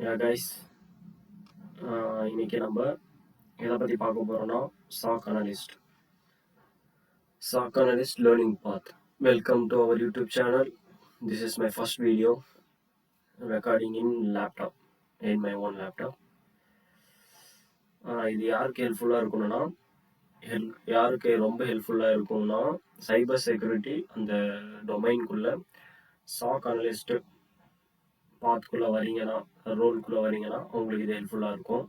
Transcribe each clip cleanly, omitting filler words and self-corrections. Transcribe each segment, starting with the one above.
Guys, இன்னைக்கு நம்ம எதை பற்றி பார்க்க போகிறோம்னா SOC Analyst Learning Path. Welcome to our YouTube channel. This is my first video recording in my own laptop. இது யாருக்கு ஹெல்ப்ஃபுல்லாக இருக்கணும்னா யாருக்கு ரொம்ப ஹெல்ப்ஃபுல்லாக இருக்கும்னா சைபர் செக்யூரிட்டி அந்த டொமைன்குள்ளே SOC Analyst பாத்துக்குள்ளே வரீங்கன்னா ரோலுக்குள்ளே வரீங்கன்னா உங்களுக்கு இது ஹெல்ப்ஃபுல்லாக இருக்கும்.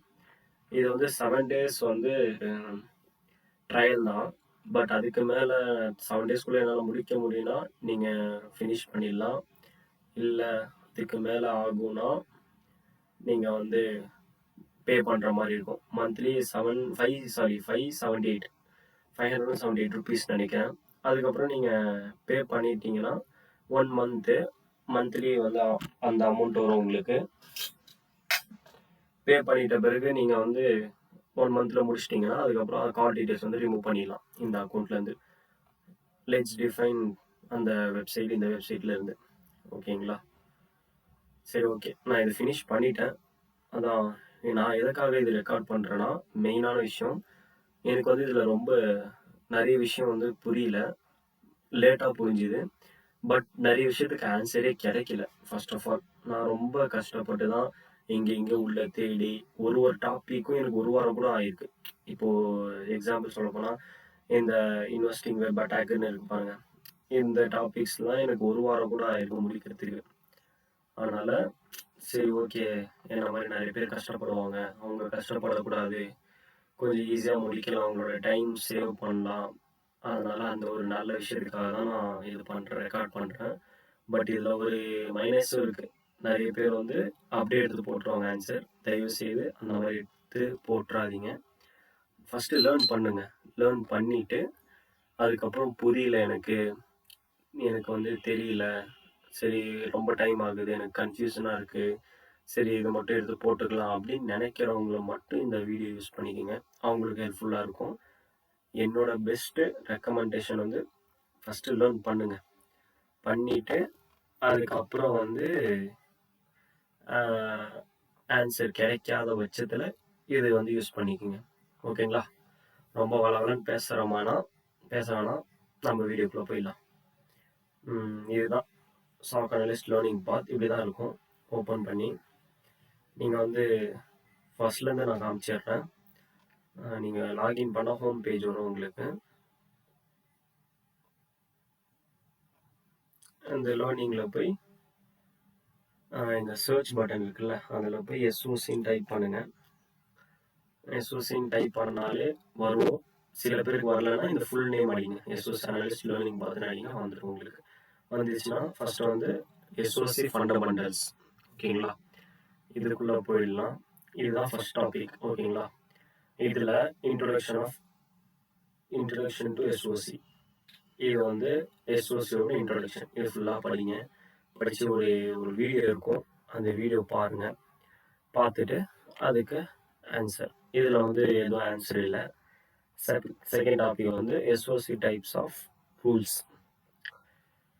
இது வந்து 7 days வந்து ட்ரையல் தான். பட் அதுக்கு மேலே 7 daysக்குள்ளே என்னால் முடிக்க முடியும்னா நீங்கள் ஃபினிஷ் பண்ணிடலாம். இல்லை அதுக்கு மேலே ஆகும்னா நீங்கள் வந்து பே பண்ணுற மாதிரி இருக்கும். மந்த்லி 578 ருபீஸ் நினைக்கிறேன். அதுக்கப்புறம் நீங்கள் பே பண்ணிட்டீங்கன்னா 1 மந்த்லி வந்து அந்த அமௌண்ட் வரும் உங்களுக்கு. பே பண்ணிட்ட பிறகு நீங்கள் வந்து 1 மந்தில் முடிச்சிட்டிங்கன்னா அதுக்கப்புறம் கால் டீட்டெயில்ஸ் வந்து ரிமூவ் பண்ணிடலாம் இந்த அக்கௌண்ட்லேருந்து. லெட்ஸ் டிஃபைன் அந்த வெப்சைட் இந்த வெப்சைட்லேருந்து. ஓகேங்களா? சரி, ஓகே, நான் இது ஃபினிஷ் பண்ணிட்டேன். அதான் நான் எதுக்காக இது ரெக்கார்ட் பண்ணுறேன்னா, மெயினான விஷயம் எனக்கு வந்து இதில் ரொம்ப நிறைய விஷயம் வந்து புரியல, லேட்டாக புரிஞ்சுது. பட் நிறைய விஷயத்துக்கு ஆன்சரே கிடைக்கல. ஃபர்ஸ்ட் ஆஃப் ஆல் நான் ரொம்ப கஷ்டப்பட்டு தான் இங்கே உள்ள தேடி ஒரு டாப்பிக்கும் எனக்கு 1 வாரம் கூட ஆயிருக்கு. இப்போது எக்ஸாம்பிள் சொல்ல போனால் இந்த இன்வெஸ்டிங் வெப் அட்டாக்குன்னு இருக்கு பாருங்க, இந்த டாபிக்ஸ்லாம் எனக்கு 1 வாரம் கூட ஆயிருக்கு முடிக்கிறதுக்கு. அதனால சரி, ஓகே, என்ன மாதிரி நிறைய பேர் கஷ்டப்படுவாங்க, அவங்க கஷ்டப்படக்கூடாது, கொஞ்சம் ஈஸியாக முடிக்கலாம், அவங்களோட டைம் சேவ் பண்ணலாம். அதனால அந்த ஒரு நல்ல விஷயத்துக்காக தான் நான் இது ரெக்கார்ட் பண்ணுறேன். பட் இதில் ஒரு மைனஸும் இருக்குது. நிறைய பேர் வந்து அப்படியே எடுத்து போட்டுருவாங்க ஆன்சர். தயவு செய்து அந்த மாதிரி எடுத்து போட்டுறாதீங்க. ஃபஸ்ட்டு லேர்ன் பண்ணுங்க. லேர்ன் பண்ணிவிட்டு அதுக்கப்புறம் புரியல எனக்கு வந்து தெரியல, சரி ரொம்ப டைம் ஆகுது, எனக்கு கன்ஃபியூஷனாக இருக்குது, சரி இதை மட்டும் எடுத்து போட்டுக்கலாம் அப்படின்னு நினைக்கிறவங்கள மட்டும் இந்த வீடியோ யூஸ் பண்ணிக்கோங்க. அவங்களுக்கு ஹெல்ப்ஃபுல்லாக இருக்கும். என்னோட பெஸ்ட்டு ரெக்கமெண்டேஷன் வந்து ஃபஸ்ட்டு லேர்ன் பண்ணுங்க. பண்ணிவிட்டு அதுக்கப்புறம் வந்து ஆன்சர் கிடைக்காத பட்சத்தில் இது வந்து யூஸ் பண்ணிக்கோங்க. ஓகேங்களா? ரொம்ப வளவலன்னு பேசுகிறோன்னா நம்ம வீடியோக்குள்ளே போயிடலாம். இதுதான் SOC Analyst லேர்னிங் பாத். இப்படி தான் இருக்கும். ஓப்பன் பண்ணி நீங்கள் வந்து ஃபர்ஸ்ட்லேருந்து நான் காமிச்சிடுறேன். நீங்கள் லாகின் பண்ணால் ஹோம் பேஜ் வரும் உங்களுக்கு. அந்த லேர்னிங்கில் போய் இந்த சர்ச் பட்டன் இருக்குல்ல, அதில் போய் SOCன்னு டைப் பண்ணுங்கள். SOCன்னு டைப் பண்ணாலே வரும். சில பேருக்கு வரலன்னா இந்த ஃபுல் நேம் அடிங்க, SOC Analyst லேர்னிங் பாத்னு அடிங்க, வந்துடும் உங்களுக்கு. வந்துச்சுன்னா ஃபஸ்ட்டு வந்து SOC ஃபண்டமெண்டல்ஸ். ஓகேங்களா? இதுக்குள்ளே போயிடலாம். இதுதான் ஃபர்ஸ்ட் டாபிக். ஓகேங்களா? இதில் இன்ட்ரடக்ஷன் டு SOC. இது வந்து SOCயோட இன்ட்ரடக்ஷன். இது ஃபுல்லாக படிங்க. படித்து ஒரு வீடியோ இருக்கும், அந்த வீடியோ பாருங்கள். பார்த்துட்டு அதுக்கு ஆன்சர். இதில் வந்து எதுவும் ஆன்சர் இல்லை. செகண்ட் டாபிக் வந்து SOC டைப்ஸ் ஆஃப் ரூல்ஸ்.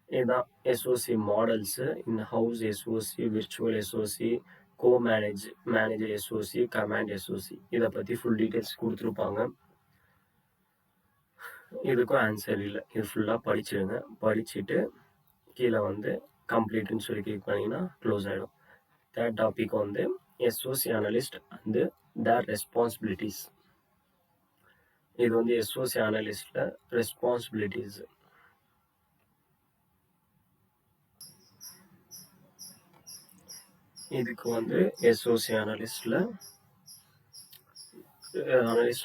இதுதான் SOC models, in house SOC, virtual SOC, manager SOC, command SOC. இதை பற்றி ஃபுல் டீட்டெயில்ஸ் கொடுத்துருப்பாங்க. இதுக்கும் ஆன்சர் இல்லை. இது ஃபுல்லாக படிச்சுடுங்க. படிச்சுட்டு கீழே வந்து கம்ப்ளீட்னு சொல்லி கிளிக் பண்ணிங்கன்னா க்ளோஸ் ஆகிடும். தேர்ட் டாபிக் வந்து SOC analyst and their responsibilities. இது வந்து SOC அனலிஸ்டில் ரெஸ்பான்சிபிலிட்டிஸ். இதுக்கு வந்து SOC அனலிஸ்ட்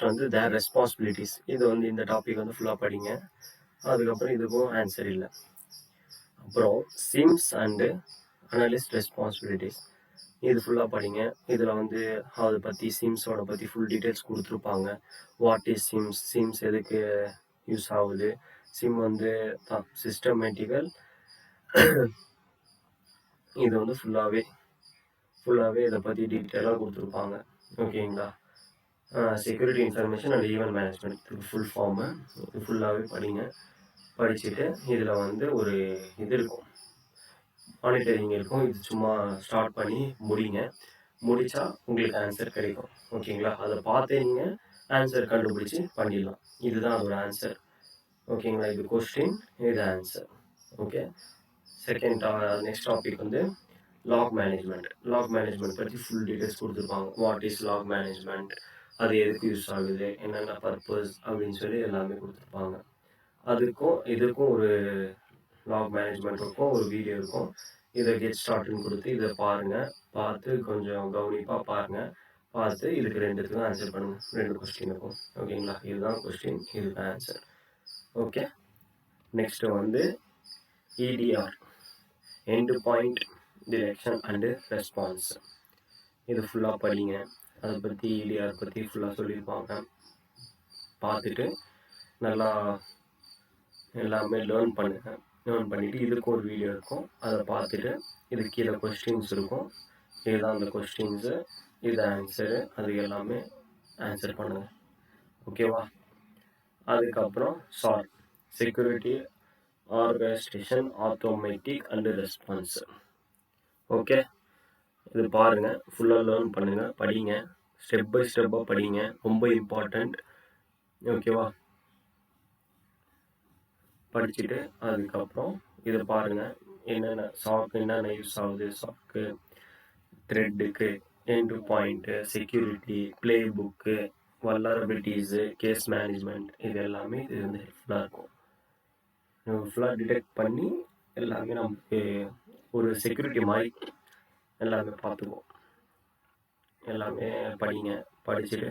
வந்து தேர் ரெஸ்பான்சிபிலிட்டிஸ். இது வந்து இந்த டாபிக் வந்து ஃபுல்லாக படிங்க. அதுக்கப்புறம் இதுக்கும் ஆன்சர் இல்லை. அப்புறம் சிம்ஸ் அண்டு அனலிஸ்ட் ரெஸ்பான்சிபிலிட்டிஸ். இது ஃபுல்லாக படிங்க. இதில் வந்து அதை பற்றி சிம்ஸோட பற்றி ஃபுல் டீட்டெயில்ஸ் கொடுத்துருப்பாங்க. வாட் இஸ் சிம்ஸ் எதுக்கு யூஸ் ஆகுது, சிம் வந்து சிஸ்டமேட்டிக்கல். இது வந்து ஃபுல்லாகவே இதை பற்றி டீட்டெயிலாக கொடுத்துருப்பாங்க. ஓகேங்களா? Security information and event management, இது ஃபுல் ஃபார்மு. இது ஃபுல்லாகவே படிங்க. படிச்சுட்டு இதில் வந்து ஒரு இது இருக்கும், மானிட்டரிங் இருக்கும். இது சும்மா ஸ்டார்ட் பண்ணி முடிங்க. முடித்தா உங்களுக்கு ஆன்சர் கிடைக்கும். ஓகேங்களா? அதை பார்த்தே நீங்கள் ஆன்சர் கண்டுபிடிச்சி பண்ணிடலாம். இதுதான் அதோட ஆன்சர். ஓகேங்களா? இது கொஸ்டின், இது ஆன்சர். ஓகே. நெக்ஸ்ட் டாபிக் வந்து லாக் மேனேஜ்மெண்ட். லாக் மேனேஜ்மெண்ட் பற்றி ஃபுல் டீட்டெயில்ஸ் கொடுத்துருப்பாங்க. வாட் இஸ் லாக் மேனேஜ்மெண்ட், அது எதுக்கு யூஸ் ஆகுது, என்னென்ன பர்பஸ் அப்படின்னு சொல்லி எல்லாமே கொடுத்துருப்பாங்க. அதுக்கும் இதுக்கும் ஒரு லாக் மேனேஜ்மெண்ட் இருக்கும், ஒரு வீடியோ இருக்கும். இதை கெட் ஸ்டார்ட்னு கொடுத்து இதை பாருங்கள். பார்த்து கொஞ்சம் கவனிப்பாக பாருங்கள். பார்த்து இதுக்கு ரெண்டுத்துக்கும் ஆன்சர் பண்ணுங்கள். 2 கொஸ்டின் இருக்கும். ஓகேங்களா? இதுதான் கொஸ்டின், இதுதான் ஆன்சர். ஓகே. நெக்ஸ்ட்டு வந்து EDR, end point direction and response. இது ஃபுல்லாக படிங்க. அதை பற்றி EDR பற்றி ஃபுல்லாக சொல்லியிருப்பாங்க. பார்த்துட்டு நல்லா எல்லாமே லேர்ன் பண்ணுங்கள். லேர்ன் பண்ணிவிட்டு இதுக்கு ஒரு வீடியோ இருக்கும், அதை பார்த்துட்டு இது கீழே கொஸ்டின்ஸ் இருக்கும். இதுதான் அந்த கொஸ்டின்ஸு, இது ஆன்சரு, அது எல்லாமே ஆன்சர் பண்ணுங்கள். ஓகேவா? அதுக்கப்புறம் security organisation automatic and response. Okay. இது பாருங்கள், ஃபுல்லாக லேர்ன் பண்ணுங்கள், படிங்க, ஸ்டெப் பை ஸ்டெப்பாக படிங்க, ரொம்ப இம்பார்ட்டண்ட். ஓகேவா? படிச்சுட்டு அதுக்கப்புறம் இதை பாருங்கள், என்னென்ன என்னென்ன யூஸ் ஆகுது, சாக்கு, த்ரெட்டுக்கு, endpoint, security, playbook, vulnerabilities, case management, இது எல்லாமே இது வந்து ஹெல்ப்ஃபுல்லாக இருக்கும். ஃபுல்லாக டிடெக்ட் பண்ணி எல்லாமே நமக்கு ஒரு செக்யூரிட்டி மாதிரி எல்லாமே பார்த்துக்குவோம். எல்லாமே படிங்க. படிச்சுட்டு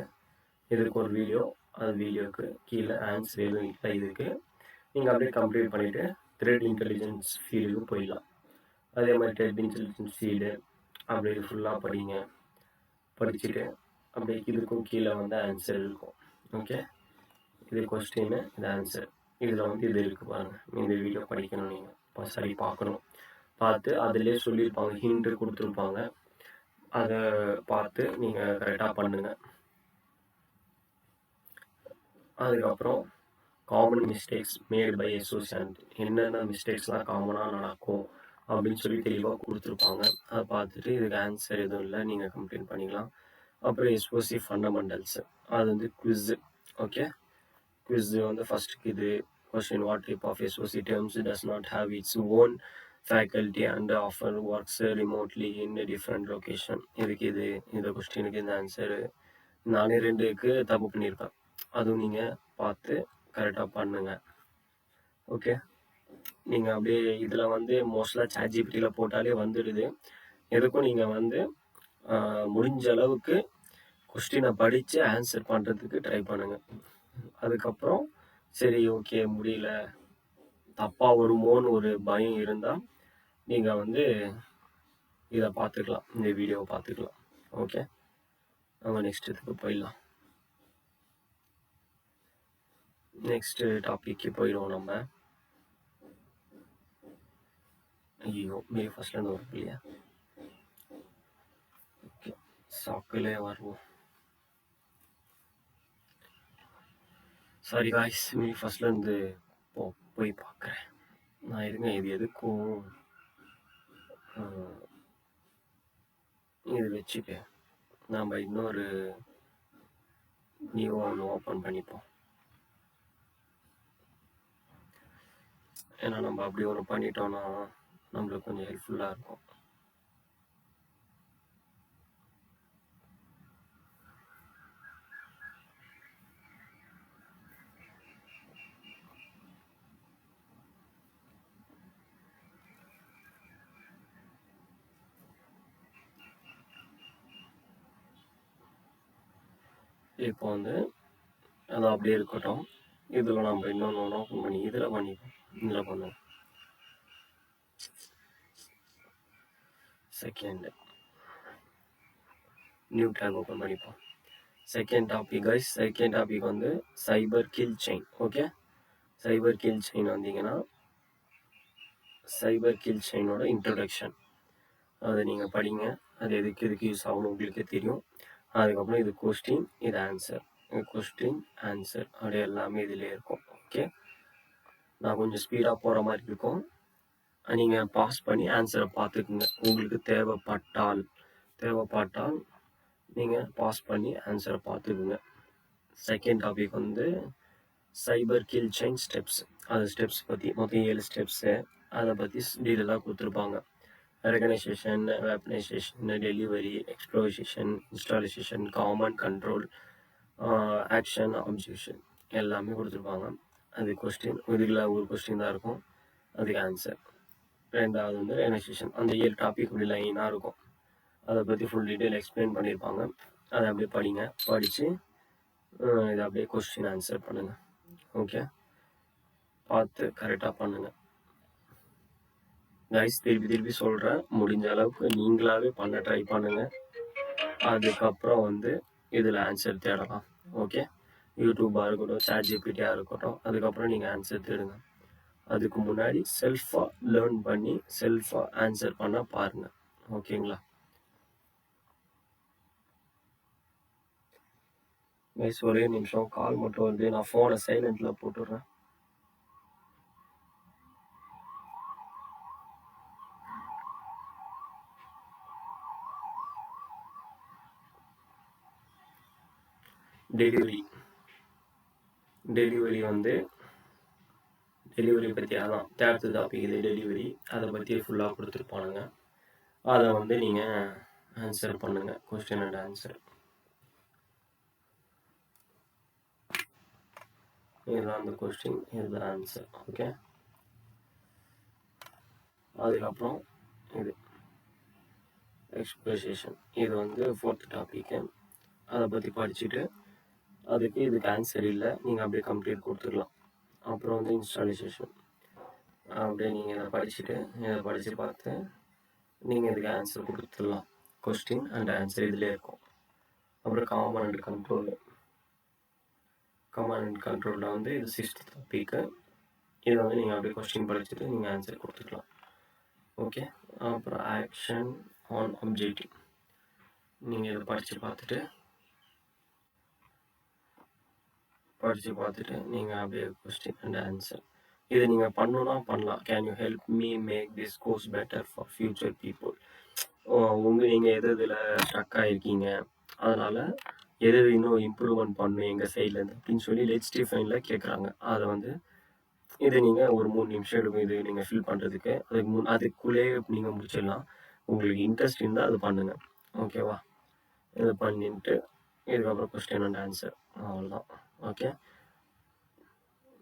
இதுக்கு ஒரு வீடியோ, அது வீடியோவுக்கு கீழே ஆன்சர் எதுவும் இல்லை. இதுக்கு நீங்கள் அப்படியே கம்ப்ளீட் பண்ணிவிட்டு த்ரெட் இன்டெலிஜென்ஸ் ஃபீல்டுக்கு போயிடலாம். அதே மாதிரி த்ரெட் இன்டெலிஜென்ஸ் ஃபீல்டு அப்படியே ஃபுல்லாக படிங்க. படிச்சுட்டு அப்படியே இதுக்கும் கீழே வந்து ஆன்சர் இருக்கும். ஓகே. இது கொஸ்டின், இது ஆன்சர். இதில் வந்து இது இருக்குது பாருங்கள். இந்த வீடியோ படிக்கணும், நீங்கள் சரி பார்க்கணும். பார்த்து அதிலே சொல்லியிருப்பாங்க, ஹிண்ட்டு கொடுத்துருப்பாங்க. அதை பார்த்து நீங்கள் கரெக்டாக பண்ணுங்கள். அதுக்கப்புறம் common mistakes made by associate, என்னென்ன மிஸ்டேக்ஸ்லாம் காமனாக நடக்கும் அப்படின்னு சொல்லி தெளிவாக கொடுத்துருப்பாங்க. அதை பார்த்துட்டு இதுக்கு ஆன்சர் எதுவும் இல்லை, நீங்கள் கம்ப்ளீட் பண்ணிக்கலாம். அப்புறம் எஸ்ஓசி ஃபண்டமெண்டல்ஸு, அது வந்து குவிஸு. ஓகே. குவிஸு வந்து ஃபஸ்ட்டுக்கு இது question, what type of SOC terms does not have its own faculty and offer works remotely in different location. இதுக்கு இந்த கொஸ்டினுக்கு இந்த ஆன்சரு. நானே 2க்கு தப்பு பண்ணியிருப்பேன், அதுவும் நீங்கள் பார்த்து கரெக்டாக பண்ணுங்கள். ஓகே. நீங்கள் அப்படியே இதில் வந்து மோஸ்ட்லாக ChatGPTயில் போட்டாலே வந்துடுது. எதுக்கும் நீங்கள் வந்து முடிஞ்ச அளவுக்கு கொஸ்டினை படித்து ஆன்சர் பண்ணுறதுக்கு ட்ரை பண்ணுங்கள். அதுக்கப்புறம் சரி ஓகே முடியல, தப்பாக வருமோன்னு ஒரு பயம் இருந்தால் நீங்கள் வந்து இதை பார்த்துக்கலாம், இந்த வீடியோவை பார்த்துக்கலாம். ஓகே. நம்ம நெக்ஸ்ட் இதுக்கு போயிடலாம். நெக்ஸ்ட் டாபிக்கு போயிடுவோம் நம்ம. ஐயோ, மே ஃபர்ஸ்ட்லேருந்து வரும் இல்லையா? ஓகே, சாக்கிலே வருவோம். சாரி காய்ஸ், மே ஃபர்ஸ்ட்லேருந்து போய் பார்க்குறேன் நான். இருங்க, இது எதுக்கும் இது வச்சுக்க நாம் இன்னொரு நியூ ஒன்று ஓப்பன் பண்ணிப்போம். ஏன்னா நம்ம அப்படி ஒன்று பண்ணிட்டோம்னா நம்மளுக்கு கொஞ்சம் ஹெல்ப்ஃபுல்லாக இருக்கும். இப்போ வந்து அது அப்படியே இருக்கட்டும். இதில் நம்ம இன்னொன்று ஓப்பன் பண்ணி இதில் பண்ணிப்போம். இதில் பண்ணுவோம். செகண்ட் நியூ டேப் ஓப்பன் பண்ணிப்போம். Second topic guys, second topic வந்து சைபர் கில் செயின். ஓகே. சைபர் கில் செயின் வந்தீங்கன்னா சைபர் கில் செயினோட இன்ட்ரடக்ஷன், அதை நீங்கள் படிங்க. அது எதுக்கு யூஸ் ஆகணும் உங்களுக்கே தெரியும். அதுக்கப்புறம் இது கொஸ்டின், இது ஆன்சர், கொஸ்டின் ஆன்சர் அப்படியே எல்லாமே இதிலே இருக்கும். ஓகே. நான் கொஞ்சம் ஸ்பீடாக போகிற மாதிரி இருக்கும், நீங்கள் பாஸ் பண்ணி ஆன்சரை பார்த்துக்குங்க உங்களுக்கு தேவைப்பட்டால். தேவைப்பட்டால் நீங்கள் பாஸ் பண்ணி ஆன்சரை பார்த்துக்குங்க. செகண்ட் டாபிக் வந்து சைபர் கில் செயின் ஸ்டெப்ஸ். அது ஸ்டெப்ஸ் பற்றி மொத்தம் 7 ஸ்டெப்ஸு, அதை பற்றி டீட்டெயிலாக கொடுத்துருப்பாங்க. Reconnaissance, weaponisation, delivery, exploitation, installation, common control, action, objection எல்லாமே கொடுத்துருப்பாங்க. அது கொஸ்டின், இதில் ஒரு கொஸ்டின் தான் இருக்கும், அதுக்கு ஆன்சர். ரெண்டாவது வந்து ரெகனைசேஷன், அந்த 7 டாபிக் இப்படி லைனாக இருக்கும், அதை பற்றி ஃபுல் டீட்டெயில் எக்ஸ்பிளைன் பண்ணியிருப்பாங்க. அதை அப்படியே படிங்க, படித்து இதை அப்படியே கொஸ்டின் ஆன்சர் பண்ணுங்கள். ஓகே, பார்த்து கரெக்டாக பண்ணுங்கள் கைஸ். திருப்பி சொல்கிறேன், முடிஞ்ச அளவுக்கு நீங்களாகவே பண்ண ட்ரை பண்ணுங்கள். அதுக்கப்புறம் வந்து இதில் ஆன்சர் தேடலாம். ஓகே, யூடியூபாக இருக்கட்டும், ChatGPT-யாக இருக்கட்டும், அதுக்கப்புறம் நீங்கள் ஆன்சர் தேடுங்க. அதுக்கு முன்னாடி செல்ஃபாக லேர்ன் பண்ணி செல்ஃபாக ஆன்சர் பண்ண பாருங்கள். ஓகேங்களா கைஸ்? ஒரே நிமிஷம், கால் மட்டும் வந்து நான் ஃபோனை சைலண்டில் போட்டுடுறேன். டெலிவரி வந்து டெலிவரி பற்றி அதான் தேர்ட் டாபிக் இது டெலிவரி. அதை பற்றி ஃபுல்லாக கொடுத்துருப்பானுங்க. அதை வந்து நீங்கள் ஆன்சர் பண்ணுங்கள், கொஸ்டின் அண்ட் ஆன்சர். இதுதான் அந்த கொஸ்டின், இதுதான் ஆன்சர். ஓகே, அதுக்கப்புறம் இது எக்ஸ்பிரஷேஷன், இது வந்து 4th டாபிக்கு. அதை பற்றி படிச்சுட்டு இதுக்கு ஆன்சர் இல்லை, நீங்கள் அப்படியே கம்ப்ளீட் கொடுத்துடலாம். அப்புறம் வந்து இன்ஸ்டாலேஷன், அப்படியே நீங்கள் இதை படிச்சுட்டு இதை படித்து பார்த்து நீங்கள் இதுக்கு ஆன்சர் கொடுத்துடலாம். கொஸ்டின் அண்ட் ஆன்சர் இதிலே இருக்கும். அப்புறம் காமன் அண்ட் கண்ட்ரோலில் வந்து இது 6th டாபிக்கு. இதை வந்து நீங்கள் அப்படியே கொஸ்டின் படிச்சுட்டு நீங்கள் ஆன்சர் கொடுத்துக்கலாம். ஓகே, அப்புறம் ஆக்ஷன் ஆன் அப்ஜெக்டிவ், நீங்கள் இதை படித்து பார்த்துட்டு நீங்கள் அப்படியே கொஸ்டின் அண்ட் ஆன்சர் இதை நீங்கள் பண்ணலாம். Can you help me make this course better for future people. நீங்கள் இதில் ஸ்டக் ஆகிருக்கீங்க, அதனால் எது இன்னும் இம்ப்ரூவ்மெண்ட் பண்ணணும் எங்கள் சைட்லேருந்து அப்படின்னு சொல்லி லெட்ஸ் டிஃபைனில் கேட்குறாங்க. அதை வந்து இது நீங்கள் ஒரு 3 நிமிஷம் எடுக்கும் இது நீங்கள் ஃபில் பண்ணுறதுக்கு. அதுக்குள்ளேயே நீங்கள் முடிச்சிடலாம். உங்களுக்கு இன்ட்ரெஸ்ட் இருந்தால் அது பண்ணுங்கள். ஓகேவா? இது பண்ணிட்டு இதுக்கப்புறம் கொஸ்டின் அண்ட் ஆன்சர், அவ்வளோதான். ஓகே,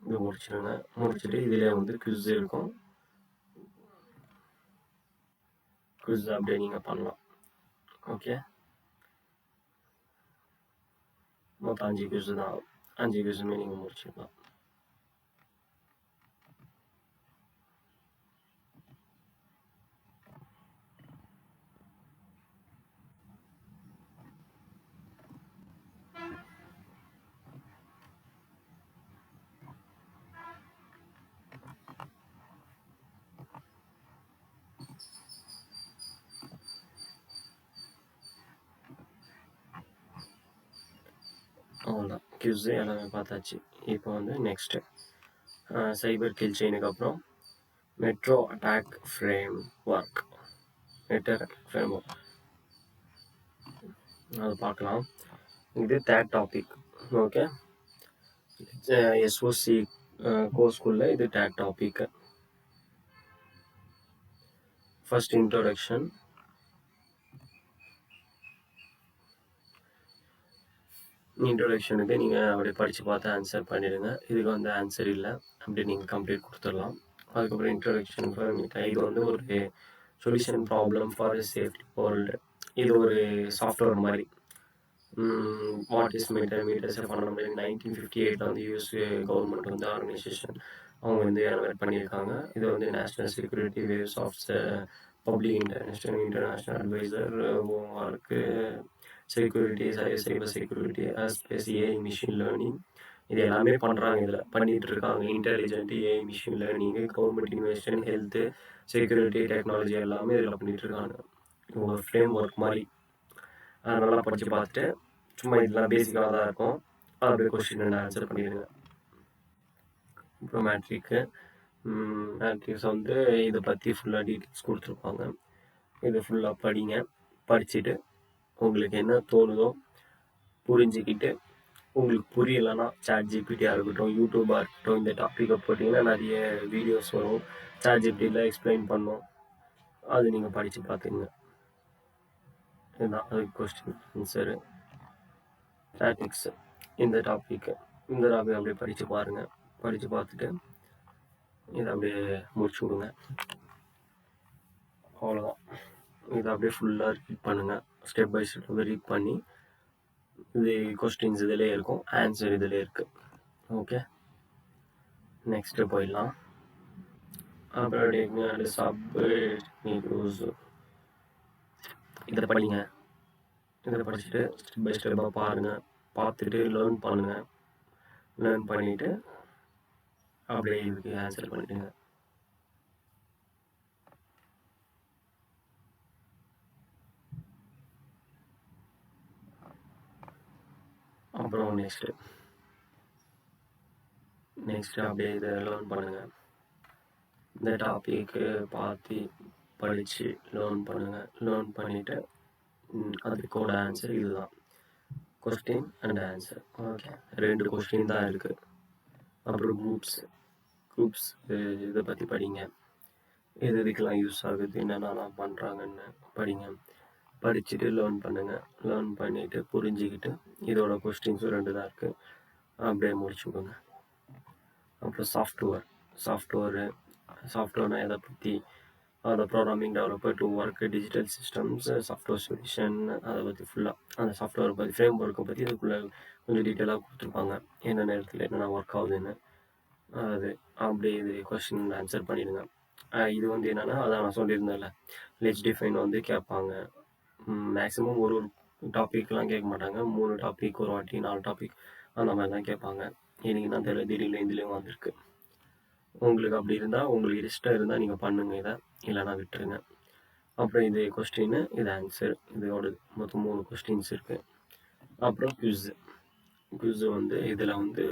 இது முடிச்சுட்டு இதிலே வந்து குவிஸ் இருக்கும். குவிஸ் அப்படியே நீங்கள் பண்ணலாம். ஓகே, மொத்தம் 5 குவிஸ் தான், 5 குவிஸுமே நீங்கள் முடிச்சிடலாம். அவ்வளோதான், கிவ்ஸு எல்லாமே பார்த்தாச்சு. இப்போ வந்து நெக்ஸ்ட்டு சைபர் கில் செயினுக்கு அப்புறம் மெட்ரோ அட்டாக் ஃப்ரேம் ஒர்க். அது பார்க்கலாம். இது தேர்ட் டாபிக். ஓகே, எஸ்ஓசி கோர்ஸ்குள்ளே இது தேர்ட் டாபிக். ஃபர்ஸ்ட் இன்ட்ரோடக்ஷனுக்கு நீங்கள் அப்படியே படித்து பார்த்து ஆன்சர் பண்ணிடுங்க. இதுக்கு வந்து ஆன்சர் இல்லை, அப்படி நீங்கள் கம்ப்ளீட் கொடுத்துடலாம். அதுக்கப்புறம் இன்ட்ரோடக்ஷன் இது வந்து ஒரு solution problem for safety world. இது ஒரு சாஃப்ட்வேர் மாதிரி. வாட் இஸ் மீட்டர்ஸ் ஃபண்டமெண்டல் 1958 வந்து யூஎஸ் கவர்மெண்ட் வந்து ஆர்கனைசேஷன் அவங்க வந்து எலவேட் பண்ணியிருக்காங்க. இது வந்து national security waves of public international adviser work security, cyber security, space, AI, machine learning, இது எல்லாமே பண்ணுறாங்க. இதில் பண்ணிகிட்டு இருக்காங்க. Intelligent, AI, machine learning, government investigation, health, security, technology எல்லாமே இதில் பண்ணிகிட்டு இருக்காங்க. ஒரு ஃப்ரேம் ஒர்க் மாதிரி. அதனால படித்து பார்த்துட்டு சும்மா இதெல்லாம் பேசிக்காக தான் இருக்கும், அப்படியே கொஸ்டின் அண்ட் ஆன்சர் பண்ணிடுங்க. அப்புறம் மேட்ரிக்ஸ் வந்து இதை பற்றி ஃபுல்லாக டீட்டெயில்ஸ் கொடுத்துருப்பாங்க. இது ஃபுல்லாக படிங்க. படிச்சுட்டு உங்களுக்கு என்ன தோணுதோ புரிஞ்சுக்கிட்டு, உங்களுக்கு புரியலைன்னா ChatGPTயா இருக்கட்டும், யூடியூபாக இருக்கட்டும், இந்த டாப்பிக்கை போட்டிங்கன்னா நிறைய வீடியோஸ் வரும். ChatGPTயில் எக்ஸ்பிளைன் பண்ணும். அது நீங்கள் படித்து பார்த்துங்க. இதுதான் அதுக்கு கொஸ்டின் ஆன்சரு. ஸ்டாட்டிக்ஸ் இந்த டாபிக் அப்படியே படித்து பாருங்கள். படித்து பார்த்துட்டு இதை அப்படியே முடிச்சு விடுங்க. அவ்வளோதான். இதை அப்படியே ஃபுல்லாக ரீட் பண்ணுங்கள். ஸ்டெப் பை ஸ்டெப் ரீட் பண்ணி இது கொஸ்டின்ஸ் இதிலே இருக்கும், ஆன்சர் இதிலே இருக்குது. ஓகே, நெக்ஸ்ட்டு போயிடலாம். அப்புறம் இதை படிங்க. இதை படிச்சுட்டு ஸ்டெப் பை ஸ்டெப்பாக பாருங்கள். பார்த்துட்டு லேர்ன் பண்ணுங்கள். லேர்ன் பண்ணிவிட்டு அப்படியே இதுக்கு ஆன்சர் பண்ணிவிடுங்க. அப்புறம் நெக்ஸ்ட்டு அப்படியே இதை லேர்ன் பண்ணுங்கள். இந்த டாப்பிக்கு பார்த்து படித்து லேர்ன் பண்ணுங்கள். லேர்ன் பண்ணிவிட்டு அதுக்கோட ஆன்சர் இதுதான், question and answer. Okay, 2 question தான் இருக்குது. அப்புறம் குரூப்ஸ் இதை பற்றி படிங்க. இதுக்கெல்லாம் யூஸ் ஆகுது, என்னென்னலாம் பண்ணுறாங்கன்னு படிங்க. படிச்சுட்டு லேர்ன் பண்ணுங்கள். லேர்ன் பண்ணிவிட்டு புரிஞ்சுக்கிட்டு இதோட கொஸ்டின்ஸும் 2 தான் இருக்குது, அப்படியே முடிச்சு விடுங்க. அப்புறம் சாஃப்ட்வேர்னால் எதை பற்றி, அதை programming developer to work digital systems software solution, அதை பற்றி ஃபுல்லாக அந்த சாஃப்ட்வேரை பற்றி ஃப்ரேம் ஒர்க்கை பற்றி இதுக்குள்ளே கொஞ்சம் டீட்டெயிலாக கொடுத்துருப்பாங்க, என்ன நேரத்தில் என்னென்ன ஒர்க் ஆகுதுன்னு. அது அப்படியே இது கொஸ்டின் ஆன்சர் பண்ணிடுங்க. இது வந்து என்னென்னா, அதான் நான் சொல்லியிருந்தேன்ல, லெட்ஜ் டிஃபைன் வந்து கேட்பாங்க. மேக்ஸிமம் ஒரு டாப்பிக்லாம் கேட்க மாட்டாங்க. 3 டாபிக் ஒரு வாட்டி, 4 டாபிக் அந்த மாதிரி தான் கேட்பாங்க. எனக்கு தான் தெரியல, திடீர்னு இதுலேயும் வந்திருக்கு. உங்களுக்கு அப்படி இருந்தால், உங்களுக்கு இஷ்டம் இருந்தால் நீங்கள் பண்ணுங்கள், இதை இல்லைனா விட்டுருங்க. அப்புறம் இது கொஸ்டின், இது ஆன்சர், இதோட மொத்தம் 3 கொஸ்டின்ஸ் இருக்குது. அப்புறம் குவிஸு வந்து இதில் வந்து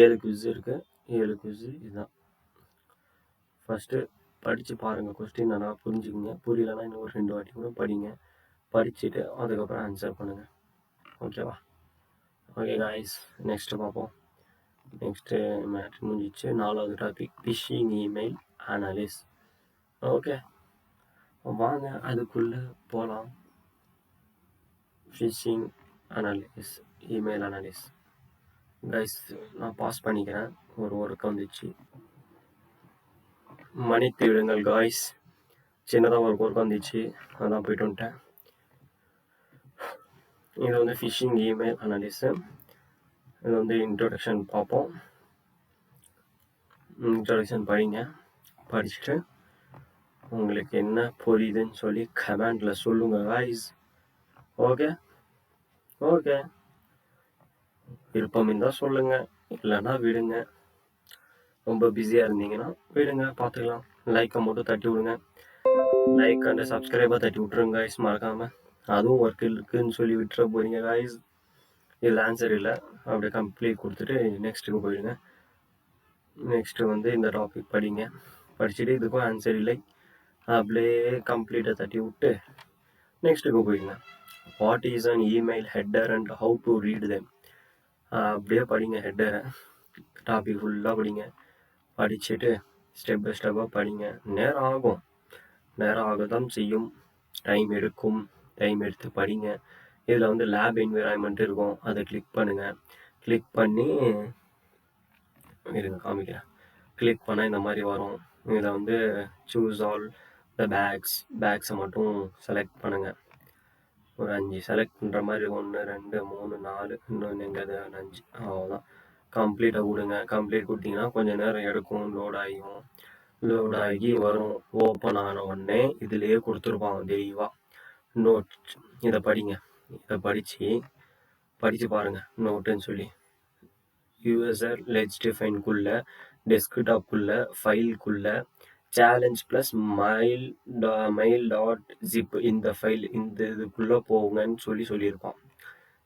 7 குவிஸ் இருக்குது. 7 குவிஸு இதுதான். ஃபஸ்ட்டு படித்து பாருங்கள், கொஸ்டின் நல்லா புரிஞ்சுக்குங்க. புரியலைன்னா இன்னும் ஒரு 2 வாட்டி கூட படிங்க. படிச்சுட்டு அதுக்கப்புறம் ஆன்சர் பண்ணுங்கள். ஓகேவா? ஓகே காய்ஸ், நெக்ஸ்ட்டு பார்ப்போம். நெக்ஸ்ட்டு மேட்ரு முடிஞ்சிச்சு. 4வது topic phishing email analysis. Okay, வாங்க அதுக்குள்ளே போகலாம். Phishing analysis, email analysis. Guys, நான் பாஸ் பண்ணிக்கிறேன், ஒரு ஒர்க் வந்துச்சு, மன்னித்து விடுங்கள் காய்ஸ். சின்னதாக ஒரு ஒர்க் வந்துச்சு, அதான் போயிட்டு வந்துட்டேன். இது வந்து ஃபிஷிங் இமெயில் அனாலிஸு. இது வந்து இன்ட்ரோடக்ஷன் பார்ப்போம். இன்ட்ரோடக்ஷன் படிங்க. படிச்சுட்டு உங்களுக்கு என்ன புரியுதுன்னு சொல்லி கமெண்டில் சொல்லுங்கள் காய்ஸ். ஓகே, விருப்பம் இருந்தால் சொல்லுங்கள், இல்லைன்னா விடுங்க. ரொம்ப பிஸியாக இருந்தீங்கன்னா விடுங்க, பார்த்துக்கலாம். லைக்கை மட்டும் தட்டி விடுங்க. லைக் அண்ட் சப்ஸ்கிரைபாக தட்டி விட்ருங்க காய்ஸ், மறக்காமல். அதுவும் ஒர்க் இருக்குதுன்னு சொல்லி விட்டுற போகிறீங்க காய்ஸ். இதில் ஆன்சர் இல்லை, அப்படியே கம்ப்ளீட் கொடுத்துட்டு நெக்ஸ்ட்டுக்கு போயிடுங்க. நெக்ஸ்ட்டு வந்து இந்த டாபிக் படிங்க. படிச்சுட்டு இதுக்கும் ஆன்சர் இல்லை, அப்படியே கம்ப்ளீட்டை தட்டி விட்டு நெக்ஸ்ட்டுக்கு போயிடுங்க. What is an email header and how to read them. அப்படியே படிங்க, ஹெட்டரை டாபிக் ஃபுல்லாக படிங்க. படிச்சுட்டு ஸ்டெப் பை ஸ்டெப்பாக படிங்க. நேரம் ஆகத்தான் செய்யும், டைம் எடுக்கும். டைம் எடுத்து படிங்க. இதில் வந்து லேப் என்விரான்மெண்ட் இருக்கும், அதை கிளிக் பண்ணுங்கள். கிளிக் பண்ணி இருங்க காமிக்கிறேன். கிளிக் பண்ணால் இந்த மாதிரி வரும். இதில் வந்து சூஸ் ஆல் த பேக்ஸை மட்டும் செலக்ட் பண்ணுங்கள். ஒரு 5 செலக்ட் பண்ணுற மாதிரி, 1 2 3 4, இன்னொன்று எங்கேயாவது 5, அவ்வளோதான். கம்ப்ளீட்டாக கொடுங்க. கம்ப்ளீட் கொடுத்தீங்கன்னா கொஞ்சம் நேரம் எடுக்கும், லோட் ஆகி வரும். ஓப்பன் ஆன உடனே இதுலேயே கொடுத்துருப்பாங்க தெளிவாக நோட். இதை படிங்க. இதை படித்து பாருங்கள் நோட்டுன்னு சொல்லி. யூசர் லெட்ஜ் டிஃபைன்குள்ளே, டெஸ்க்டாப்புக்குள்ளே, ஃபைலுக்குள்ளே challenge plus mail dot zip இந்த ஃபைல், இந்த இதுக்குள்ளே போங்கன்னு சொல்லியிருப்பான்.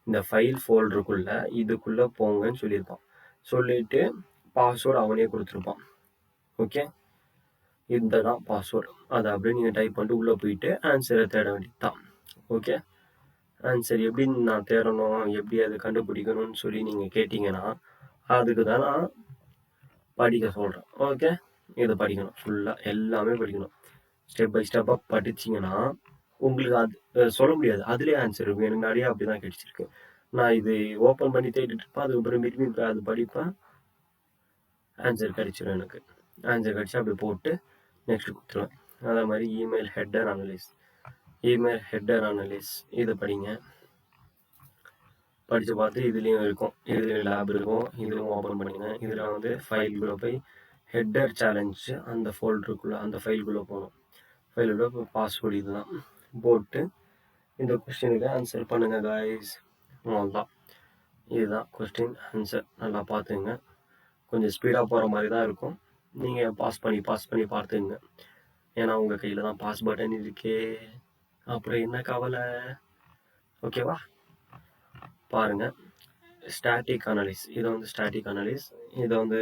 இந்த ஃபைல் ஃபோல்டருக்குள்ளே இதுக்குள்ளே போங்கன்னு சொல்லியிருப்பான். சொல்லிவிட்டு பாஸ்வேர்டு அவனே கொடுத்துருப்பான். ஓகே, இந்த தான் பாஸ்வேர்டு. அதை அப்படியே நீங்கள் டைப் பண்ணிட்டு உள்ளே போயிட்டு ஆன்சரை தேட வேண்டியது தான். ஓகே, ஆன்சர் எப்படி நான் தேடணும், எப்படி அதை கண்டுபிடிக்கணும்னு சொல்லி நீங்கள் கேட்டிங்கன்னா அதுக்கு தான் நான் படிக்க சொல்கிறேன். ஓகே, இதை படிக்கணும், ஃபுல்லாக எல்லாமே படிக்கணும். ஸ்டெப் பை ஸ்டெப்பாக படிச்சிங்கன்னா உங்களுக்கு அது சொல்ல முடியாது, அதுலேயே ஆன்சர் இருக்கும். எனக்கு நிறையா அப்படி தான் கிடைச்சிருக்கு. நான் இது ஓப்பன் பண்ணி தேடிட்டு இருப்பேன், அதுக்கப்புறம் திரும்பி அது படிப்பேன், ஆன்சர் கிடைச்சிடும். எனக்கு ஆன்சர் கிடச்சி அப்படி போட்டு நெக்ஸ்ட் கொடுத்துருவேன். அதே மாதிரி இமெயில் ஹெட்டர் அனலிஸ் இதை படிங்க. படித்து பார்த்து இதுலேயும் இருக்கும், இதுலேயும் லேப் இருக்கும், இதுவும் ஓப்பன் பண்ணிங்க. இதில் வந்து ஃபைல்குள்ளே போய் ஹெட்டர் சேலஞ்சு அந்த ஃபோல்டருக்குள்ளே அந்த ஃபைல்குள்ளே போகணும். ஃபைலுக்குள்ளே இப்போ பாஸ்வேர்டு இதுதான் போட்டு இந்த கொஸ்டினுக்கு ஆன்சர் பண்ணுங்கள் காய்ஸ். அவ்வளோதான், இதுதான் கொஸ்டின் ஆன்சர். நல்லா பார்த்துங்க, கொஞ்சம் ஸ்பீடாக போகிற மாதிரி தான் இருக்கும். நீங்கள் பாஸ் பண்ணி பார்த்துங்க. ஏன்னா உங்கள் கையில் தான் பாஸ் பட்டன் இருக்கே, அப்புறம் என்ன கவலை. ஓகேவா, பாருங்கள். ஸ்டாட்டிக் அனலிஸ், இதை வந்து ஸ்டாட்டிக் அனலிஸ், இதை வந்து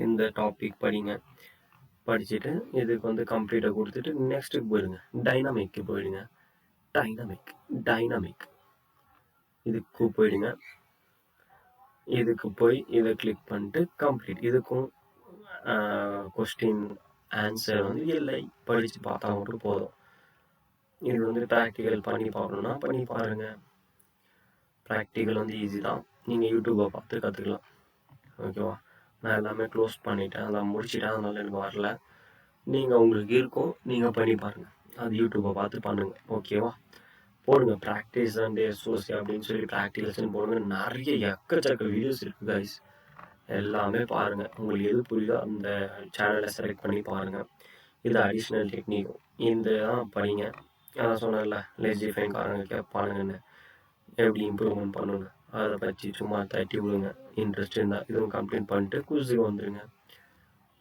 இந்த டாபிக் படிங்க. படிச்சுட்டு இதுக்கு வந்து கம்ப்ளீட்டாக கொடுத்துட்டு நெக்ஸ்ட்டுக்கு போயிடுங்க. டைனாமிக்கு போயிடுங்க. டைனாமிக் இதுக்கு போயிடுங்க. இதுக்கு போய் இதை கிளிக் பண்ணிட்டு கம்ப்ளீட். இதுக்கும் கொஸ்டின் ஆன்சர் வந்து இல்லை, படித்து பார்த்தா மட்டும் போதும். இது வந்து ப்ராக்டிக்கல் பண்ணி பார்க்கணுன்னா பண்ணி பாருங்கள். ப்ராக்டிக்கல் வந்து ஈஸி தான், நீங்கள் யூடியூப்பை பார்த்து கற்றுக்கலாம். ஓகேவா, நான் எல்லாமே க்ளோஸ் பண்ணிட்டேன், அதெல்லாம் முடிச்சிட்டேன், அதனால எனக்கு வரல. நீங்கள் உங்களுக்கு இருக்கும், நீங்கள் பண்ணி பாருங்கள், அது யூடியூப்பை பார்த்து பண்ணுங்கள். ஓகேவா, போடுங்க ப்ராக்டிஸ் அண்ட் எஸ்ஓசி அப்படின்னு சொல்லி ப்ராக்டிகல்ஸ்ன்னு போடுங்க. நிறைய எக்கச்சக்க வீடியோஸ் இருக்குது கைஸ், எல்லாமே பாருங்கள். உங்களுக்கு எது புரியுதோ அந்த சேனலை செலக்ட் பண்ணி பாருங்கள். இது அடிஷ்னல் டெக்னிக், இந்த தான் படிங்க. அதான் சொன்னேன்ல, லெஜிஃபைன் காரங்க கேட்பானுங்கன்னு, எப்படி இம்ப்ரூவ்மெண்ட் பண்ணணும் அதை பற்றி சும்மா தட்டி விடுங்க. இன்ட்ரெஸ்ட் இருந்தால் இதுவும் கம்ப்ளீட் பண்ணிட்டு குவிஸுக்கு வந்துடுங்க.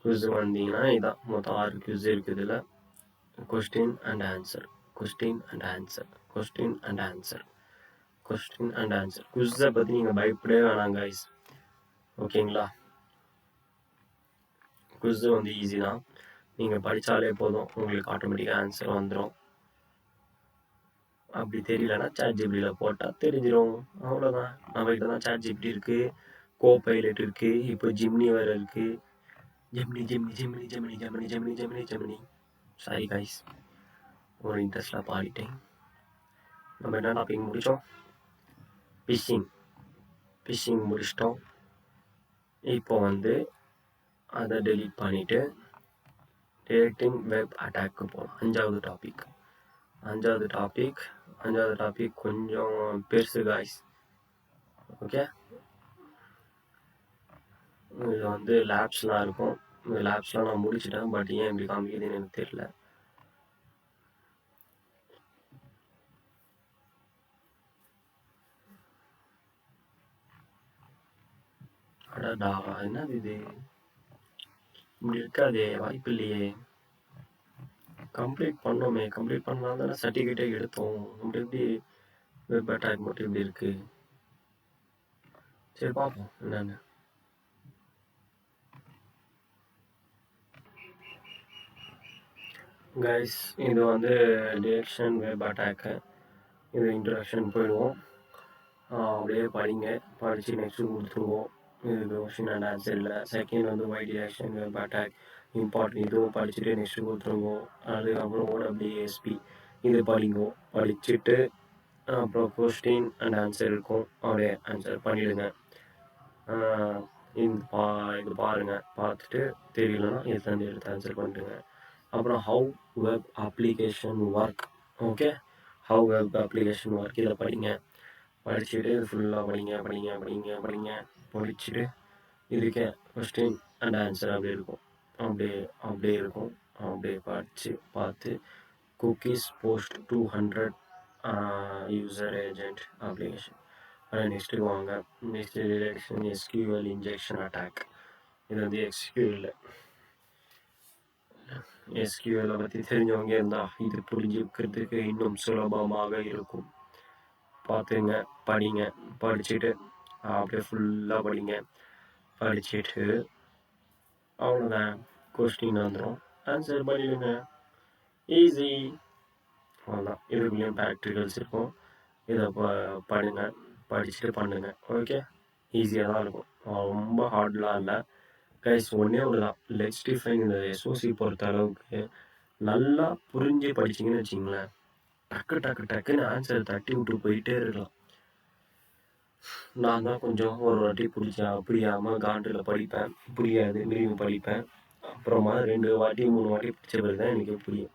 குவிஸுக்கு வந்தீங்கன்னா இதான் மொத்தம் 6 குவிஸ் இருக்குது. இதில் கொஸ்டின் அண்ட் ஆன்சர். குவிஸை பற்றி நீங்கள் பயப்படவே வேணாம் கைஸ். ஓகேங்களா, குவிஸ் வந்து ஈஸி தான், நீங்கள் படித்தாலே போதும், உங்களுக்கு ஆட்டோமேட்டிக்காக ஆன்சர் வந்துடும். அப்படி தெரியலன்னா சாட்ஜிபிடியில் போட்டால் தெரிஞ்சிடும், அவ்வளோதான். நம்மகிட்ட தான் சாட்ஜிபிடி இருக்குது, கோபைலட் இருக்குது, இப்போ ஜிம்னி வேறு இருக்குது. ஜெமினி. சாரி கைஸ், ஒரு இன்ட்ரெஸ்டாக பாடிட்டேன். நம்ம என்ன டாபிக் முடித்தோம்? ஃபிஷிங் முடிச்சிட்டோம். இப்போ வந்து அதை டெலீட் பண்ணிவிட்டு டிடெக்டிங் வெப் அட்டாக்கு போகலாம். அஞ்சாவது டாபிக் கொஞ்சம் பெருசு காய்ஸ். ஓகே, இது வந்து லேப்ஸ்லாம் இருக்கும். இந்த லேப்ஸ்லாம் நான் முடிச்சிட்டேன், பட் ஏன் இப்படி காமிக்குதுன்னு எனக்கு தெரியல. அடடா, என்னது இது, இப்படி இருக்காதே, வாய்ப்பு இல்லையே. கம்ப்ளீட் பண்ணோமே, கம்ப்ளீட் பண்ணால் தானே சர்டிஃபிகேட்டே எடுத்தோம். அப்படி எப்படி வெப் அட்டாக் மட்டும் இப்படி இருக்கு? சரி பார்ப்போம் என்னன்னு. கைஸ், இது வந்து டிரெக்ஷன் வெப் அட்டாக்கு. இது இன்ட்ரடக்ஷன் போயிடுவோம். அப்படியே படிங்க, படித்து நெக்ஸ்ட்டு கொடுத்துருவோம். இதுக்கு கொஸ்டின் அண்ட் ஆன்சர் இல்லை. செகண்ட் வந்து why direction web attack important, இதுவும் படிச்சுட்டு நெக்ஸ்ட்டு கொடுத்துருவோம். அதுக்கப்புறம் OWASP இது படிச்சுட்டு அப்புறம் கொஸ்டின் அண்ட் ஆன்சர் இருக்கும், அப்படியே ஆன்சர் பண்ணிவிடுங்க. இது பாருங்கள், பார்த்துட்டு தெரியலன்னா இதுலேருந்து எடுத்து ஆன்சர் பண்ணிடுங்க. அப்புறம் how web application work. Okay, how web application work இதை படிச்சுட்டு ஃபுல்லாக படிச்சுட்டு இதுக்கே கொஸ்டின் அண்ட் ஆன்சர் அப்படியே இருக்கும். அப்படியே படித்து பார்த்து cookies post 200 user agent application. Next வாங்க, next direction SQL injection attack. இது வந்து SQL பற்றி தெரிஞ்சவங்க இருந்தால் இது புரிஞ்சுக்கிறதுக்கு இன்னும் சுலபமாக இருக்கும். பார்த்துங்க, படிச்சுட்டு அப்படியே ஃபுல்லாக படிச்சுட்டு அவ்வளோதான், கொஸ்டின் வந்துடும். ஆன்சர் பண்ணிடுங்க. ஈஸி. அவ்வளோதான். இதுக்குள்ளேயும் ப்ராக்டிகல்ஸ் இருக்கும். இதை பண்ணுங்க, படிச்சுட்டு பண்ணுங்க. ஓகே, ஈஸியாக தான் இருக்கும், ரொம்ப ஹார்ட்லாம் இல்லை கைஸ். ஒன்றே ஒன்று தான், லெட்ஸ் டிஃபைன் இந்த எஸ்ஓசி பொறுத்த அளவுக்கு நல்லா புரிஞ்சு படிச்சிங்கன்னு வச்சிங்களேன், டக்கு டக்கு டக்குன்னு ஆன்சர் தட்டி விட்டு போயிட்டே இருக்கலாம். நான் தான் கொஞ்சம் ஒரு வாட்டி புரியாமல் காண்டில் படிப்பேன், புரியாது, மீறியும் படிப்பேன். அப்புறமா 2 வாட்டி 3 வாட்டி படித்த பிறகு தான் எனக்கு புரியும்.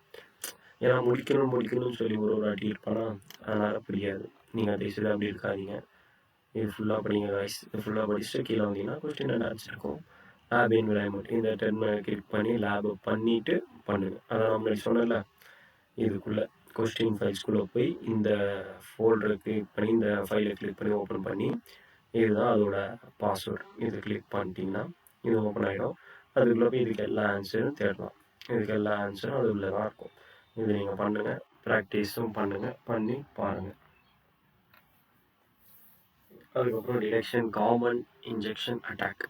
ஏன்னா முடிக்கணும்னு சொல்லி ஒரு வாட்டி இருப்பேன்னா, அதனால் புரியாது. நீங்கள் அதை செய்து அப்படி இருக்காதீங்க. இது ஃபுல்லாக படிங்க காய்ஸ். இது ஃபுல்லாக படிச்சுட்டு கீழே வந்தீங்கன்னா கொஸ்டின் அண்ட் ஆன்சர் இருக்கும். லேப் என்விரான்மெண்ட் இந்த 10 கிளிக் பண்ணி லேபை பண்ணிவிட்டு பண்ணுங்கள். அதான் நம்ம சொன்னல, இதுக்குள்ளே கொஸ்டின் ஃபைல்ஸ்குள்ளே போய் இந்த ஃபோல்டரை கிளிக் பண்ணி இந்த ஃபைலை கிளிக் பண்ணி ஓப்பன் பண்ணி, இதுதான் அதோட பாஸ்வேர்டு, இது கிளிக் பண்ணிட்டீங்கன்னா இது ஓப்பன் ஆகிடும். அதுக்குள்ளே போய் இதுக்கு எல்லா ஆன்சரும் தேடலாம். இதுக்கு எல்லா ஆன்சரும் அது உள்ளே தான் இருக்கும். இது நீங்கள் பண்ணுங்கள், ப்ராக்டிஸும் பண்ணுங்கள், பண்ணி பாருங்கள். அதுக்கப்புறம் டிடெக்ஷன், காமன் இன்ஜெக்ஷன் அட்டாக்,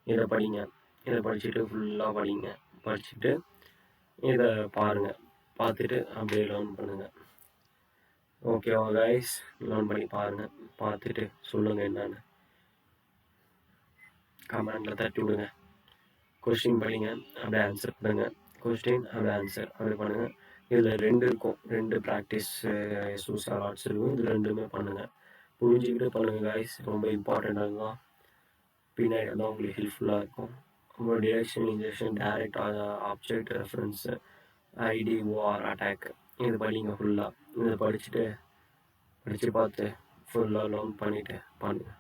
இதை படிங்க. இதை படிச்சுட்டு ஃபுல்லாக படிங்க. படிச்சுட்டு இதை பாருங்கள். பார்த்துட்டு அப்படியே லேர்ன் பண்ணுங்கள். ஓகேவா கைஸ்? லேர்ன் பண்ணி பாருங்கள். பார்த்துட்டு சொல்லுங்கள் என்னென்னு கமெண்டில் தட்டி விடுங்க. கொஸ்டின் படிங்க, அப்படியே ஆன்சர் பண்ணுங்கள். கொஸ்டின் அப்படியே ஆன்சர் அப்படி பண்ணுங்கள். இதில் 2 இருக்கும், 2 ப்ராக்டிஸ் சோசியல் ஆர்ட்ஸ் இருக்கும். இது 2மே பண்ணுங்கள். புரிஞ்சுக்கிட்டு பண்ணுங்கள் கைஸ், ரொம்ப இம்பார்ட்டண்ட்டாக தான். பின்னாடி தான் உங்களுக்கு ஹெல்ப்ஃபுல்லாக இருக்கும். உங்களோட direction, injection, direct object reference, IDOR attack, இது படிங்க ஃபுல்லாக. இதை படித்து பார்த்து ஃபுல்லாக லேர்ன் பண்ணிவிட்டு பண்ணுங்கள்.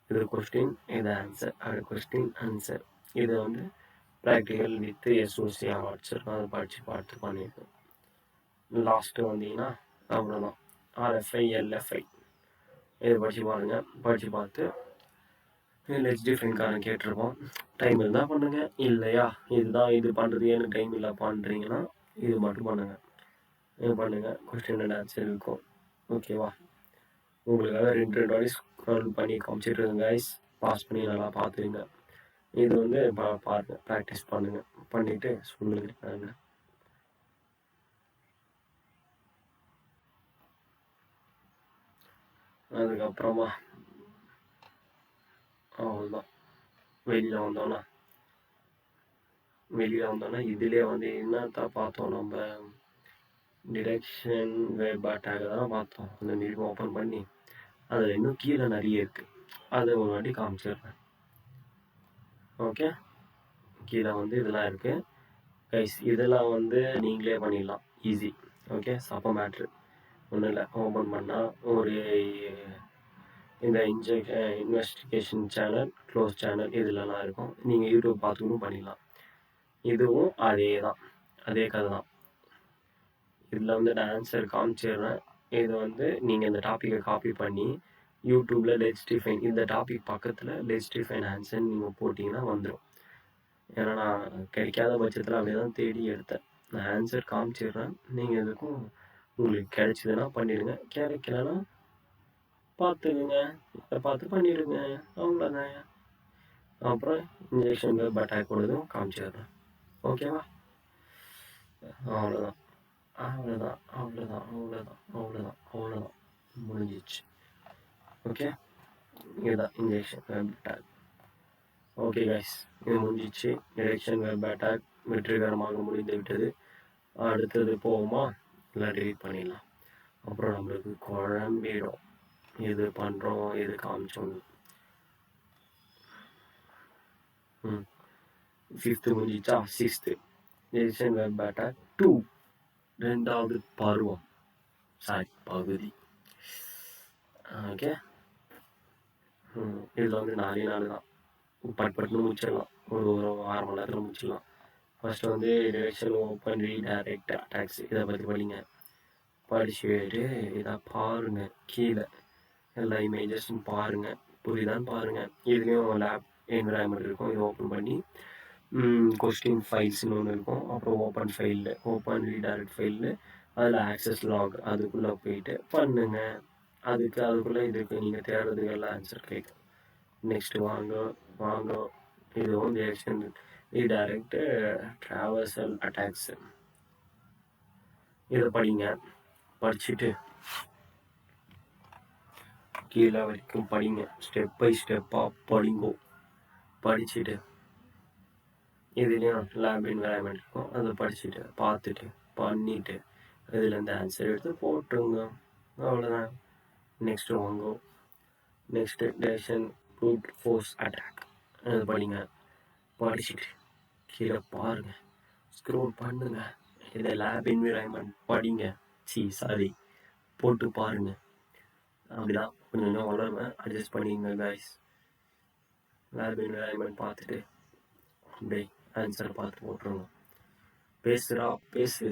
இது கொஸ்டின், இது ஆன்சர், அது கொஸ்டின் ஆன்சர். இது வந்து ப்ராக்டிக்கல் வித் எஸ்ஓசி ஆர்ட்ஸ் இருக்கும். அதை பார்த்து பண்ணியிருக்கோம். லாஸ்ட்டு வந்தீங்கன்னா அவ்வளோதான். ஆர்எஃப்ஐ, எல்எஃப்ஐ இது படித்து பாருங்கள். படித்து பார்த்து லெட்ஸ் டிஃபைன்காரன் கேட்டிருப்போம். டைம் இருந்தால் பண்ணுங்கள், இல்லையா இதுதான் இது பண்ணுறது எனக்கு டைம் இல்லை பண்ணுறீங்கன்னா இது மட்டும் பண்ணுங்கள். இது பண்ணுங்கள், கொஸ்டின் அண்ட் ஆன்சர் இருக்கும். ஓகேவா? உங்களுக்காக 2 வாட்டி ஸ்க்ரோல் பண்ணி காமிச்சிட்ருக்கேன் கைஸ். பாஸ் பண்ணி நல்லா பார்த்துருங்க. இது வந்து பாருங்கள், ப்ராக்டிஸ் பண்ணுங்கள். பண்ணிவிட்டு சொல்லுங்க. அதுக்கப்புறமா அவ்வளோதான். வெளியில் வந்தோன்னா இதிலே வந்து என்னத்தான் பார்த்தோம், நம்ம டிரெக்ஷன் வெப் அட்டாக் தான் பார்த்தோம். அந்த மீறி ஓப்பன் பண்ணி அதில் இன்னும் கீழே நிறைய இருக்குது, அதை ஒரு வாட்டி காமிச்சிடுறேன். ஓகே, கீழே வந்து இதெல்லாம் இருக்குது கைஸ். இதெல்லாம் வந்து நீங்களே பண்ணிடலாம், ஈஸி. ஓகே, சப்ப மேட்ரு ஒன்றும் இல்லை. ஓப்பன் பண்ணால் ஒரு இந்த இன்வெஸ்டிகேஷன் சேனல், க்ளோஸ் சேனல் இதெல்லாம் இருக்கும். நீங்கள் யூடியூப் பார்த்துக்கணும் பண்ணிடலாம். இதுவும் அதே கதை தான். இதில் வந்து நான் ஆன்சர் காமிச்சிடுறேன். இது வந்து நீங்கள் இந்த டாப்பிக்கை காப்பி பண்ணி யூடியூப்பில் லெட்ஸ் டிஃபைன், இந்த டாபிக் பக்கத்தில் லெட்ஸ் டிஃபைன் ஆன்சர் நீங்கள் போட்டிங்கன்னா வந்துடும். ஏன்னா நான் கிடைக்காத பட்சத்தில் அப்படியே தான் தேடி எடுத்தேன். நான் ஆன்சர் காமிச்சிடுறேன். நீங்கள் எதுக்கும் உங்களுக்கு கிடைச்சிதுன்னா பண்ணிடுங்க, கிடைக்கலன்னா பார்த்துக்குங்க, இதை பார்த்து பண்ணிடுங்க, அவ்வளோதான். அப்புறம் இன்ஜெக்ஷன் வெப் அட்டாக் கொடுதும் காமிச்சிடுறேன். ஓகேவா? அவ்வளோதான் முடிஞ்சிச்சு. ஓகே, இதுதான் injection web attack. Okay guys, இது முடிஞ்சிச்சு. டிரெக்ஷன் வெப் அட்டாக் வெற்றிகரமாக முடிந்து விட்டது. அடுத்தது போவோமா? இல்லை டெலிட் பண்ணிடலாம். அப்புறம் நம்மளுக்கு குழம்பிடும், எது பண்ணுறோம் எது காமிச்சோம். 5th முடிஞ்சிச்சா? 6th டிரெக்ஷன் வெப் அட்டாக் 2, 2வது பருவம், பகுதி. ஓகே, இதில் வந்து 4 நாள் தான். பட்னு முடிச்சிடலாம், ஒரு 1/2 மணி நேரத்தில் முடிச்சிடலாம். ஃபஸ்ட்டு வந்து டிரெக்ஷன், ஓப்பன், ரீடைரக்ட் அட்டாக்ஸ், இதை பற்றி படிங்க. படிச்சுட்டு இதை பாருங்கள், கீழே எல்லா இமேஜஸும் பாருங்கள், புரியுதான்னு பாருங்கள். இதுலேயும் லேப் என்விரான்மெண்ட் இருக்கும். இதை ஓப்பன் பண்ணி கொஸ்டின் ஃபைல்ஸ்னு ஒன்று இருக்கும். அப்புறம் ஓப்பன் ரீடைரக்ட் ஃபைலில் அதில் ஆக்சஸ் லாக், அதுக்குள்ளே போயிட்டு பண்ணுங்கள். அதுக்குள்ளே இதுக்கு நீங்கள் தேடுறதுக்கு எல்லாம் ஆன்சர் கிடைக்கும். நெக்ஸ்ட்டு வாங்க, இதுவும் டிரெக்ஷன் ரீடைரக்ட் ட்ராவர்சல் அட்டாக்ஸ். இதை படிங்க. படிச்சுட்டு கீழே வரைக்கும் படிங்க. ஸ்டெப் பை ஸ்டெப்பாக படிங்கோ. படிச்சுட்டு இதுலேயும் லேப் என்வரான்மெண்ட் இருக்கும், அதை படிச்சுட்டு பார்த்துட்டு பண்ணிவிட்டு இதுலேருந்து ஆன்சர் எடுத்து போட்டுருங்க. அவ்வளோதான். நெக்ஸ்ட்டு வாங்கோ. Next station fruit force attack. அது படிங்க. படிச்சுட்டு கீழே பாருங்கள், ஸ்க்ரோல் பண்ணுங்க. இதை லேப் என்விரான்மெண்ட் படிங்க. சாரி போட்டு பாருங்க. அப்படிதான் கொஞ்சம் கொஞ்சம் வளருவேன், அட்ஜஸ்ட் பண்ணிங்க கைஸ். லேப் என்விரான்மெண்ட் பார்த்துட்டு அப்படியே ஆன்சரை பார்த்து போட்டுருங்க. பேசுகிறா பேசு,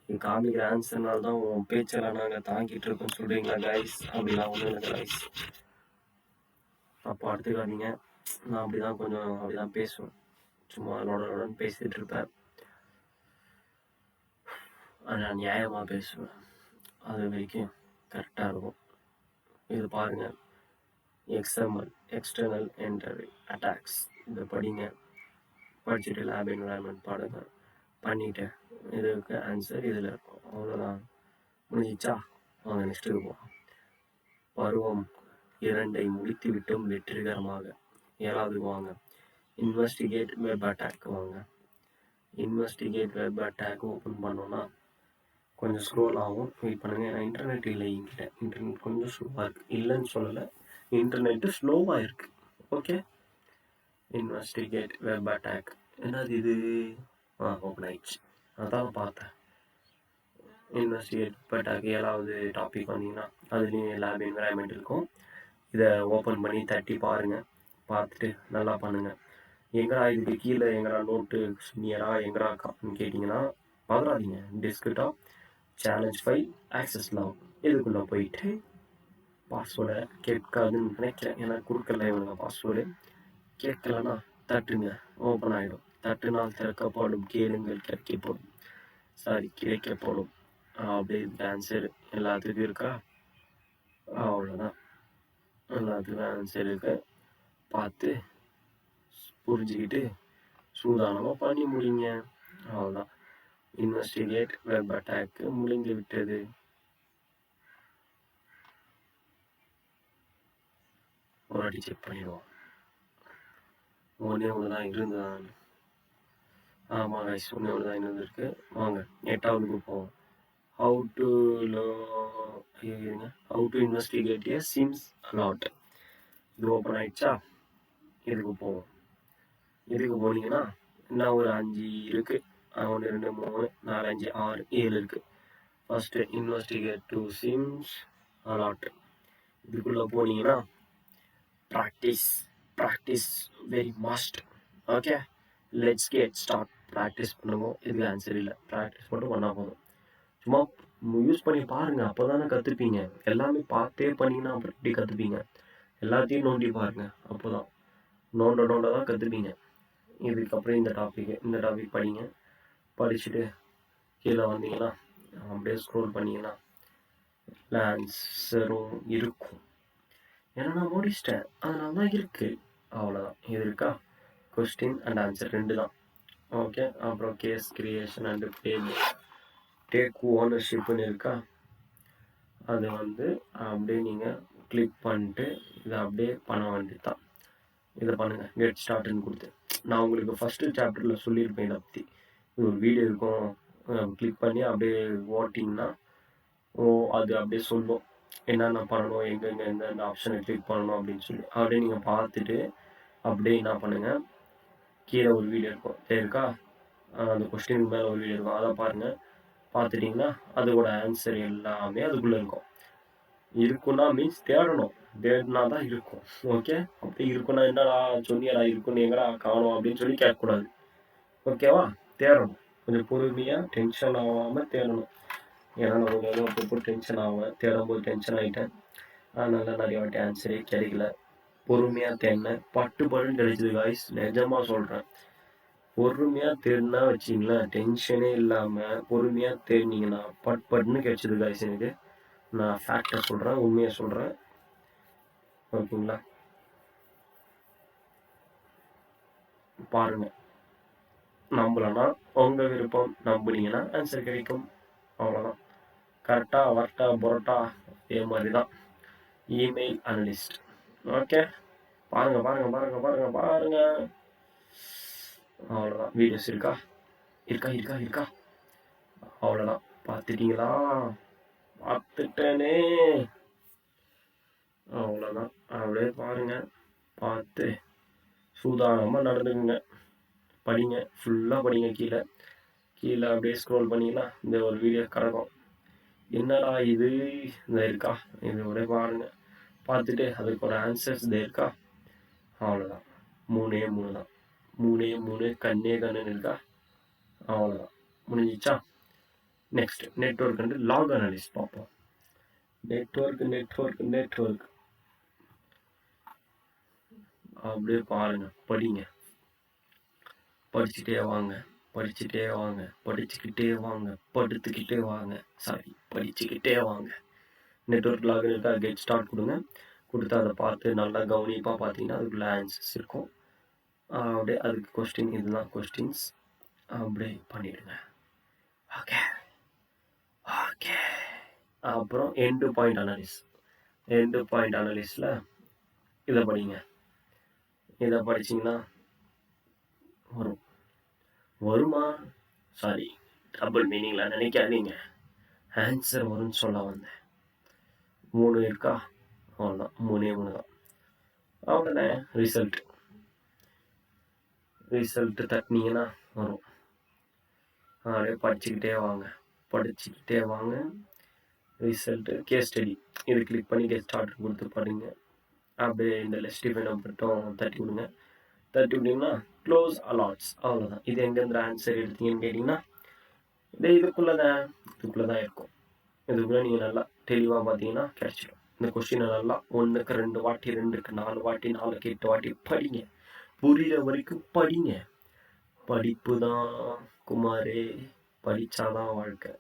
நீ காமிக்கிற ஆன்சர்னால தான் உன் பேச்செல்லாம் நாங்கள் தாங்கிட்டு இருக்கோம்னு சொல்கிறீங்களா கைஸ்? அப்படிலாம் ஒன்றும் இல்லை கைஸ், அப்போ எடுத்துக்காதீங்க. நான் அப்படிதான் கொஞ்சம் அப்படிதான் பேசுவேன், சும்மா அதோட பேசிகிட்டு இருப்பேன். நான் நியாயமாக பேசுவேன், அது வரைக்கும் கரெக்டாக இருக்கும். இது பாருங்கள், எக்ஸ்எம்எல் எக்ஸ்டர்னல் என்டரி அட்டாக்ஸ். இதை படிங்க. படிச்சுட்டு லேப் என்விரான்மெண்ட் பாடுங்க. பண்ணிவிட்டு இதுக்கு ஆன்சர் இதில் இருக்கும். அவ்வளோதான், முடிஞ்சிச்சா? வாங்க நெக்ஸ்ட்டுக்கு போகலாம். பருவம் 2 முடித்து விட்டும் வெற்றிகரமாக. 7வதுக்கு வாங்க. இன்வெஸ்டிகேட் வெப் அட்டாக் வாங்க. இன்வெஸ்டிகேட் வெப் அட்டாக் ஓப்பன் பண்ணோன்னா கொஞ்சம் ஸ்க்ரோல் ஆகும், வெயிட் பண்ணுங்கள். ஏன்னா இன்டர்நெட் இல்லை என்கிட்ட. இன்டர்நெட் கொஞ்சம் ஸ்லோவாக இருக்குது, இல்லைன்னு சொல்லலை, இன்டர்நெட்டு ஸ்லோவாக இருக்குது. ஓகே. இன்வெஸ்டிகேட் வெப் அட்டாக் என்னது இது? ஓப்பன் ஆயிடுச்சு, அதான் பார்த்தேன். இன்வெஸ்டிகேட் வெப் அட்டாக் 7வது டாபிக் வந்தீங்கன்னா அதுலேயும் லேப் என்விரான்மெண்ட் இருக்கும். இதை ஓப்பன் பண்ணி தட்டி பாருங்கள். பார்த்துட்டு நல்லா பண்ணுங்கள். எங்கடா இதுக்கு கீழே எங்கடா நோட்டு நியரா எங்கடா காப்புன்னு கேட்டிங்கன்னா பதறாதீங்க. Desktop challenge file access log இதுக்குள்ளே போயிட்டு பாஸ்வேர்டை கேட்காதுன்னு நினைக்கிறேன், எனக்கு கொடுக்கல இவங்க பாஸ்வேர்டு. கேட்கலன்னா தட்டுங்க, ஓப்பன் ஆகிடும். தட்டுனால் திறக்கப்படும், கேளுங்கள் கிடைக்கப்படும். கிடைக்கப்படும். அப்படியே ஆன்சர் எல்லாத்துக்கும் இருக்கா? அவ்வளோதான், எல்லாத்துக்கும் ஆன்சர் இருக்கு. பார்த்து புரிஞ்சுக்கிட்டு சூதானமாக பண்ணி முடிங்க. அவ்வளோதான். இன்வெஸ்டிகேட் வெப் அட்டாக் முடிந்து விட்டது. ஒரு வாட்டி செக் பண்ணிடுவோம். ஒன்றே ஒன்று தான் இருந்துதான். ஆமாம் கைஸ், ஒன்றே ஒன்று தான் இருந்திருக்கு. வாங்க 8வதுக்கு போவோம். How to investigate a SIEM alert. இது ஓப்பன் ஆயிடுச்சா? இதுக்கு போவோம். இதுக்கு போனீங்கன்னா இன்னும் ஒரு 5 இருக்குது. 1 2 3 4 5 6 7 இருக்குது. First investigate to SIEM alert. இதுக்குள்ளே போனீங்கன்னா practice very must. Okay, let's get start. Practice பண்ணுவோம். இதுக்கு ஆன்சர் இல்லை, ப்ராக்டிஸ் மட்டும் பண்ணால் போதும். சும்மா யூஸ் பண்ணி பாருங்கள், அப்போ தானே கற்றுப்பீங்க. எல்லாமே பார்த்தே பண்ணிங்கன்னா அப்புறம் எப்படி கற்றுப்பீங்க? எல்லாத்தையும் நோண்டி பாருங்கள், அப்போ தான் நோண்ட தான் கற்றுப்பீங்க. இதுக்கப்புறம் இந்த டாபிக் படிங்க. படிச்சுட்டு கீழே வந்தீங்கன்னா அப்படியே ஸ்க்ரோல் பண்ணிங்கன்னா ஆன்சரும் இருக்கும். ஏன்னா நான் முடிச்சிட்டேன், அதனால தான் இருக்குது. அவ்வளோதான். இது இருக்கா? கொஸ்டின் அண்ட் ஆன்சர் 2 தான். ஓகே. அப்புறம் கேஸ் கிரியேஷன் அண்ட் டேக் ஓனர்ஷிப்னு இருக்கா? அது அப்படியே நீங்கள் கிளிக் பண்ணிட்டு இதை அப்படியே பண்ண வேண்டியது தான். இதை பண்ணுங்கள். கெட் ஸ்டார்ட்னு கொடுத்து நான் உங்களுக்கு ஃபஸ்ட்டு சாப்டரில் சொல்லியிருப்பேன் இதை பற்றி. இது ஒரு வீடியோ இருக்கும், கிளிக் பண்ணி அப்படியே ஓட்டிங்கன்னா அது அப்படியே சொல்லும் என்னென்ன பண்ணணும், எங்கெங்கே எந்தெந்த ஆப்ஷனை கிளிக் பண்ணணும் அப்படின்னு சொல்லி. அப்படியே நீங்கள் பார்த்துட்டு அப்படியே என்ன பண்ணுங்கள், கீழே ஒரு வீடியோ இருக்கும் இருக்கா, அந்த கொஸ்டினுக்கு மேலே ஒரு வீடியோ இருக்கும், அதை பாருங்கள். பார்த்துட்டிங்கன்னா அதோட ஆன்சர் எல்லாமே அதுக்குள்ளே இருக்குன்னா மீன்ஸ் தேடினா தான் இருக்கும். ஓகே. அப்படி இருக்குன்னா என்னடா சொன்னியடா இருக்குன்னு எங்கடா காணும் அப்படின்னு சொல்லி கேட்கக்கூடாது. ஓகேவா? தேடணும், கொஞ்சம் பொறுமையாக டென்ஷன் ஆகாமல் தேடணும். ஏன்னா நான் அப்பப்போ டென்ஷன் ஆவேன், தேடும்போது டென்ஷன் ஆகிட்டேன். அதனால நிறைய வாட்டி ஆன்சரே கிடைக்கல. பொறுமையாக தேடினேன், பட்டுன்னு கிடைச்சிது காய்ஸ், நிஜமாக சொல்கிறேன். பொறுமையாக தேடினா வச்சிங்களேன், டென்ஷனே இல்லாமல் பொறுமையாக தேடினீங்கன்னா பட்டுன்னு கிடைச்சிது காய்ஸ். எனக்கு நான் ஃபேக்டை சொல்கிறேன், உண்மையை சொல்கிறேன். ஓகேங்களா? பாருங்கள், நம்பலன்னா உங்கள் விருப்பம், நம்புனீங்கன்னா ஆன்சர் கிடைக்கும். அவ்வளோதான். கரெக்டா வரட்டா புரட்டா இதே மாதிரி தான் இமெயில் அனலிஸ்ட். ஓகே, பாருங்க பாருங்க பாருங்க பாருங்க பாருங்க. அவ்வளோதான். வீடியோஸ் இருக்கா இருக்கா இருக்கா இருக்கா அவ்வளோதான். பார்த்துட்டீங்களா? பார்த்துட்டேனே. அவ்வளோதான். அப்படியே பாருங்க, பார்த்து சூதானமாக நடந்துக்குங்க. படிங்க, ஃபுல்லாக படிங்க. கீழே கீழே அப்படியே ஸ்க்ரோல் பண்ணிங்கன்னா இந்த ஒரு வீடியோ கிடக்கும். என்னடா இது இந்த இருக்கா, இது ஒரே பாருங்க. பார்த்துட்டு அதுக்கு ஒரு ஆன்சர்ஸ் இது இருக்கா. அவ்வளோதான். 3 தான். 3 கண்ணே கண்ணுன்னு இருக்கா. அவ்வளோதான், முடிஞ்சிச்சா. நெக்ஸ்ட் நெட்வொர்க் வந்து லாக் அனலிஸ்ட் பார்ப்போம். நெட்வொர்க் அப்படியே பாருங்க, படிங்க. படிச்சுட்டே வாங்க, படிச்சுட்டே வாங்க, படிச்சுக்கிட்டே வாங்க, படுத்துக்கிட்டே வாங்க. சாரி, படிச்சுக்கிட்டே வாங்க. நெட்வொர்க் லாக் இருக்கா, கெட் ஸ்டார்ட் கொடுங்க. கொடுத்து அதை பார்த்து நல்லா கவனிப்பாக பார்த்தீங்கன்னா அதுக்குள்ள ஆன்சர்ஸ் இருக்கும். அப்படியே அதுக்கு கொஸ்டின், இதுதான் கொஸ்டின்ஸ். அப்படியே பண்ணிடுங்க. Okay okay. அப்புறம் எண்டு பாயிண்ட் அனலிஸில் இதை படிங்க. இதை படிச்சிங்கன்னா வருமா, சாரி, டபுள் மீனிங்கில் நினைக்காதீங்க. ஆன்சர் வரும்னு சொல்ல வந்தேன். 3 இருக்கா, அவ்வளோதான். 3 தான். அவ்வளோதான். ரிசல்ட் தட்டினீங்கன்னா வரும். அப்படியே படிச்சுக்கிட்டே வாங்க. ரிசல்ட்டு கேஸ் ஸ்டடி இது கிளிக் பண்ணி கெட் ஸ்டார்ட் கொடுத்து படிங்க. அப்படியே இந்த லெஸ்டிஃபைனை மட்டும் தட்டி விட்டிங்கன்னா க்ளோஸ் அலாட்ஸ். அவ்வளோதான். இது எங்கேருந்து ஆன்சர் எடுத்தீங்கன்னு கேட்டிங்கன்னா இதுக்குள்ளே தான் இருக்கும். இதுக்குள்ளே நீங்கள் நல்லா தெளிவாக பார்த்தீங்கன்னா கிடைச்சிடும். இந்த கொஸ்டினை நல்லா 1க்கு 2 வாட்டி, 2க்கு 4 வாட்டி, 4க்கு 8 வாட்டி படிங்க. புரிகிற வரைக்கும் படிங்க. படிப்பு தான் குமாரே, படித்தாதான் வாழ்க்கை.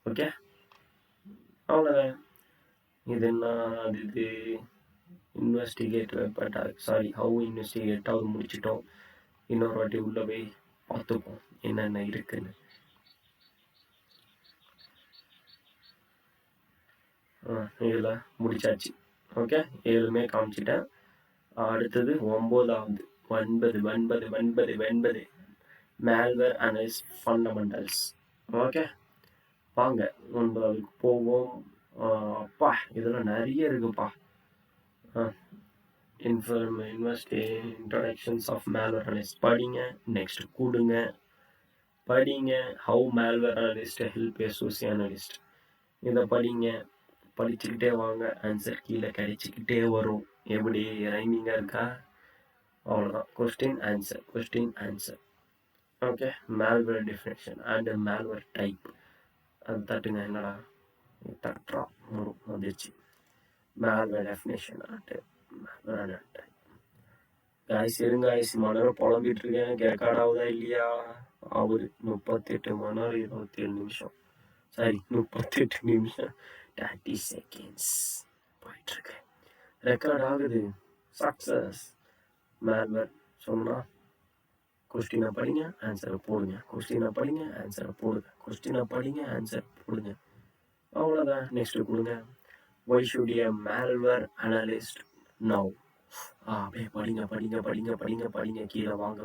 ஓகே, அவ்வளோதான். இது என்ன, இது இன்வெஸ்டிகேட் ஹவு இன்வெஸ்டிகேட்டாவது முடிச்சிட்டோம். இன்னொரு வாட்டி உள்ளே போய் பார்த்துப்போம் என்னென்ன இருக்குன்னு. இதில் முடிச்சாச்சு. ஓகே, 7மே காமிச்சிட்டேன். அடுத்தது 9வது மேல்வேர் அனலிஸ்ட் ஃபண்டமெண்டல்ஸ். ஓகே, வாங்க 9வது போவோம். அப்பா இதெல்லாம் நிறைய இருக்குப்பா. இன்ட்ரோடக்ஷன்ஸ் ஆஃப் மேல்வேர் அனலிஸ்ட் படிங்க. நெக்ஸ்ட் கூடுங்க, படிங்க. How malware analyst help a SOC analyst. இதை படிங்க. படிச்சுக்கிட்டே வாங்க, ஆன்சர் கீழே கிடைச்சிக்கிட்டே வரும். எப்படி ரைமிங்காக இருக்கா? அவ்வளோதான். Question answer. Okay, malware definition and malware type. அது தட்டுங்க. என்னடா தட்டுறா வந்துச்சு. Malware definition and malware type. Guys இருங்க, மணி நேரம் புலம்பிட்டு இருக்கேன். ரெக்கார்டாகுதா இல்லையா? ஆகுது. 38 மணி நேரம் 27 நிமிஷம். சாரி, 38 நிமிஷம் 30 செகண்ட்ஸ் போயிட்டுருக்கு. ரெக்கார்ட் ஆகுது. சக்ஸஸ். மேல்வேர் சொன்னா கொஸ்டினை படிங்க, ஆன்சரை போடுங்க. கொஸ்டினை படிங்க, ஆன்சரை போடுங்க. கொஸ்டினை படிங்க, ஆன்சர் போடுங்க. அவ்வளோதான். நெக்ஸ்ட் கொடுங்க. Why should a malware analyst know? அப்படியே படிங்க. கீழே வாங்க.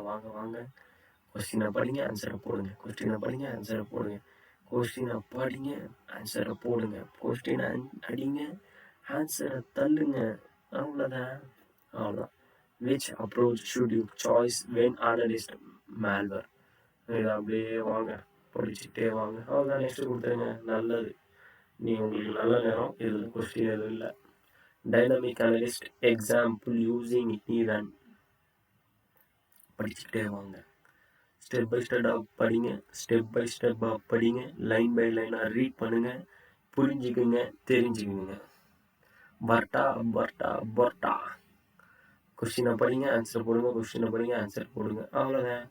கொஸ்டினை படிங்க, ஆன்சரை போடுங்க. கொஸ்டினை படிங்க, ஆன்சரை போடுங்க. கொஸ்டினை படிங்க, ஆன்சரை போடுங்க. கொஸ்டினை அடிங்க, ஆன்சரை தள்ளுங்க. அவ்வளோதான். Which approach should you choose when analyst malware? இதை அப்படியே வாங்க, படிச்சுட்டே வாங்க. அவ்வளோதான். நெக்ஸ்ட் கொடுத்துருங்க. நல்லது. உங்களுக்கு நல்ல நேரம். இதில் கொஸ்டின் எதுவும் இல்லை. டைனமிக் அனலிஸ்ட் எக்ஸாம்பிள் யூஸிங் நீரன். படிச்சுக்கிட்டே வாங்க. ஸ்டெப் பை ஸ்டெப்பாக படிங்க. லைன் பை லைனாக ரீட் பண்ணுங்க. புரிஞ்சுக்குங்க, தெரிஞ்சுக்குங்க. பர்ட்டா. கொஸ்டினை படிங்க, ஆன்சர் போடுங்க. கொஸ்டினை படிங்க, ஆன்சர் போடுங்க. அவ்வளோதான்.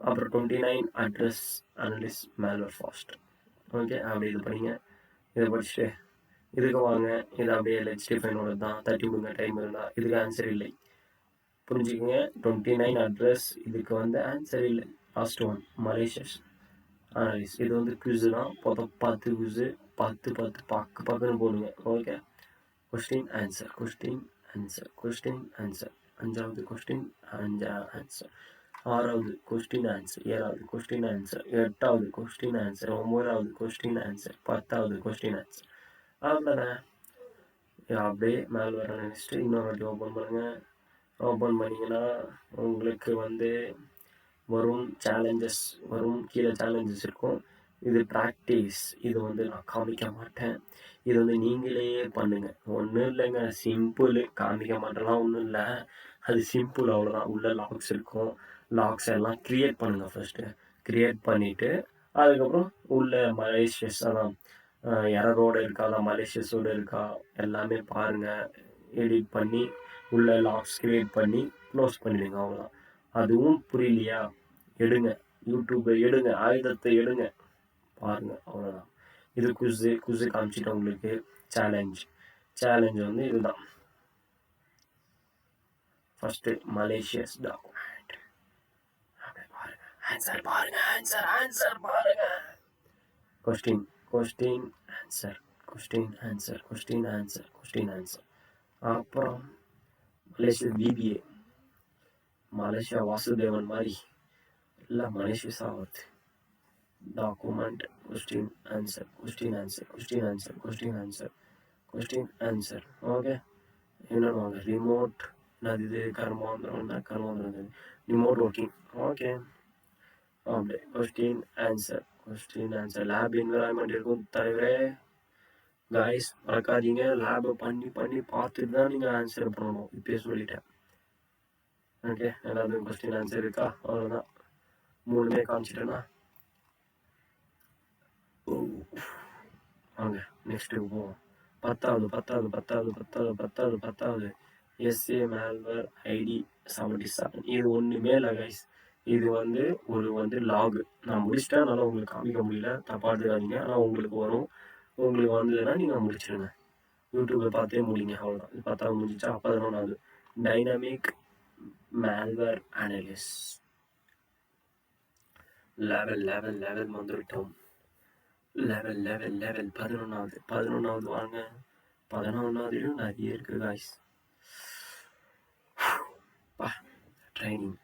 அப்புறம் 29 address analyst malware fast. Okay, அப்படி இது படிங்க. இதை படிச்சுட்டு இதுக்கு வாங்க. இது அப்படியே லெட்ஸ் டிஃபைனோட தான். 30 விடுங்க டைம் இருந்தால். இதுக்கு ஆன்சர் இல்லை. புரிஞ்சுக்கங்க. 29 அட்ரஸ். இதுக்கு வந்து ஆன்சர் இல்லை. Last one malicious analysis. இது வந்து குவிஸ் தான். 10 குவிஸு 10 பக்குன்னு போடுங்க. Okay. Question answer question answer question answer. 5வது கொஸ்டின் 5 ஆன்சர். 6வது கொஸ்டின் ஆன்சர். 7வது கொஸ்டின் ஆன்சர். 8வது கொஸ்டின் ஆன்சர். 9வது கொஸ்டின் ஆன்சர். 10வது கொஸ்டின் ஆன்சர். அவ்வளோதானே. அப்படியே மேல் வர நினச்சிட்டு இன்னொரு வாட்டி ஓப்பன் பண்ணுங்கள். ஓப்பன் பண்ணிங்கன்னா உங்களுக்கு வந்து வரும் சேலஞ்சஸ் வரும். கீழே சேலஞ்சஸ் இருக்கும். இது ப்ராக்டிஸ். இது வந்து நான் காமிக்க மாட்டேன். இது வந்து நீங்களே பண்ணுங்க. ஒன்றும் இல்லைங்க, சிம்பிள். காமிக்க மாட்டேலாம் ஒன்றும் இல்லை, அது சிம்பிள் அவ்வளோதான். உள்ள லாக்ஸ் இருக்கும். லாக்ஸ் எல்லாம் க்ரியேட் பண்ணுங்க. ஃபர்ஸ்ட்டு க்ரியேட் பண்ணிவிட்டு அதுக்கப்புறம் உள்ள மலேசியஸ் அதான் எரரோடு இருக்கா, அதான் மலேசியஸோடு இருக்கா எல்லாமே பாருங்கள். எடிட் பண்ணி உள்ள லாக்ஸ் க்ரியேட் பண்ணி க்ளோஸ் பண்ணிடுங்க. அவ்வளோதான். அதுவும் புரியலையா, எடுங்க யூடியூப்பை, எடுங்க ஆயுதத்தை எடுங்க, பாருங்க. அவ்வளோதான். இது குஸு காமிச்சிட்டேன் உங்களுக்கு. சேலஞ்ச் வந்து இதுதான். First malicious document. பாருங்க ஆன்சர், பாருங்க ஆன்சர் பாருங்க. Question answer. அப்புறம் மலேசியா பிபிஏ, மலேசியா வாசுதேவன் மாதிரி இல்லை, மலேசியஸ் ஆகுது. Document question answer. ஓகே. இன்னொன்று வாங்க, ரிமோட். என்னது இது? கர்மாந்திரம் ரிமோட் ஒர்க்கிங். ஓகே. அப்படியே கொஸ்டின் ஆன்சர். லேப் என்விரான்மெண்ட் இருக்கும் தவிர கைஸ் மறக்காதீங்க, லேபை பண்ணி பார்த்துட்டு தான் நீங்கள் ஆன்சர் பண்ணணும். இப்பயே சொல்லிட்டேன். ஓகே. எல்லாத்துக்கும் கொஸ்டின் ஆன்சர் இருக்கா? அவ்வளோதான். 3மே காமிச்சிட்டேன்னா வாங்க நெக்ஸ்ட்டு போவோம். 10வது எஸ்ஏ மேல்வேர் ஐடி 77. இது ஒன்றுமே இல்லை கைஸ். இது வந்து ஒரு லாகு. நான் முடிச்சிட்டேன், அதனால் உங்களுக்கு காமிக்க முடியல, தப்பாக எடுத்துக்காதீங்க. ஆனால் உங்களுக்கு வரும். உங்களுக்கு வந்ததுன்னா நீங்கள் முடிச்சிடுங்க. யூடியூப்பில் பார்த்தே முடிங்க. அவ்வளோதான். 10வது முடிஞ்சிச்சா? 11வது டைனமிக் மேல்வேர் அனலிஸ். லெவல் வந்துவிட்டோம். லெவல் 11வது வாங்க. 11வதுலையும் நிறைய இருக்கு காய்ஸ். ட்ரைனிங்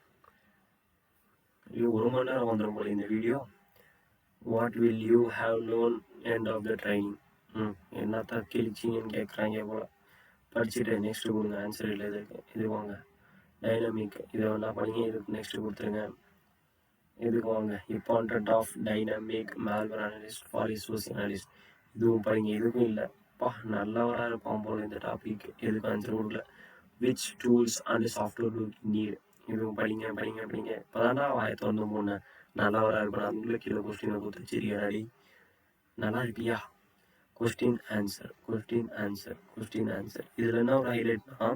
1 மணி நேரம் வந்துடும் போல இந்த video. What will you have learn end of the training? என்னத்தான் கிழிச்சிங்கன்னு கேட்குறாங்க போல. படிச்சுட்டு நெக்ஸ்ட்டு கொடுங்க. ஆன்சர் இல்லை இதுக்கு. இது வாங்க டைனமிக். இதை என்ன பண்ணீங்க, இதுக்கு நெக்ஸ்ட்டு கொடுத்துருங்க. இதுக்கு வாங்க important of dynamic malware analyst for social analyst. இதுவும் படிங்க. இதுக்கும் இல்லைப்பா, நல்லவராக இருப்பான் போல இந்த டாபிக். எதுக்கு ஆன்சர் கொடுக்கல. Which tools and software to need. இதுவும் படிங்க. இப்போதான்டா வாயை திறந்து போன நல்லவராக இருப்பேன். அதுக்குள்ளே கீழே கொஸ்டினை கொடுத்துச்சிருக்காடி. நல்லா இருப்பியா? Question answer. இதில் என்ன ஒரு ஹைலைட்னா,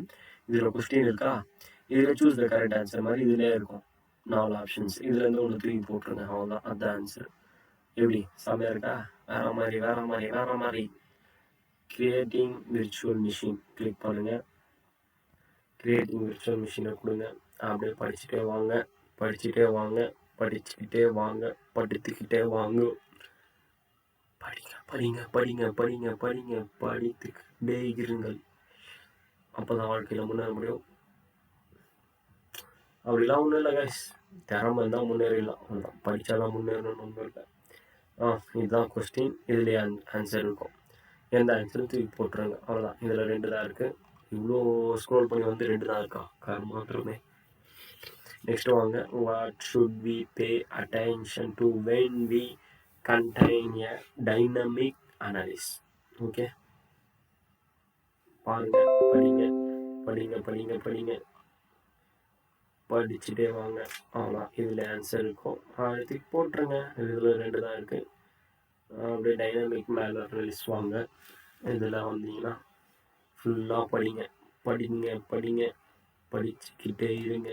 இதில் கொஸ்டின் இருக்கா, இதில் சூஸ் த கரெக்ட் ஆன்சர் மாதிரி இதிலே இருக்கும் 4 ஆப்ஷன்ஸ். இதுலேருந்து ஒன்று தூக்கி போட்டுருங்க. அவ்வளோதான், அதுதான் ஆன்சர். எப்படி செம்மையா இருக்கா? வேற மாதிரி. கிரியேட்டிங் விர்ச்சுவல் மிஷின் கிளிக் பண்ணுங்க. கிரியேட்டிங் விர்ச்சுவல் மிஷினை கொடுங்க. அப்படியே படிச்சுட்டே வாங்க. படித்துக்கிட்டே வாங்க. படித்துக்கிட்டே இருங்கள். அப்போதான் வாழ்க்கையில் முன்னேற முடியும். அப்படிலாம் ஒன்றும் இல்லை கைஸ், திறமை இருந்தால் முன்னேறிடலாம். அவ்வளோதான். படித்தாலாம் முன்னேறணும்னு ஒன்றும் இல்லை. இதுதான் கொஸ்டின். இதுலேயே ஆன்சர் இருக்கும். எந்த ஆன்சரும் தூக்கி போட்டுருங்க. அவ்வளோதான். இதில் 2 தான் இருக்குது. இவ்வளோ ஸ்க்ரோல் பண்ணி வந்து 2 தான் இருக்கா? மாத்திரமே. நெக்ஸ்ட் வாங்க. What should we pay attention to when we contain a dynamic analysis? Okay. பாருங்க, படிங்க. படிச்சுட்டே வாங்க. அவ்வளோதான். இதில் ஆன்சர் இருக்கும். தூக்கி போட்டுருங்க. இதில் 2 தான் இருக்குது. அப்படியே டைனமிக் மேல்வேர் அனலிஸ் வாங்க. இதில் வந்தீங்கன்னா ஃபுல்லாக படிச்சுக்கிட்டே இருங்க.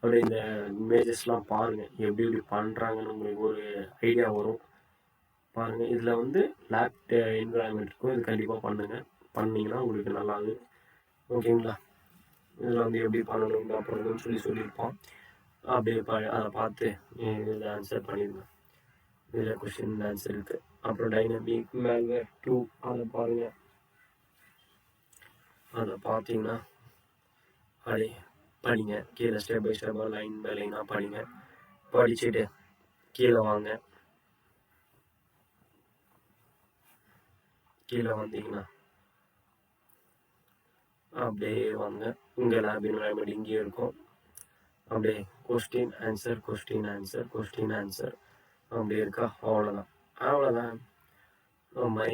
அப்படியே இந்த இமேஜஸ்லாம் பாருங்கள், எப்படி பண்ணுறாங்கன்னு உங்களுக்கு ஒரு ஐடியா வரும். பாருங்கள். இதில் வந்து லேப் என்விரான்மெண்ட் இருக்கும். இது கண்டிப்பாக பண்ணிங்கன்னா உங்களுக்கு நல்லாது. ஓகேங்களா? இதில் வந்து எப்படி பண்ணணும் பண்ணணும்னு சொல்லியிருப்பான். அப்படியே அதை பார்த்து இதில் ஆன்சர் பண்ணிடுங்க. இதில் கொஸ்டின் ஆன்சர் இருக்குது. அப்புறம் டைனமிக் மேல்வேர் 2 அதை பாருங்கள். அதை பார்த்தீங்கன்னா அப்படியே படிங்க. கீழே ஸ்டெப் பை ஸ்டெப்பாக லைன் பை லைனாக படிங்க. படிச்சுட்டு கீழே வாங்க. கீழே வந்தீங்கன்னா அப்படியே வாங்க. உங்கள் லேப் என்வரான்மெண்ட் இங்கேயே இருக்கும். அப்படியே question answer question answer question answer அப்படியே இருக்கா. அவ்வளோதான். My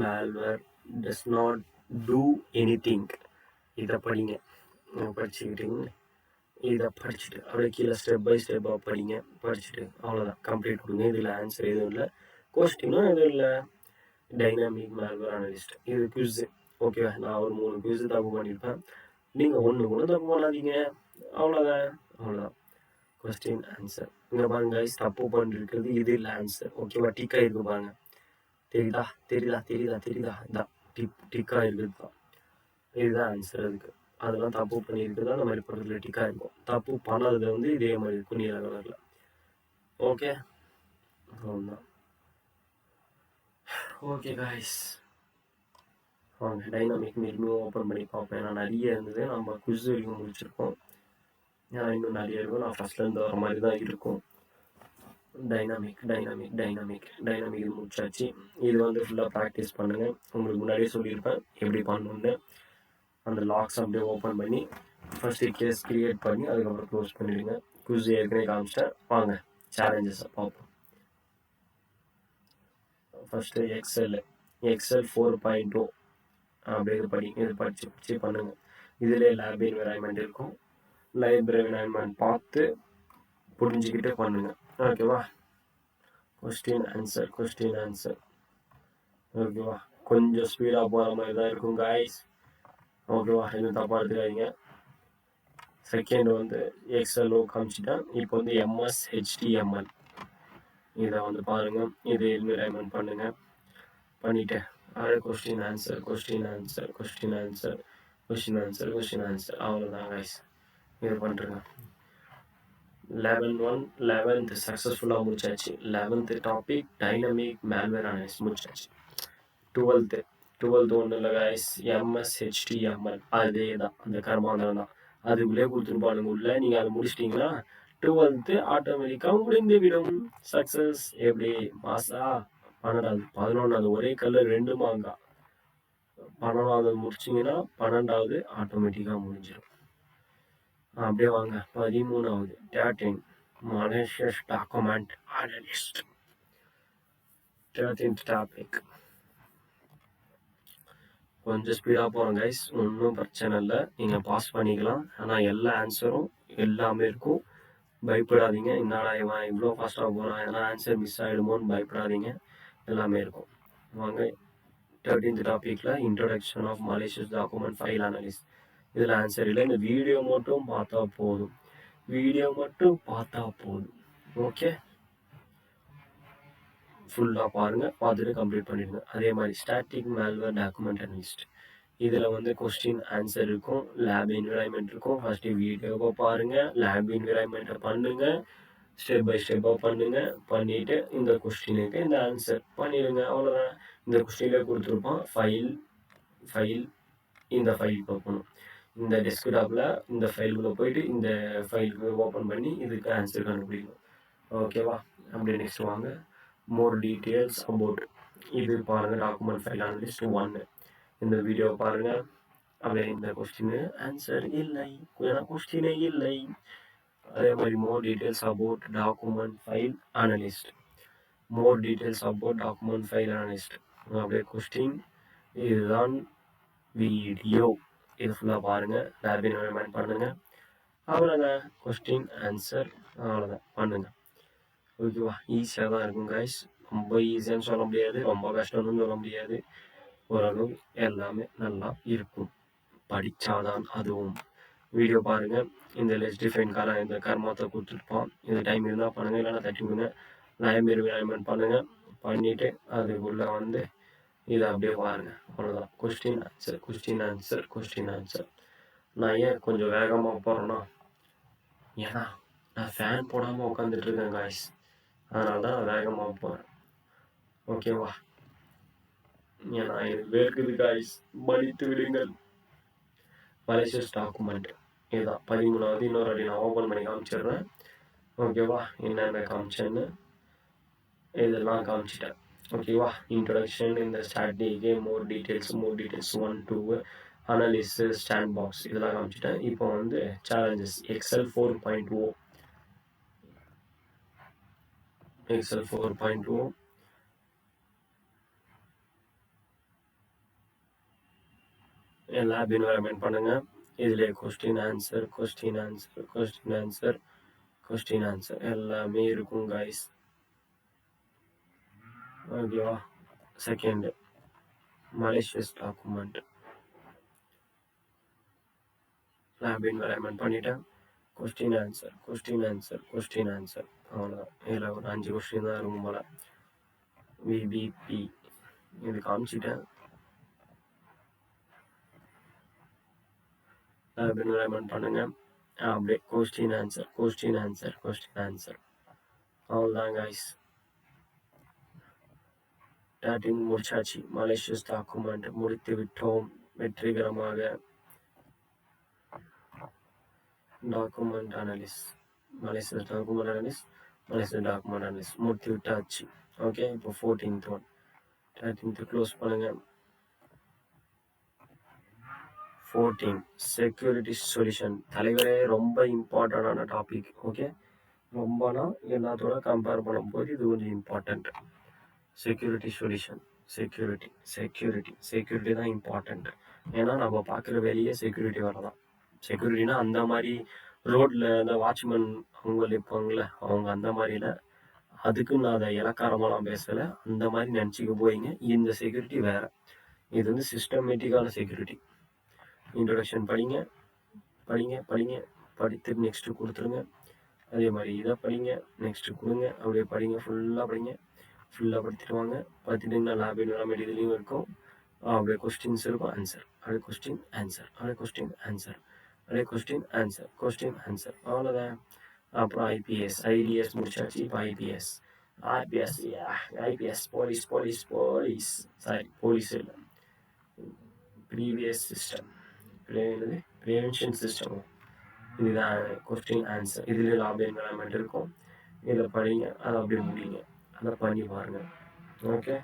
malware does not two anything. இதை படிங்க. படிச்சுக்கிட்டீங்க. இதை படிச்சுட்டு அப்படியே கீழே ஸ்டெப் பை ஸ்டெப்பாக படிங்க. படிச்சுட்டு அவ்வளோதான், கம்ப்ளீட் கொடுங்க. இதில் ஆன்சர் எதுவும் இல்லை, கொஸ்டினும் எதுவும் இல்லை. டைனாமிக் மேல்வேர் அனலிஸ்ட் இது குவிஸ். ஓகேவா, நான் ஒரு 3 குவிஸ் தப்பு பண்ணியிருப்பேன். நீங்கள் ஒன்று கூட தப்பு பண்ணாதீங்க. அவ்வளோதான். கொஸ்டின் ஆன்சர் இங்கே பாருங்க கைஸ், தப்பு பண்ணிருக்கிறது இது இல்லை ஆன்சர். ஓகேவா, டிக்காக இருக்கு பாருங்க. தெரியுதா இதான் டிக்காக இருக்குது தான். இதுதான் ஆன்சர். அதுக்கு அதெல்லாம் தப்பு பண்ணியிருக்குதா அந்த மாதிரி படத்தில் டிக்காக இருக்கும். தப்பு பண்ணாதது வந்து இதே மாதிரி இருக்கும் நீல கலரில். ஓகே, அவ்வளோதான். ஓகே கைஸ், வாங்க டைனாமிக் மீண்டும் ஓப்பன் பண்ணி பார்ப்பேன். ஏன்னா நிறைய இருந்தது, நம்ம குவிஸ் வரைக்கும் முடிச்சிருக்கோம். ஏன்னா இன்னும் நிறைய இருக்கும். நான் ஃபர்ஸ்ட்லேருந்து வர மாதிரி தான் இருக்கும். டைனாமிக் முடிச்சாச்சு. இது வந்து ஃபுல்லாக ப்ராக்டிஸ் பண்ணுங்கள். உங்களுக்கு முன்னாடியே சொல்லியிருப்பேன் எப்படி பண்ணணுன்னு. அந்த லாக்ஸ் அப்படியே ஓப்பன் பண்ணி ஃபர்ஸ்ட் கேஸ் கிரியேட் பண்ணி அதுக்கப்புறம் க்ளோஸ் பண்ணிடுங்க. குவிஸ் ஏற்கனவே காமிச்சிட்டேன். வாங்க சேலஞ்சஸை பார்ப்போம். ஃபர்ஸ்ட்டு எக்ஸல் 4.0 அப்படியே இது படிச்சு பண்ணுங்கள். இதிலே லேப் என்விரான்மெண்ட் இருக்கும். லைப் என்விரான்மெண்ட் பார்த்து புரிஞ்சுக்கிட்டு பண்ணுங்கள். ஓகேவா, கொஸ்டின் ஆன்சர். ஓகேவா, கொஞ்சம் ஸ்பீடாக போகிற மாதிரி தான் இருக்கும் காய்ஸ். ஓகேவா, எதுவும் தப்பாக எடுத்துக்காதீங்க. செகண்ட் வந்து எக்ஸலோ காமிச்சிட்டேன். இப்போ வந்து எம்எஸ் HTML இதை வந்து பாருங்கள். இது என்விரான்மெண்ட் பண்ணுங்கள். பண்ணிவிட்டு அதே கொஸ்டின் ஆன்சர். அவ்வளோதான் காய்ஸ், இது பண்ணுறேங்க. 11th சக்ஸஸ்ஃபுல்லாக முடிச்சாச்சு. 11th topic dynamic malware analysis முடிச்சாச்சு. 12th ஒன்றும் இல்லை காய்ஸ், MS HTML அதே தான், அந்த கர்மாந்திரம் தான். அதுக்குள்ளே கொடுத்துருப்பானுங்க உள்ள. நீங்கள் அதை முடிச்சிட்டிங்கன்னா 12th ஆட்டோமேட்டிக்காக முடிந்துவிடும். சக்ஸஸ். எப்படி மாசா? 12வது 11வது ஒரே கல்ல 2 மாங்கா. 11வது முடிச்சிங்கன்னா 12வது ஆட்டோமேட்டிக்காக முடிஞ்சிடும். அப்படியே வாங்க 13வது டேட்டிங் malicious document analyst. 13th topic கொஞ்சம் ஸ்பீடாக போகிறோம் கைஸ், ஒன்றும் பிரச்சனை இல்லை, நீங்கள் பாஸ் பண்ணிக்கலாம். ஆனால் எல்லா ஆன்சரும் எல்லாமே இருக்கும். பயப்படாதீங்க. என்னடா இவன் இவ்வளோ ஃபாஸ்ட்டாக போகிறான், ஏன்னா ஆன்சர் மிஸ் ஆகிடுமோன்னு பயப்படாதீங்க. எல்லாமே இருக்கும். வாங்க 13th டாப்பிக்கில் introduction of malicious document file analyst. இதில் ஆன்சர் இல்லை, இந்த வீடியோ மட்டும் பார்த்தா போதும். ஓகே, ஃபுல்லாக பாருங்கள். பார்த்துட்டு கம்ப்ளீட் பண்ணிடுங்க. அதே மாதிரி ஸ்டாட்டிக் மேல்வேர் டாக்குமெண்ட் அனலிஸ்ட். இதில் வந்து கொஸ்டின் ஆன்சர் இருக்கும், லேப் என்விரான்மெண்ட் இருக்கும். ஃபஸ்ட்டு வீடியோவை பாருங்கள், லேப் என்விரான்மெண்ட்டை பண்ணுங்கள், ஸ்டெப் பை ஸ்டெப்பாக பண்ணுங்கள். பண்ணிவிட்டு இந்த கொஸ்டினுக்கு இந்த ஆன்சர் பண்ணிடுங்க. அவ்வளோதான். இந்த கொஸ்டினில் கொடுத்துருப்பான் ஃபைல் இந்த ஃபைல் பார்க்கணும். இந்த டெஸ்க்டாப்பில் இந்த ஃபைலுக்குள்ளே போயிட்டு இந்த ஃபைலுக்கு ஓப்பன் பண்ணி இதுக்கு ஆன்சர் கண்டுபிடிக்கணும். ஓகேவா, அப்படி நெக்ஸ்ட் வாங்க. மோர் டீட்டெயில்ஸ் அபவுட் இது பாருங்கள். டாக்குமெண்ட் ஃபைல் அனலிஸ்ட் 1 இந்த வீடியோ பாருங்கள். அப்படியே இந்த கொஸ்டின் ஆன்சர் இல்லை, ஏன்னா கொஸ்டினே இல்லை. அதே மாதிரி மோர் details about document file analyst. அப்படியே கொஸ்டின் இதுதான் வீடியோ. இது ஃபுல்லாக பாருங்கள், லேப் என்விரான்மெண்ட் பண்ணுங்கள். அவ்வளோதான், கொஸ்டின் ஆன்சர் அவ்வளோதான் பண்ணுங்கள். ஓகேவா, ஈஸியாக தான் இருக்கும் கைஸ். ரொம்ப ஈஸியான்னு சொல்ல முடியாது, ரொம்ப கஷ்டம்னு சொல்ல முடியாது. ஓரளவு எல்லாமே நல்லா இருக்கும், படித்தாதான். அதுவும் வீடியோ பாருங்கள். இந்த லெஸ் டிஃபைன்கார இந்த கர்மத்தை கொடுத்துருப்பான். இந்த டைம் இருந்தால் பண்ணுங்கள், இல்லைன்னா தட்டி விடுங்க. லைப் என்விரான்மெண்ட் பண்ணுங்கள். பண்ணிவிட்டு அதுக்குள்ளே வந்து இதை அப்படியே பாருங்கள். அவ்வளோதான், கொஸ்டின் ஆன்சர். நான் ஏன் கொஞ்சம் வேகமாக போகிறேன்னா, ஏன்னா நான் ஃபேன் போடாமல் உட்காந்துட்டு இருக்கேன் காய்ஸ். அதனால தான் நான் வேகமாக போகிறேன். ஓகேவா? ஏன்னா எனக்கு வேர்க்குது காய்ஸ், மன்னித்து விடுங்கள். மலேசியஸ் டாக்குமெண்ட் இதுதான் 13வது. இன்னொரு அடி நான் ஓப்பன் பண்ணி காமிச்சிடுறேன். ஓகேவா? என்னென்ன காமிச்சேன்னு இதெல்லாம் காமிச்சிட்டேன். ஓகேவா? இன்ட்ரொடக்ஷன், இந்த static, more details 1 2 analysis, sandbox இதெல்லாம் காமிச்சிட்டேன். இப்போ வந்து challenges Excel 4.0 Excel 4.0 lab environment பண்ணுங்க. இதுல கொஸ்டின் ஆன்சர் எல்லாமே இருக்கும் கைஸ். ஓகேவா? Second malicious document lab environment பண்ணிட்டேன். கொஸ்டின் ஆன்சர் அவ்வளோதான். இதில் ஒரு 5 கொஸ்டின் தான் இருக்கும் போல. விபிபி இது காமிச்சிட்டேன். லேப் என்வரன்மெண்ட் பண்ணுங்க. அப்படியே கொஸ்டின் ஆன்சர் அவ்வளோதான் கைஸ். 13 முடிச்சாச்சு. மலேசியஸ் டாக்குமெண்ட் முடித்து விட்டோம் வெற்றிகரமாக. Document Annalise malicious document Annalise முடித்து விட்டாச்சு. ஓகே, இப்போ 14th ஒன் 13th க்ளோஸ் பண்ணுங்க. 14 செக்யூரிட்டி சொல்யூஷன். தலைவரே ரொம்ப இம்பார்ட்டண்டான டாபிக். ஓகே, ரொம்பனா எல்லாத்தோட கம்பேர் பண்ணும்போது இது கொஞ்சம் இம்பார்ட்டண்ட். Security solution. செக்யூரிட்டி தான் இம்பார்ட்டண்ட். ஏன்னா நம்ம பார்க்குற வேலையே செக்யூரிட்டி வரலாம். செக்யூரிட்டினா அந்த மாதிரி ரோட்ல இந்த வாட்ச்மேன் அவங்க இருப்பாங்களே, அவங்க அந்த மாதிரில. அதுக்கு நான் அதை இலக்காரமாலாம் பேசலை, அந்த மாதிரி நினச்சிக்க போயிங்க. இந்த செக்யூரிட்டி வேற. இது வந்து சிஸ்டமேட்டிக்கான செக்யூரிட்டி. இன்ட்ரொடக்ஷன் படிங்க, படித்து நெக்ஸ்ட்டு கொடுத்துருங்க. அதே மாதிரி இதை படிங்க, நெக்ஸ்ட்டு கொடுங்க, அப்படியே படிங்க, ஃபுல்லாக படித்துட்டு பார்த்துட்டிங்கன்னா லேப் என்வரன்மெண்ட் இதுலேயும் இருக்கும். அப்படியே கொஸ்டின்ஸ் இருக்கும், ஆன்சர், அப்படியே கொஸ்டின் ஆன்சர் அவ்வளோதான். அப்புறம் ஐடிஎஸ் முடிச்சாச்சு. இப்போ ஐபிஎஸ் போலீஸ் சாரி, போலீஸ் இல்லை, ப்ரீவியஸ் சிஸ்டம், ப்ரிவென்ஷன் சிஸ்டம். இதுதான் கொஸ்டின் ஆன்சர். இதுலேயும் லேப் என்வரன்மெண்ட் இருக்கும். இதில் படிங்க, அதை அப்படியே முடிங்க, அதை பண்ணி பாருங்க. ஓகே,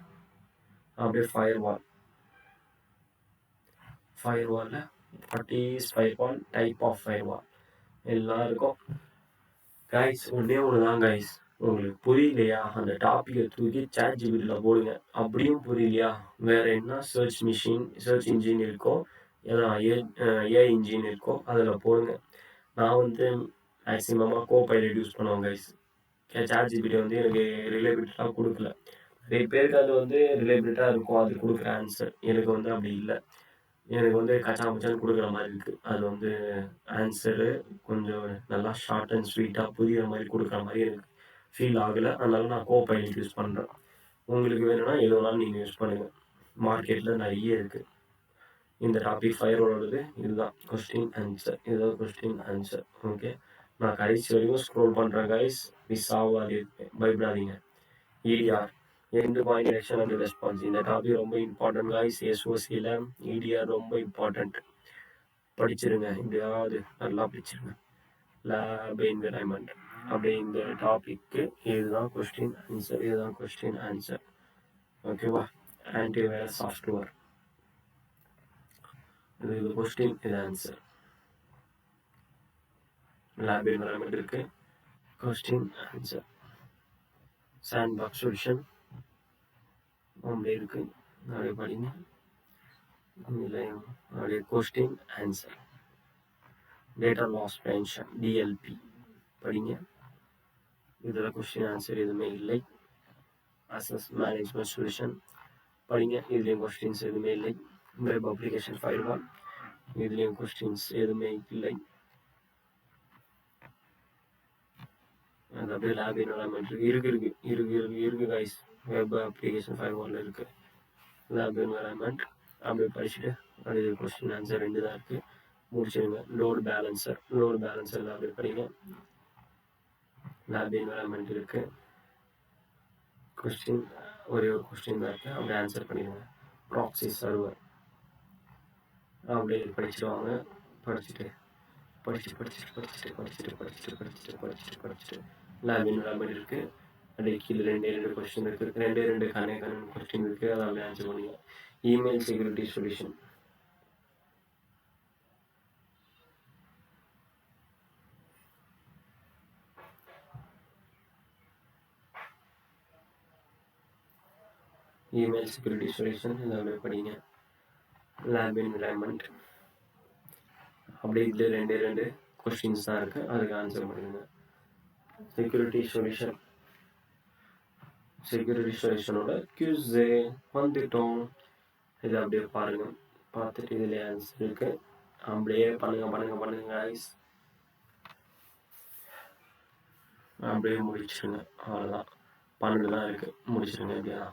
அப்படியே ஃபயர்வாலில் what is firewall, type of firewall எல்லாருக்கும் கைஸ் ஒன்றே ஒன்று தான் கைஸ். உங்களுக்கு புரியலையா, அந்த டாப்பிக்கை தூக்கி ChatGPTல போடுங்க. அப்படியும் புரியலையா, வேற என்ன சர்ச் இன்ஜின் இருக்கோ, ஏஐ இன்ஜின் இருக்கோ அதில் போடுங்க. நான் வந்து மேக்ஸிமமாக கோபைலட் யூஸ் பண்ணுவேன் கைஸ். ChatGPT வந்து எனக்கு ரிலேபிலிட்டாக கொடுக்கல. நிறைய பேருக்கு அது வந்து ரிலேபிலிட்டாக இருக்கும், அது கொடுக்குற ஆன்சர். எனக்கு வந்து அப்படி இல்லை. எனக்கு வந்து கச்சாமச்சான்னு கொடுக்குற மாதிரி இருக்குது. அது வந்து ஆன்சரு கொஞ்சம் நல்லா ஷார்ட் அண்ட் ஸ்வீட்டாக புரிகிற மாதிரி கொடுக்குற மாதிரி எனக்கு ஃபீல் ஆகலை. அதனால நான் கோபைலட் யூஸ் பண்ணுறேன். உங்களுக்கு வேணும்னா எது வேணாலும் நீங்கள் யூஸ் பண்ணுங்கள். மார்க்கெட்டில் நிறைய இருக்குது. இந்த டாபிக் ஃபயரோடது இதுதான் கொஸ்டின் ஆன்சர். ஓகே, நான் கடைசி வரைக்கும் ஸ்க்ரோல் பண்ணுறேன் கைஸ். மிஸ் ஆகாது, பயப்படாதீங்க. EDR end point detection and response. இந்த டாபிக் ரொம்ப இம்பார்ட்டன்ட் கைஸ். SOCல EDR ரொம்ப இம்பார்ட்டன்ட். படிச்சிருங்க, எப்படியாவது நல்லா படிச்சிருங்க. லேப் என்விரான்மெண்ட் அப்படியே இந்த டாபிக்கு இதுதான் கொஸ்டின் ஆன்சர். ஓகேவா? ஆன்டிவைரஸ் சாஃப்ட்வேர், இது கொஸ்டின், இது ஆன்சர். லேப் என்விரான்மெண்ட் இருக்கு, question answer. Sandbox solution அப்படியே இருக்கு, அப்படியே படிங்க. அப்படியே question answer. Data loss prevention DLP படிங்க. இதில் கொஸ்டின் ஆன்சர் எதுவுமே இல்லை. அசஸ் மேனேஜ்மெண்ட் சொல்யூஷன் படிங்க. இதுலேயும் கொஸ்டின்ஸ் எதுவுமே இல்லை. வெப் அப்ளிகேஷன் ஃபயர்வால், இதுலேயும் கொஸ்டின்ஸ் எதுவுமே இல்லை. அது அப்படியே லேப் என்விரான்மெண்ட் இருக்கு கைஸ். வெப் அப்ளிகேஷன் ஃபயர்வால் இருக்குது, லேப் என்விரான்மெண்ட் அப்படியே படிச்சுட்டு அப்படியே கொஸ்டின் ஆன்சர் 2 தான் இருக்குது. முடிச்சிருங்க. லோடு பேலன்சர் அப்படி படிங்க. லேப் என்வரான்மெண்ட் இருக்கு. கொஸ்டின் ஒரே ஒரு கொஸ்டின் தான் இருக்கு, அப்படியே ஆன்சர் பண்ணிடுங்க. ப்ராக்ஸி சர்வர் அப்படியே படிச்சுடுவாங்க. படிச்சுட்டு லேப் என்வரான்மெண்ட் இருக்கு. அப்படியே கீழே ரெண்டு கொஸ்டின் இருக்கு, ரெண்டு கனெக்ட் கொஸ்டின் இருக்கு, அதை அப்படியே ஆன்சர் பண்ணுங்க. Email security solution. Email security solution இதை அப்படியே படிங்க. லேப் என்வரான்மெண்ட் அப்படியே இதில் ரெண்டு கொஸ்டின்ஸ் தான் இருக்குது, அதுக்கு ஆன்சர் பண்ணுங்க. செக்யூரிட்டி சொல்யூஷனோட கியூஸே வந்துட்டோம். இதை அப்படியே பாருங்கள். பார்த்துட்டு இதில் ஆன்சர் இருக்குது, அப்படியே பண்ணுங்க கைஸ். அப்படியே முடிச்சிருங்க. அவ்வளோதான், 12 தான் இருக்குது, முடிச்சிருங்க. எப்படியா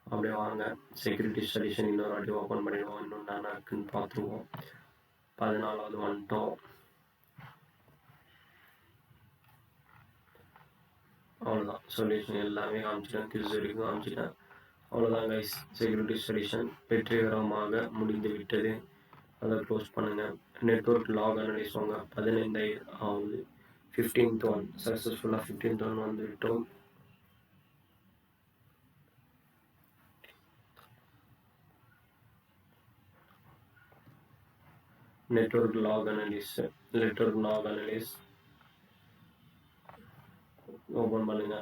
அப்படியே வாங்க. செக்யூரிட்டி சொல்யூஷன் இன்னொரு வாட்டி ஓப்பன் பண்ணிடுவோம். இன்னும் நானா இருக்குன்னு பார்த்துருவோம். 14வது வந்துட்டோம். அவ்வளோதான், சொல்யூஷன் எல்லாமே காமிச்சிட்டேன், கியூஸ் வரைக்கும் காமிச்சிட்டேன். அவ்வளோதான் கைஸ், செக்யூரிட்டி சொல்யூஷன் வெற்றிகரமாக முடிந்து விட்டது. அதை க்ளோஸ் பண்ணுங்கள். நெட்வொர்க் லாக் அனலைஸ் வாங்க. 15 ஆகுது. 15th ஒன் சக்ஸஸ்ஃபுல்லாக 15th ஒன் வந்து விட்டோம். நெட்வொர்க் லாக் அனலிஸ் ஓப்பன் பண்ணுங்க.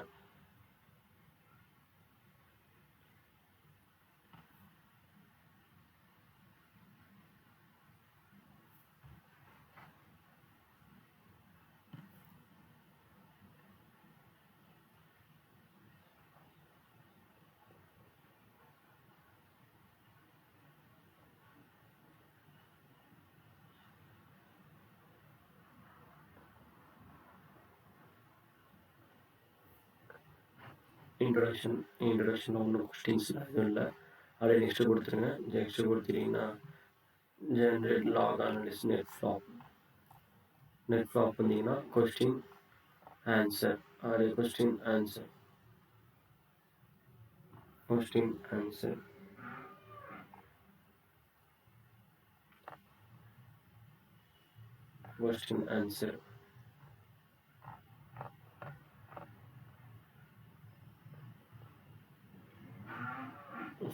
இன்ட்ரடக்ஷன் ஒன்றும் கொஸ்டின்ஸ் எதுவும் இல்லை, அப்படியே நெக்ஸ்ட் கொடுத்துருங்க. நெக்ஸ்ட் கொடுத்துட்டீங்கன்னா generate log analysis net flow வந்தீங்கன்னா கொஸ்டின் ஆன்சர், அப்படியே question answer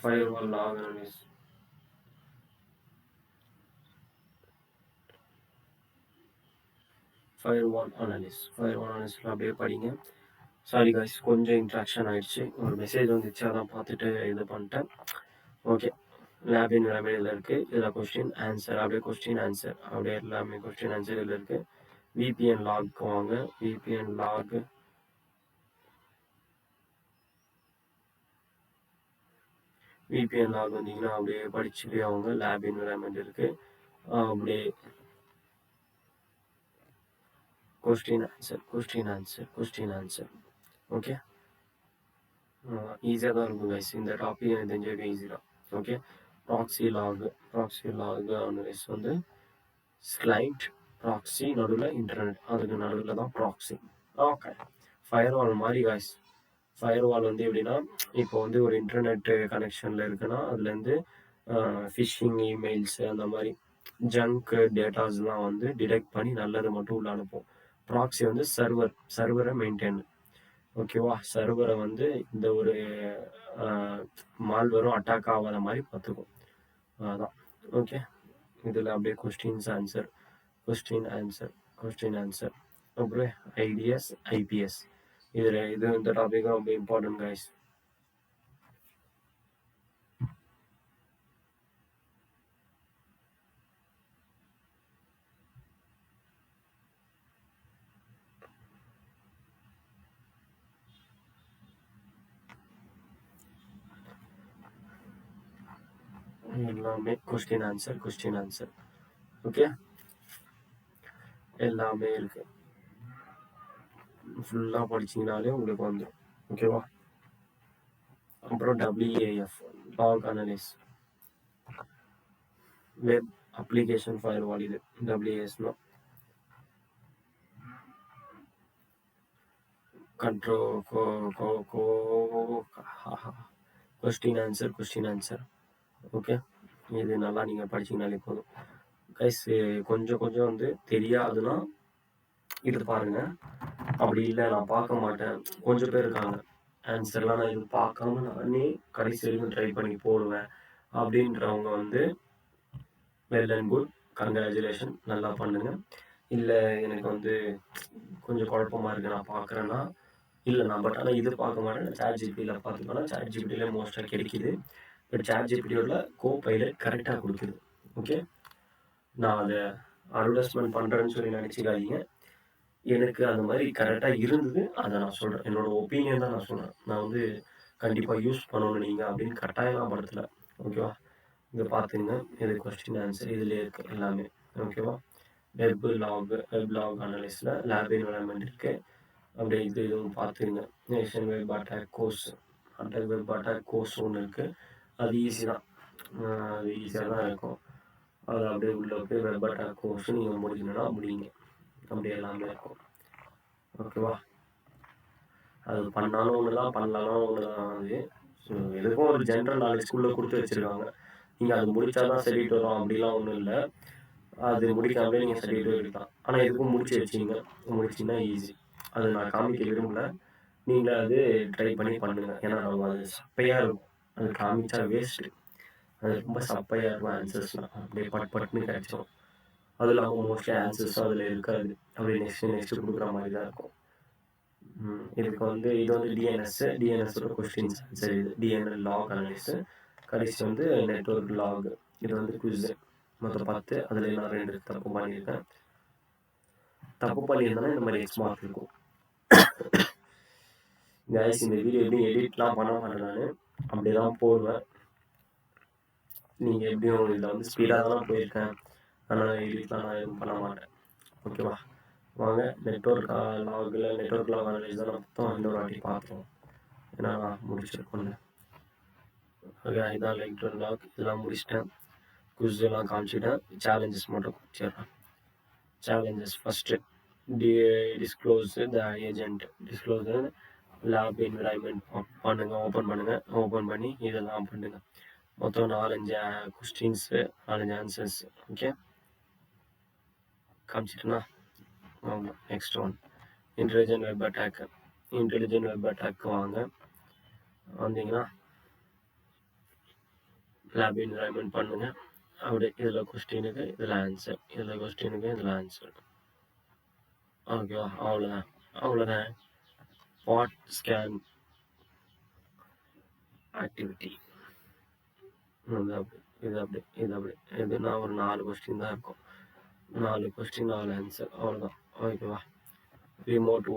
firewall log analysis. firewall analysis அப்படியே படிங்க. சாரி காய்ஸ், கொஞ்சம் இன்ட்ராக்ஷன் ஆயிடுச்சு, ஒரு மெசேஜ் வந்துச்சு, அதான் பார்த்துட்டு இது பண்ணிட்டேன். ஓகே, லேப் என்விரான்மெண்ட் இருக்குது. இதில் கொஸ்டின் ஆன்சர், அப்படியே கொஸ்டின் ஆன்சர், அப்படியே எல்லாமே கொஸ்டின் ஆன்சர் இதில் இருக்குது. விபிஎன் லாக் வாங்க. விபிஎன் லாக் வந்தீங்கன்னா அப்படியே படிச்சுட்டு அவங்க லேப் என்விரான்மெண்ட் இருக்குது. அப்படியே கொஸ்டின் ஆன்சர். ஓகே, ஈஸியாக தான் இருக்கும் கைஸ். இந்த டாபிக் எனக்கு தெரிஞ்சது ஈஸி தான். ஓகே, ப்ராக்ஸி லாக் அனலைஸ் வந்து கிளைண்ட் ப்ராக்ஸி நடுவில் இன்டர்நெட், அதுக்கு நடுவில் தான் ப்ராக்ஸி. ஓகே, ஃபயர்வால் மாதிரி கைஸ். ஃபயர்வால் வந்து எப்படின்னா, இப்போ வந்து ஒரு இன்டர்நெட் கனெக்ஷனில் இருக்குன்னா அதுலேருந்து ஃபிஷிங் இமெயில்ஸு அந்த மாதிரி ஜங்க் டேட்டாஸ்லாம் வந்து டிடெக்ட் பண்ணி நல்லது மட்டும் உள்ள அனுப்போம். ப்ராக்ஸி வந்து சர்வரை மெயின்டைன், ஓகேவா, சர்வரை வந்து இந்த ஒரு மால்வரும் அட்டாக் ஆகாத மாதிரி பார்த்துக்கும். அதான் ஓகே. இதில் அப்படியே கொஸ்டின் ஆன்சர் அப்புறம் ஐடிஎஸ் ஐபிஎஸ். இது இந்த டாபிக் ரொம்ப இம்பார்ட்டன்ட் கைஸ். எல்லாமே கொஸ்டின் ஆன்சர். ஓகே, எல்லாமே இருக்கு, ஃபுல்லாக படிச்சிங்கனாலே உங்களுக்கு வந்துடும். ஓகேவா, அப்புறம் WAF log analyse, web application firewall இது WASனா கண்ட்ரோல் கொஸ்டின் ஆன்சர். ஓகே, இது நல்லா நீங்கள் படிச்சிங்கனாலே போதும் கைஸ். கொஞ்சம் வந்து தெரியாதுன்னா இது பாருங்க. அப்படி இல்லை நான் பார்க்க மாட்டேன், கொஞ்சம் பேர் இருக்காங்க ஆன்சர்லாம் நான் இது பார்க்காம நானே கடைசி வரைக்கும் ட்ரை பண்ணி போடுவேன் அப்படின்றவங்க வந்து வெல் அண்ட் குட், கங்க்ராச்சுலேஷன், நல்லா பண்ணுங்க. இல்லை எனக்கு வந்து கொஞ்சம் குழப்பமா இருக்கு நான் பார்க்குறேன்னா, இல்லை நான் பட் ஆனால் இது பார்க்க மாட்டேன், சாட் ஜிபிடியில் பார்த்துக்கோன்னா சாட் ஜிபிடியில் மோஸ்ட்டாக கிடைக்குது. பட் சாட் ஜிபிடியோட கோபைலட் கரெக்டாக கொடுக்குது. ஓகே, நான் அதை அட்வர்டைஸ்மெண்ட் பண்ணுறேன்னு சொல்லி நினச்சிக்காதீங்க. எனக்கு அந்த மாதிரி கரெக்டாக இருந்தது, அதை நான் சொல்கிறேன். என்னோட ஒப்பீனியன் தான் நான் சொல்கிறேன். நான் வந்து கண்டிப்பாக யூஸ் பண்ணணும் நீங்கள் அப்படின்னு கட்டாயமாக படத்தில். ஓகேவா, இதை பார்த்துங்க. இது கொஸ்டின் ஆன்சர் இதில் இருக்குது எல்லாமே. ஓகேவா, வெப் லாக் அனலிஸ்டில் லேப் என்வரான்மெண்ட் இருக்குது. அப்படியே இதுவும் பார்த்துங்க. நேஷன் வெப் அட்டாக் கோர்ஸ் ஒன்று இருக்குது. அது ஈஸி தான், அது ஈஸியாக தான் இருக்கும். அது அப்படியே உள்ள போய் வெப் அட்டாக் கோர்ஸ் நீங்கள் முடிக்கணும்னா முடியுங்க. அப்படியே எல்லாமே இருக்கும். ஓகேவா, அது பண்ணாலும் ஒன்று தான், பண்ணலாலும் ஒன்று தான். அது ஸோ எதுக்கும் ஒரு ஜென்ரல் நாலேஜ் ஸ்கூலில் கொடுத்து வச்சுருக்காங்க. நீங்கள் அது முடித்தா தான் சர்டிஃபிகேட் வரும் அப்படிலாம் ஒன்றும் இல்லை. அது முடிக்காமலே நீங்கள் சர்டிஃபிகேட் எடுக்கலாம். ஆனால் எதுக்கும் முடிச்சு வச்சிங்க, முடிச்சிங்கன்னா ஈஸி. அது நான் காமிக்க விரும்பல, நீங்கள் அது ட்ரை பண்ணி பண்ணுங்கள். ஏன்னா நம்ம அது சப்பையாக இருக்கும், அது காமிச்சா வேஸ்ட்டு. அது ரொம்ப சப்பையாக இருக்கும் ஆன்சர்ஸ்லாம், அப்படியே பட்டுன்னு கிடச்சிடும். அது இல்லாமல் மோஸ்ட்லி ஆன்சர்ஸும் அதில் இருக்காது, அப்படியே நெக்ஸ்ட்டு கொடுக்குற மாதிரி தான் இருக்கும். இதுக்கு வந்து இது வந்து டிஎன்எஸோட கொஸ்டின்ஸ் ஆன்சர். இது டிஎன்எல் லாக் அனலிஸ்ட். கடைசி வந்து நெட்வொர்க் லாக். இது வந்து குவிஸ். மொத்தம் 10. அதில் நான் 2 தப்பு பண்ணியிருக்கேன். தப்பு பண்ணியிருந்தேன்னா இந்த மாதிரி எக்ஸ் மார்க் இருக்கும். கைஸ், இந்த வீடியோ எப்படியும் எடிட்லாம் பண்ண மாட்டேன், நான் அப்படியே தான் போடுவேன். நீங்கள் எப்படியும் இதில் வந்து ஸ்பீடாக தான் போயிருக்கேன், ஆனால் எடிட்லாம் நான் எதுவும் பண்ண மாட்டேன். ஓகேவா, வாங்க நெட்வொர்க் லாக் அனலைஸ் தான் மொத்தம் இன்னொரு வாட்டி பார்த்துருவோம். ஏன்னா முடிச்சிருக்கோன்னு. ஓகே, இதான் நெட்வொர்க் லாக். இதெல்லாம் முடிச்சிட்டேன், குவிஸ் எல்லாம் காமிச்சிட்டேன். சேலஞ்சஸ் மட்டும் காமிச்சிடுறேன். Challenges first disclose the agent. Disclose lab environment open பண்ணி இதெல்லாம் பண்ணுங்க. மொத்தம் 4-5 கொஸ்டின்ஸு, 4-5 ஆன்சர்ஸ். ஓகே, காமிச்சிட்டேன்னா next one intelligent web attack வாங்க. வந்தீங்கன்னா லேப் என்விரான்மெண்ட் பண்ணுங்க. அப்படியே இதில் கொஸ்டினுக்கு இதில் ஆன்சர், இதில் கொஸ்டினுக்கு இதில் ஆன்சர். ஓகேவா, அவ்வளோதான். பாட் ஸ்கேன் ஆக்டிவிட்டி. இதுனா ஒரு 4 கொஸ்டின் தான் இருக்கும். 4 கொஸ்டின் 4 ஆன்சர், அவ்வளோதான். ஓகேவா, ரிமோட்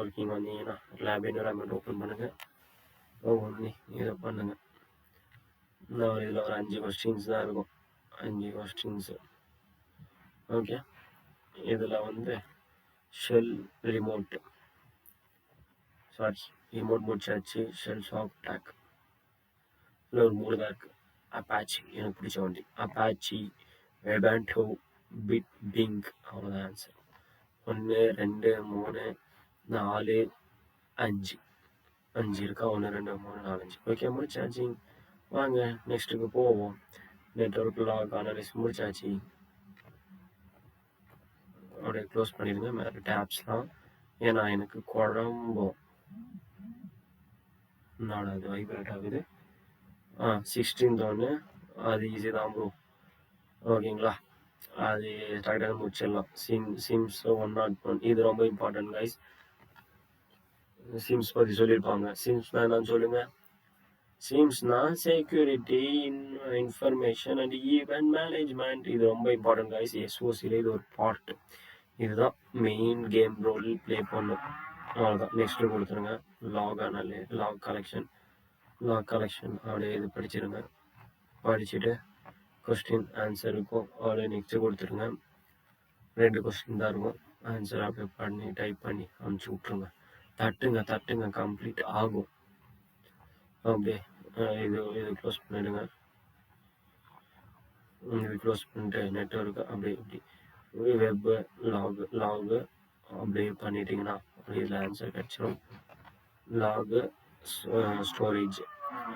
ஒர்க்கிங் வந்தீங்கன்னா லேப் என்விரான்மெண்ட் ஓப்பன் பண்ணுங்கள். இதை பண்ணுங்கள். இதில் ஒரு 5 கொஸ்டின்ஸ் தான் இருக்கும், 5 கொஸ்டின்ஸு. ஓகே, இதில் வந்து ஷெல் ரிமோட் முடிச்சாச்சு. ஷெல் ஷாப் டேக் இல்லை ஒரு 3 தான் இருக்குது. அப்பாச்சி எனக்கு பிடிச்ச வண்டி, அப்பாச்சி, வெபாண்டோ, பிங்க். அவ்வளோதான் ஆன்சர். 1 2 3 4 5 இருக்கா? 1 2 3 4 5. ஓகே, முடிச்சாச்சு. வாங்க நெக்ஸ்ட்டுக்கு போவோம். நெட்வொர்க் லாக் அனலிஸ் முடிச்சாச்சு. அப்படியே க்ளோஸ் பண்ணிடுங்க மேலே டேப்ஸ்லாம், ஏன்னா எனக்கு குழம்பும். என்னடா அது வைப்ரேட் ஆகுது? 16th ஒன்று, அது ஈஸி தான் ப்ரோ. ஓகேங்களா, அது ஸ்டார்டாக முடிச்சிடலாம். சிம்ஸ் 101. இது ரொம்ப இம்பார்ட்டன்ட் கைஸ். சிம்ஸ் பற்றி சொல்லியிருப்பாங்க. சிம்ஸ்னா என்னன்னு சொல்லுங்க. சிம்ஸ்னா security, information and event management. இது ரொம்ப இம்பார்ட்டன்ட் கைஸ். எஸ்ஓசியில் இது ஒரு பார்ட். இதுதான் மெயின் கேம் ரோல் ப்ளே பண்ணும். அவ்வளோதான். நெக்ஸ்ட்டு கொடுத்துருங்க. லாக் கலெக்ஷன் அப்படியே இது படிச்சிருங்க. படிச்சுட்டு கொஸ்டின் ஆன்சர் இருக்கும், அப்படியே நெக்ஸ்ட்டு கொடுத்துருங்க. 2 கொஸ்டின் தான் இருக்கும். ஆன்சர் அப்படியே டைப் பண்ணி அனுப்பிச்சி விட்ருங்க. தட்டுங்க கம்ப்ளீட் ஆகும். அப்படியே இது க்ளோஸ் பண்ணிவிடுங்க. இது க்ளோஸ் பண்ணிட்டு நெட்வொர்க் அப்படி இப்படி வெப்பு லாகு அப்படியே பண்ணிட்டீங்கன்னா இதில் ஆன்சர் கிடச்சிடும். லாகு ஸ்டோரேஜ்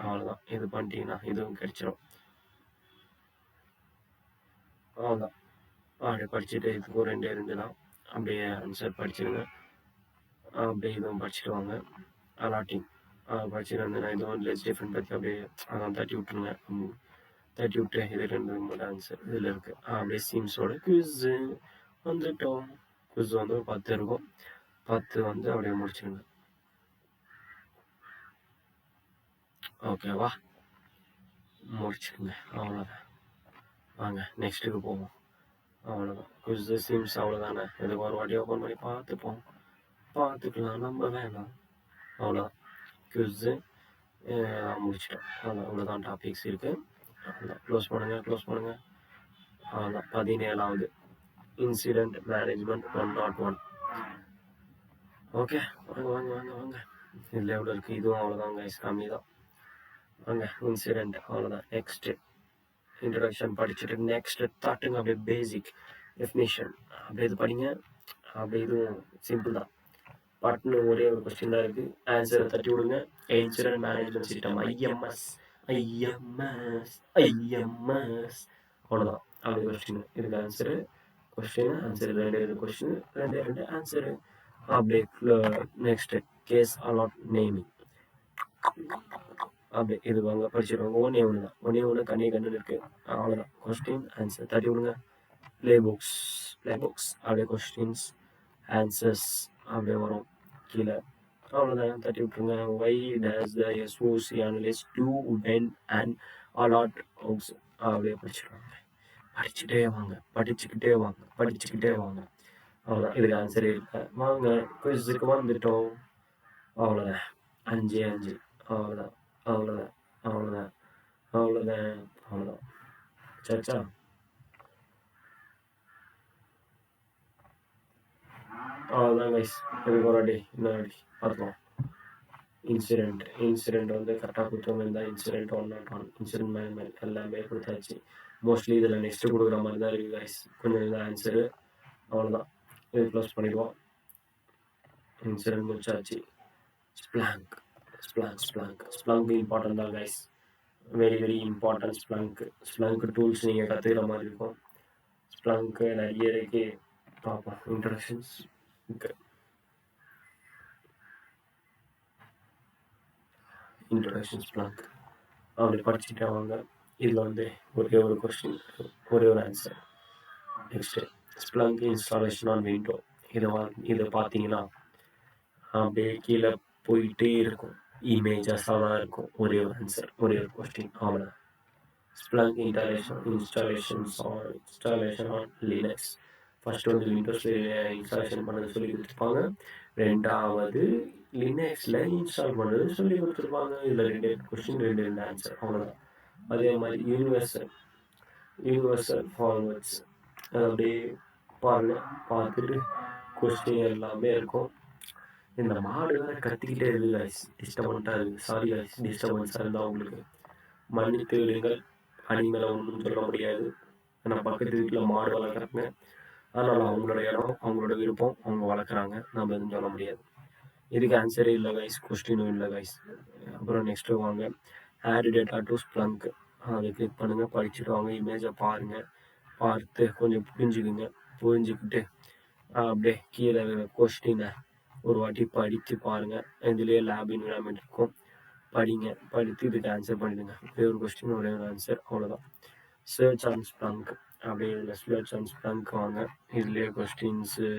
அவ்வளோதான். இது பண்ணிட்டீங்கன்னா இதுவும் கிடச்சிடும். அவ்வளோதான். அப்படியே படிச்சுட்டு இதுக்கும் 2 தான். அப்படியே ஆன்சர் படிச்சிருங்க. அப்படியே இதுவும் படிச்சுட்டு வாங்க. அலாட்டிங் படிச்சுட்டு வந்தேன்னா இதுவும் லெஸ் டிஃப்ரெண்ட் பற்றி அப்படியே அதான் தட்டி விட்டுருங்க. தட்டி விட்டு இது 2 ஆன்சர் இதில் இருக்குது. அப்படியே சீம்ஸோட குவிஸு வந்துட்டோம். குவிஸ் வந்து 10 இருக்கும். 10 வந்து அப்படியே முடிச்சிருங்க. ஓகேவா? முடிச்சிருங்க. அவ்வளோதான். வாங்க நெக்ஸ்ட்டுக்கு போவோம். அவ்வளோதான். குவிஸு சீம்ஸ் அவ்வளோதானே. இதுக்கு ஒரு வாட்டி ஓப்பன் பண்ணி பார்த்துக்கலாம். நம்ம வேணாம். அவ்வளோதான். குவிஸு முடிச்சிட்டோம். அவ்வளோதான் டாபிக்ஸ் இருக்குது. அவ்வளோதான். க்ளோஸ் பண்ணுங்கள். அவ்வளோதான். 17வது இன்சிடென்ட் மேனேஜ்மெண்ட் 101. ஓகே, வாங்க. இதில் எவ்வளோ இருக்குது? இதுவும் அவ்வளோதான் கைஸ், கம்மி தான். வாங்க இன்சிடென்ட் அவ்வளோதான். நெக்ஸ்ட்டு இன்ட்ரடக்ஷன் படிச்சுட்டு நெக்ஸ்ட்டு தாட்டுங்க. அப்படியே பேசிக் டெஃபினிஷன் அப்படியே இது படிங்க. அப்படியே இதுவும் சிம்பிள் தான். பட்னு ஒரே ஒரு கொஸ்டின் தான் இருக்குது. ஆன்சரை தட்டி விடுங்க. இன்சிடென்ட் மேனேஜ்மெண்ட் சிஸ்டம் ஐஎம்எஸ் அவ்வளோதான். அப்படி கொஸ்டின். இதுக்கு ஆன்சரு ஆன்சர் 2 கொஸ்டின் 2 ஆன்சரு. அப்படியே நெக்ஸ்ட் கேஸ் அலாட் நேமிங் அப்படியே இது வாங்க படிச்சிருவாங்க. ஒன்னே ஒன்று கண்ணு இருக்கு. அவ்வளோதான். கொஸ்டின் ஆன்சர் தட்டி விடுங்க. பிளே புக்ஸ் அப்படியே கொஸ்டின்ஸ் ஆன்சர்ஸ் அப்படியே வரும் கீழே. அவ்வளோதான், தட்டி விட்டுருங்க. Why does the SOC analyst do when and alert books அப்படியே படிச்சிருவாங்க. படிச்சுக்கிட்டே வாங்க. அவ்வளோதான். இதுக்கு ஆன்சர் இல்லை. வாங்க குவிஸுக்கு வந்துட்டோம். அவ்வளோதான். 5 அவ்வளோதான். சச்சா அவ்வளோதான் கைஸ். இதுக்கு ஒரு வாட்டி இன்னொரு பார்க்கலாம். இன்சிடென்ட் வந்து கரெக்டாக கொடுத்தவங்க இருந்தால் இன்சிடென்ட் 101 இன்சிடென்ட் மேனேஜ்மெண்ட் எல்லாமே கொடுத்தாச்சு. மோஸ்ட்லி இதில் நெக்ஸ்ட்டு கொடுக்குற மாதிரி தான் இருக்குது கைஸ். கொஞ்சம் இதான் ஆன்சரு. அவ்வளோதான். இது க்ளோஸ் பண்ணிடுவோம். இன்சிடென்ட் முடிச்சாச்சு. ஸ்ப்ளாங்க் இம்பார்ட்டன்ட் தான் guys. Very important. Splunk tools நீங்கள் கற்றுக்கிற மாதிரி இருக்கும். ஸ்ப்ளாங்க்கு நிறைய இருக்கு. பார்ப்போம். இன்ட்ரடக்ஷன்ஸ் ஸ்ப்ளாங்க் அப்படி படிச்சுட்டே வாங்க. இதில் வந்து ஒரே ஒரு கொஸ்டின், ஒரே ஒரு answer. Next Splunk installation on window. இதை பார்த்தீங்கன்னா அப்படியே கீழே போயிட்டே இருக்கும். இமேஜஸாக தான் இருக்கும். ஒரே ஒரு ஆன்சர், ஒரே ஒரு கொஸ்டின். அவ்வளோ. ஸ்ப்ளாங்க் இன்ஸ்டாலேஷன் ஆன் லினக்ஸ். ஃபர்ஸ்ட் வந்து விண்டோஸில் இன்ஸ்டாலேஷன் பண்ணது சொல்லி கொடுத்துருப்பாங்க. 2வது லினக்ஸில் இன்ஸ்டால் பண்ணது சொல்லி கொடுத்துருப்பாங்க. இதில் 2 கொஸ்டின் 2 ஆன்சர். அவ்வளோதான். அதே மாதிரி யூனிவர்சல் ஃபார்மட்ஸ் அப்படியே பார்த்துட்டு கொஸ்டின் எல்லாமே இருக்கும். இந்த மாடு வேற கத்திக்கிட்டே இருக்குது கைஸ். டிஸ்டர்பன்ஸாக இருக்குது. சாரி கைஸ், டிஸ்டர்பன்ஸாக இருந்தால் உங்களுக்கு மன்னித்து விடுங்கள். அனிமலை ஒன்றும் சொல்ல முடியாது. ஆனால் பக்கத்து வீட்டில் மாடு வளர்க்குறாங்க. அதனால் அவங்களோட இடம், அவங்களோட விருப்பம், அவங்க வளர்க்குறாங்க. நம்ம எதுவும் சொல்ல முடியாது. இதுக்கு ஆன்சரே இல்லை கைஸ், கொஸ்டினும் இல்லை கைஸ். அப்புறம் நெக்ஸ்ட்டு வாங்க. Add data to Splunk. அதை கிளிக் பண்ணுங்கள். படிச்சுட்டு வாங்க. இமேஜை பார்த்து கொஞ்சம் புரிஞ்சுக்கிட்டு அப்படியே கீழே கொஸ்டினை ஒரு வாட்டி படித்து பாருங்கள். இதுலேயே லேப் என்விரான்மெண்ட் இருக்கும். படித்து இதுக்கு ஆன்சர் பண்ணிடுங்க. ஒரே ஒரு கொஸ்டின், ஒரே ஒரு ஆன்சர். அவ்வளோதான். சர்ச் ஆன் ஸ்ப்ளாங்க் அப்படியே சர்ச் ஆன் ஸ்ப்ளாங்க் வாங்க. இதுலேயே கொஸ்டின்ஸு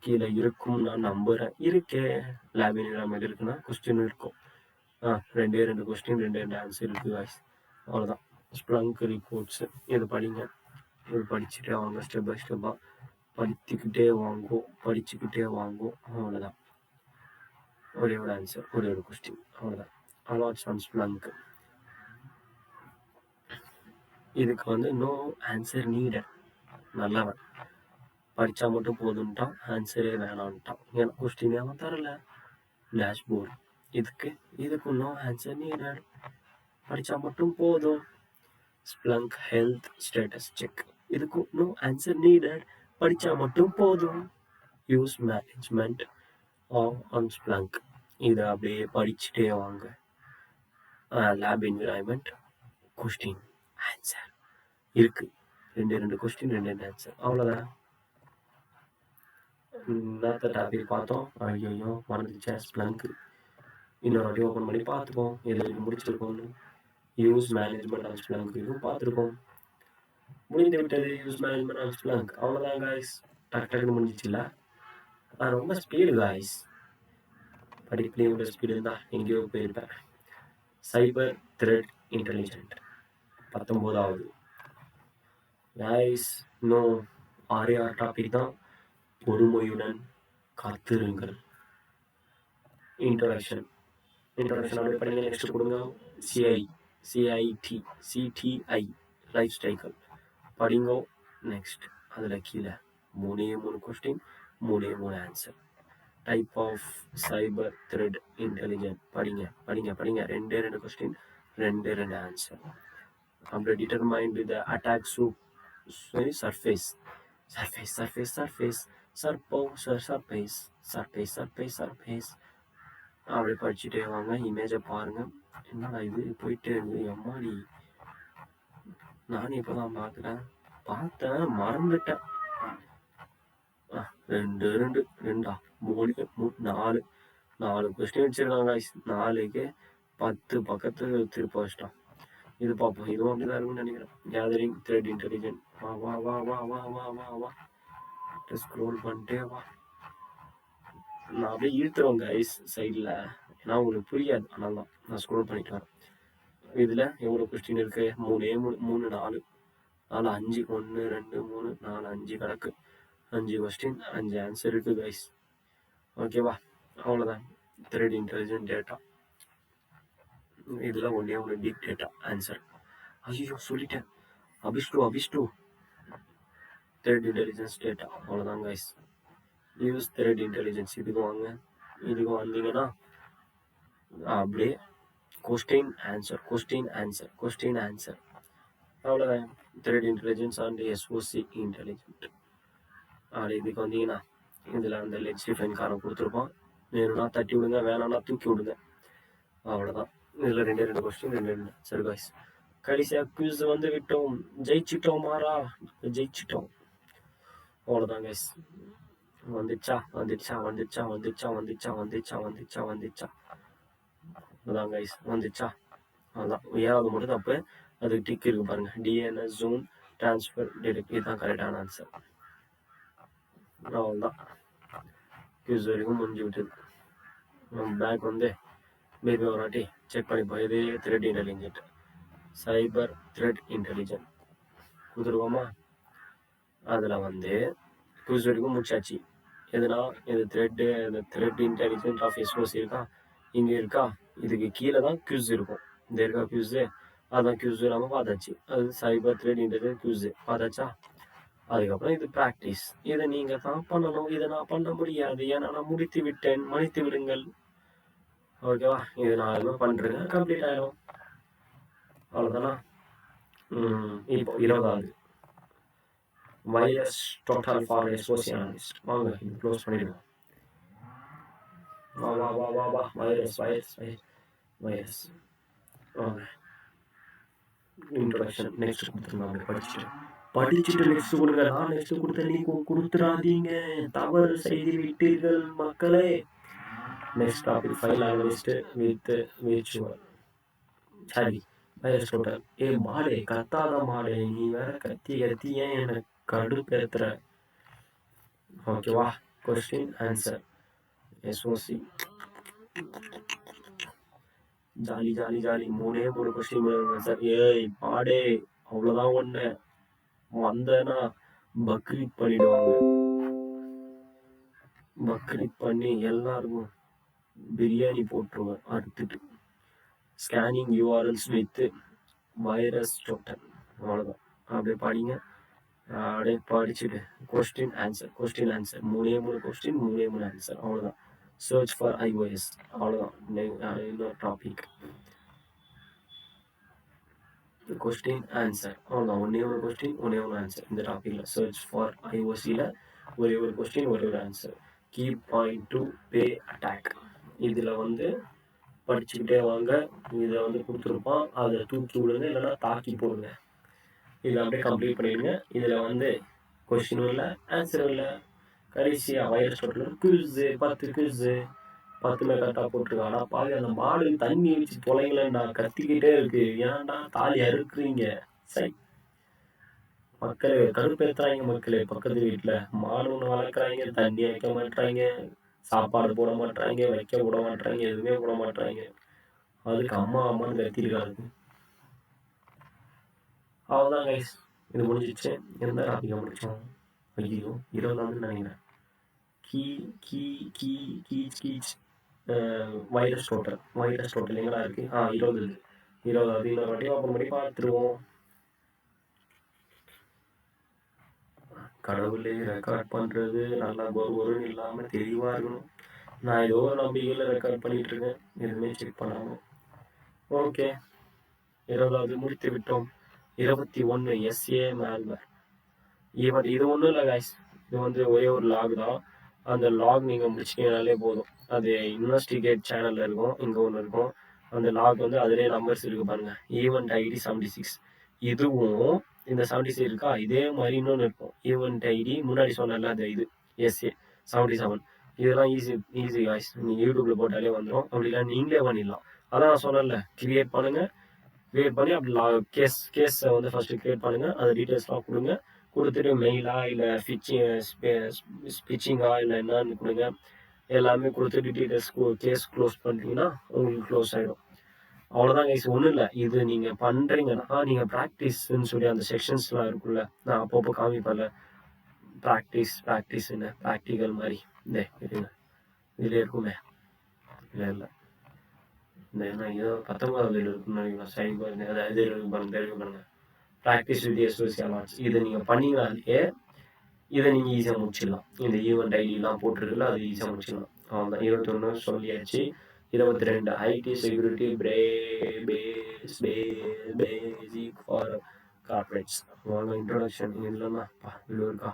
கீழே இருக்கும் நான் நம்புகிறேன். இருக்கே லேப் என்விரான்மெண்ட் இருக்குன்னா கொஸ்டின் இருக்கும். 2 கொஸ்டின் 2 ஆன்சர் இருக்குது guys. அவ்வளோதான். ஸ்ப்ளாங்க் ரிப்போர்ட்ஸு இது படிங்க. இது படிச்சுட்டே வாங்க. ஸ்டெப் பை ஸ்டெப்பாக படிச்சுக்கிட்டே வாங்கும். அவ்வளோதான். ஒரே ஒரு ஆன்சர், ஒரே ஒரு கொஸ்டின். அவ்வளோதான். Alerts on Splunk. இதுக்கு வந்து நோ ஆன்சர் நீடட். நல்லவன் படித்தா மட்டும் போதுன்ட்டான். ஆன்சரே வேணான்ட்டான். ஏன்னா கொஸ்டின் அவன் தரல. டேஷ்போர்ட் இதுக்கு நோ ஆன்சர் நீடட். படித்தா மட்டும் போதும். Splunk health status check. இதுக்கு no answer needed. படிச்சா மட்டும் போதும். Use management on Splunk. இதை அப்படியே படிச்சுட்டே வாங்க. லேப் என்விரான்மெண்ட், கொஸ்டின் ஆன்சர் இருக்கு. ரெண்டு கொஸ்டின், ரெண்டு ஆன்சர், அவ்வளோதான். நேற்று டாபிக் பார்த்தோம். ஐயோ மறந்துச்சா Splunk. இன்னொரு வாட்டி ஓப்பன் பண்ணி பார்த்துப்போம் எது முடிச்சிருக்கோம்னு. யூஸ் மேனேஜ்மெண்ட் ஆன் Splunk இதுவும் பார்த்துருக்கோம். முடிந்து விட்டது யூஸ் மேனேஜ்மெண்ட் ஆன் Splunk. அவ்வளோதான் காய்ஸ். டக்குன்னு முடிஞ்சிச்சுல. ரொம்ப ஸ்பீடு காய்ஸ். படிப்புலேயும் உள்ள ஸ்பீடு இருந்தால் எங்கேயோ போயிருப்பேன். சைபர் த்ரெட் இன்டெலிஜென்ட் 19வது காய்ஸ். இன்னும் 6 டாபிக் தான். பொறுமையுடன் காத்திருங்கள். இன்ட்ரோடக்ஷன் அப்படியே பண்ணி நெக்ஸ்ட் கொடுங்க. சிடிஐ லைஃப் சைக்கிள் படிங்கோ. நெக்ஸ்ட் அதில் கீழே 3 question, 3 answer. Type of cyber threat intelligent படிங்க. 2 கொஸ்டின், 2 ஆன்சர். அப்படியே டிட்டர்மைன் த அட்டாக் சர்ஃபேஸ் அப்படி படிச்சுட்டே வாங்க. இமேஜை பாருங்க. என்னடா இது போயிட்டே இருக்கு, எம்மாடி நானே இப்போதான் பார்த்தேன் மறந்துட்டேன். 2 3 4 கொஸ்டின் வச்சிருக்காங்க. 4க்கு 10 பக்கத்து திருப்ப வச்சிட்டான். இது பார்ப்போம். இதுவும் அப்படிதான் இருக்கும்னு நினைக்கிறேன். Gathering thread intelligent. வா ஸ்க்ரோல் பண்ணிட்டே வா. நான் அப்படியே இழுத்துருவேன் கைஸ் சைடில், ஏன்னா உங்களுக்கு புரியாது. அதனால தான் நான் ஸ்க்ரோல் பண்ணிட்டு வரேன். இதில் எவ்வளோ கொஸ்டின் இருக்கு? 3 4 5 1 2 3 4 5 கணக்கு. 5 கொஸ்டின், 5 ஆன்சர் இருக்கு கைஸ். ஓகேவா? அவ்வளோதான். Thread intelligent data. இதில் ஒன்று பிக் டேட்டா ஆன்சர். ஐயோ சொல்லிட்டேன். அபிஷ்டு த்ரெட் இன்டெலிஜென்ஸ் டேட்டா. அவ்வளோதான் கைஸ். Use thread intelligence. இதுக்கு வந்தீங்கன்னா அப்படியே கொஸ்டின் ஆன்சர். அவ்வளோதான். Thread intelligence and SoC intelligent. அப்படி இதுக்கு வந்தீங்கன்னா இதில் அந்த லெட்ஸ் டிஃபைன் காரம் கொடுத்துருப்போம். வேணும்னா தட்டி விடுங்க, வேணாம்னா தூக்கி விடுங்க. அவ்வளோதான். இதில் 2 கொஸ்டின், 2 ஆன்சர் கைஸ். கடைசியாக குவிஸ் வந்து விட்டோம். ஜெயிச்சிட்டோம். அவ்வளோதான் கைஸ். வந்துச்சா. அதான் கைஸ் வந்துச்சா. அதுதான் 7வது மட்டும் தப்பு. அதுக்கு டிக் இருக்கு பாருங்க. DNS zone transfer direct. இதுதான் கரெக்டான ஆன்சர். அவ்வளோதான். குவிஸ் வரைக்கும் முடிஞ்சு விட்டது. பேக் வந்து மேபி ஒரு வாட்டி செக் பண்ணிப்போம். இது த்ரெட் இன்டெலிஜென்ட், சைபர் த்ரெட் இன்டெலிஜென்ட் கொடுத்துருக்கோமா. அதில் வந்து குவிஸ் வரைக்கும் முடிச்சாச்சு. எதுனா இது த்ரெட் இன்டெலிஜென்ட் ஆஃப் எஸ்ஓசி இருக்கா, இங்கே இருக்கா. இதுக்கு கீழே தான் குவிஸ் இருக்கும். இந்த இருக்கா குவிஸு, அதான் குவிஸ் நம்ம பார்த்தாச்சு. அது சைபர் த்ரெட் இன்டெலிஜென்ட் குவிஸ் பார்த்தாச்சா. அதுக்கப்புறம் இது ப்ராக்டிஸ். இதை நீங்கள் தான் பண்ணணும். இதை நான் பண்ண முடியாது, ஏன்னா நான் முடித்து விட்டேன், மன்னித்து விடுங்கள். ஓகேவா? இது நான் எதுவும் பண்ணுறேன், கம்ப்ளீட் ஆகிடும். அவ்வளோதானா. இப்போ 20வது virus total for SOC analyst. வாங்க இது க்ளோஸ் பண்ணிடுவோம். வா வைரஸ். வாங்க இன்ட்ரோடக்ஷன் நெக்ஸ்ட் கொடுத்துருங்க. படிச்சுட்டு நெக்ஸ்ட் கொடுங்க. நான் நெக்ஸ்ட் கொடுத்த நீங்க கொடுத்துடாதீங்க, தவறு செய்து விட்டீர்கள் மக்களே. Next topic file analyst with virtual. சரி வைரஸ் டோட்டல். மாடே கத்தாத மாடே, நீ வேற கத்தி ஏன் எனக்கு கடுப்பேத்துற. ஓகேவா? Question answer SOC. Jolly 3 question sir. மாடே அவ்வளோதான். ஒன்று வந்தேன்னா பக்ரீத் பண்ணி எல்லாருக்கும் பிரியாணி போட்டுருவேன் அறுத்துட்டு. Scanning URLs with VirusTotal. அவ்வளோதான். அப்படியே படிங்க. அப்படியே படிச்சுட்டு கொஸ்டின் ஆன்சர் 3 கொஸ்டின், 3 ஆன்சர். அவ்வளோதான். Search for iOS. அவ்வளோதான். இன்னொரு டாபிக் கொஸ்டின் ஆன்சர் அவ்வளோதான். ஒன்றே ஒரு கொஸ்டின் ஒன்றே ஒரு ஆன்சர். இந்த டாப்பிக்கில் சர்ச் ஃபார் ஐஓசியில் ஒரே ஒரு கொஸ்டின் ஒரே ஒரு answer. Key point to pay attack. இதில் வந்து படிச்சுக்கிட்டே வாங்க. இதை வந்து கொடுத்துருப்பான், அதை தூக்கி விடுங்க, இல்லைன்னா தாக்கி போடுங்க. இதை அப்படியே கம்ப்ளீட் பண்ணிடுங்க. இதில் வந்து கொஸ்டினும் இல்லை ஆன்சரும் இல்லை. கடைசியாக வைரஸ் டோட்டல் குவிஸு 10 குவிஸு 10மே கரெக்டாக போட்டிருக்காடா. பாதி அந்த மாடு தண்ணி வச்சு தொலைங்களேன்டா, கத்திக்கிட்டே இருக்கு. ஏன்டா தாலி அறுக்குறீங்க? சரி மக்களே, கருப்பேற்றுறாங்க மக்களே. பக்கத்து வீட்டில் மாடு ஒன்று வளர்க்குறாங்க, தண்ணி வைக்க மாட்டுறாங்க, சாப்பாடு போட மாட்டுறாங்க, வைக்க விட மாட்டுறாங்க, எதுவுமே விட மாட்டுறாங்க. அதுக்கு அம்மா அம்மான்னு கத்திருக்காது. அவ்வளோதான் கைஸ், இது முடிஞ்சிச்சு. எந்த டாப்பிக்கை முடிச்சோம்? ஐயோ 20 நினைக்கிறேன். கீ கீ கீ கீச் கீச் வைரஸ் டோட்டல் எங்கடா இருக்கு? 20 20 இன்னொரு வாட்டி ஓப்பன் பண்ணி பார்த்துருவோம். கடவுளே, ரெக்கார்ட் பண்ணுறது நல்லா ஒரு இல்லாமல் தெளிவாக இருக்கணும். நான் ஏதோ ஒரு நம்பிக்கையில் ரெக்கார்ட் பண்ணிட்டு இருக்கேன், எதுவுமே செக் பண்ணாமல். ஓகே, 20வது முடித்து விட்டோம். 21 SA மேல்வேர் ஈவெண்ட். இது ஒன்றும் இல்லை கைஸ், இது வந்து ஒரே ஒரு லாக் தான். அந்த லாக் நீங்கள் முடிச்சிட்டீங்கனாலே போதும். அது இன்வெஸ்டிகேட் சேனலில் இருக்கும், இங்கே ஒன்று இருக்கும். அந்த லாக் வந்து அதிலே நம்பர்ஸ் இருக்கு பாருங்க. Event ID 76. இதுவும் இந்த 76 இருக்கா, இதே மாதிரி இன்னொன்று இருக்கும். ஈவெண்ட் ஐடி முன்னாடி சொன்னல, அந்த இது SA 77. இதெல்லாம் ஈஸி காய்ஸ். நீங்கள் யூடியூப்பில் போட்டாலே வந்துடும். அப்படி இல்லை நீங்களே பண்ணிடலாம். அதான் நான் சொன்னல, கிரியேட் பண்ணுங்கள். கிரியேட் பண்ணி அப்படி கேஸை வந்து ஃபஸ்ட்டு கிரியேட் பண்ணுங்கள். அது டீட்டெயில்ஸ்லாம் கொடுங்க. கொடுத்துட்டு மெயிலா இல்லை ஸ்பிச்சிங்கா இல்லை என்னன்னு கொடுங்க. எல்லாமே கொடுத்துட்டு டீட்டெயில்ஸ் கேஸ் க்ளோஸ் பண்ணிட்டீங்கன்னா உங்களுக்கு க்ளோஸ் ஆகிடும். அவ்வளோதான் கைஸ், ஒன்றும் இல்லை. இது நீங்கள் பண்ணுறீங்கன்னா நீங்கள் ப்ராக்டிஸ்ன்னு சொல்லி அந்த செக்ஷன்ஸ்லாம் இருக்குல்ல, நான் அப்பப்போ காமிப்பேன்ல, ப்ராக்டிஸ்ன்னு ப்ராக்டிக்கல் மாதிரி இந்த இருங்க, இதில் இருக்குமே. இல்லை இந்த என்ன ஏதோ 19வது இருக்குன்னு நினைக்கிறேன். சைபர் அதாவது தெரிவு பண்ணுங்க. Practice with SoC alerts. இதை நீங்கள் பண்ணிங்கனாலே இதை நீங்கள் ஈஸியாக முடிச்சிடலாம். இந்த ஈவெண்ட் ஐடிலாம் போட்டுருக்குல்ல, அது ஈஸியாக முடிச்சிடலாம். அவ்வளோதான். 21 சொல்லியாச்சு. 22 ID security basic for corporates. வாங்க இன்ட்ரோடக்ஷன். இல்லைன்னா இது இருக்கா